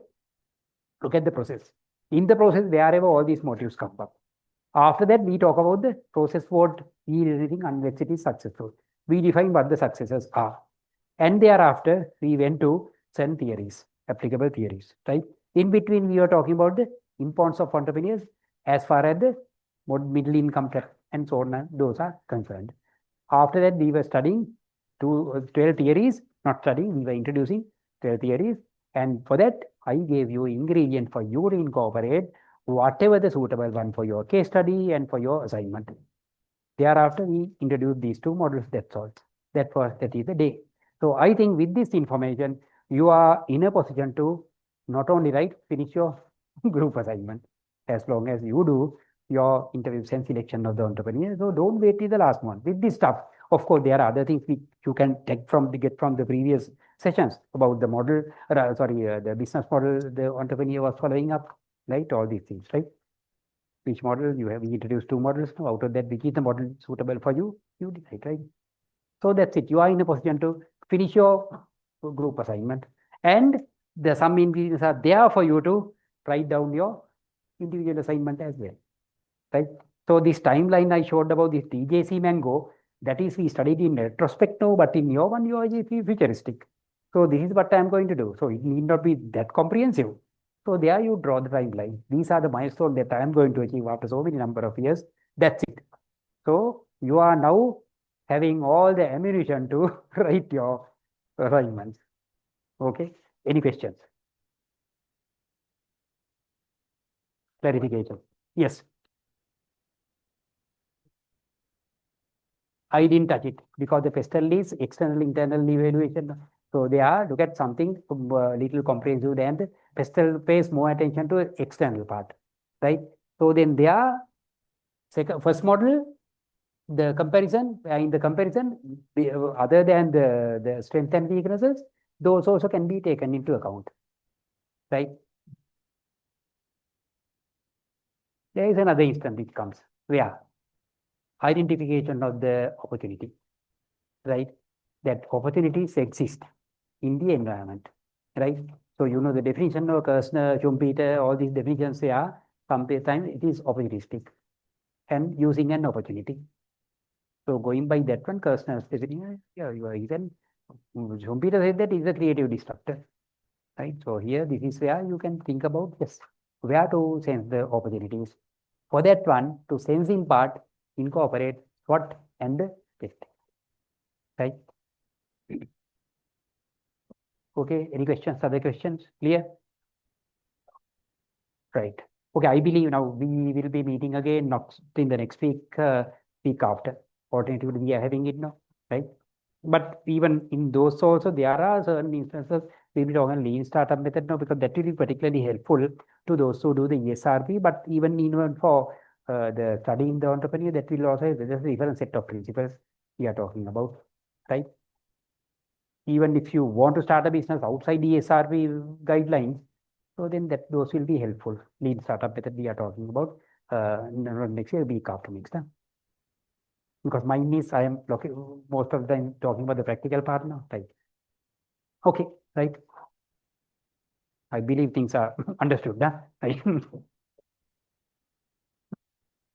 Look at the process. In the process, wherever all these motives come up. After that, we talk about the process what yield anything unless it is successful. We define what the successes are. And thereafter, we went to certain theories, applicable theories, right? In between, we are talking about the importance of entrepreneurs as far as the middle income and so on, those are concerned. After that, we were studying 12 theories, not studying, we were introducing 12 theories. And for that, I gave you ingredient for you to incorporate whatever the suitable one for your case study and for your assignment. Thereafter, we introduced these two models, that's all. That is the day. So I think with this information, you are in a position to not only finish your group assignment, as long as you do your interviews and selection of the entrepreneur. So don't wait till the last one. With this stuff, of course, there are other things which you can get from the previous sessions about the model, the business model the entrepreneur was following up, right? All these things, right? Which model you have, we introduced 2 models now. Out of that, which is the model suitable for you, you decide, right? So that's it. You are in a position to finish your group assignment, and some ingredients are there for you to write down your individual assignment as well, right? So this timeline I showed about this TJC Mango, that is we studied in retrospect now, but in your one you are futuristic. So this is what I am going to do. So it need not be that comprehensive. So there you draw the timeline. These are the milestones that I am going to achieve after so many number of years. That's it. So you are now having all the ammunition to write your assignments. Okay. Any questions? Clarification? Yes. I didn't touch it because the PESTEL is external internal evaluation. So they are look at something little comprehensive, and the PESTEL pays more attention to external part, right? So then they are first model, the comparison, in the comparison, other than the strength and weaknesses, those also can be taken into account, right? There is another instance which comes where identification of the opportunity, right? That opportunities exist in the environment, right? So you know the definition of Kirshner, Schumpeter, all these definitions they are sometimes it is opportunistic and using an opportunity. So going by that one, Kirshner's definition, yeah, you are even Schumpeter said that is a creative disruptor, right? So here this is where you can think about yes, where to sense the opportunities. For that one, to sense in part, incorporate SWOT and the test, right? Okay, any questions, other questions? Clear? Right. Okay, I believe now we will be meeting again not in the next week, week after. Alternatively, we are having it now, right? But even in those also, there are certain instances we will be talking lean startup method now because that will be particularly helpful to those who do the ESRP. But even for the studying the entrepreneur, that will also have a different set of principles we are talking about, right? Even if you want to start a business outside the ESRP guidelines, so then those will be helpful. Lean startup method we are talking about next year, week after next time. Because mine is I am most of the time talking about the practical part now, right? Okay, right. I believe things are understood, right?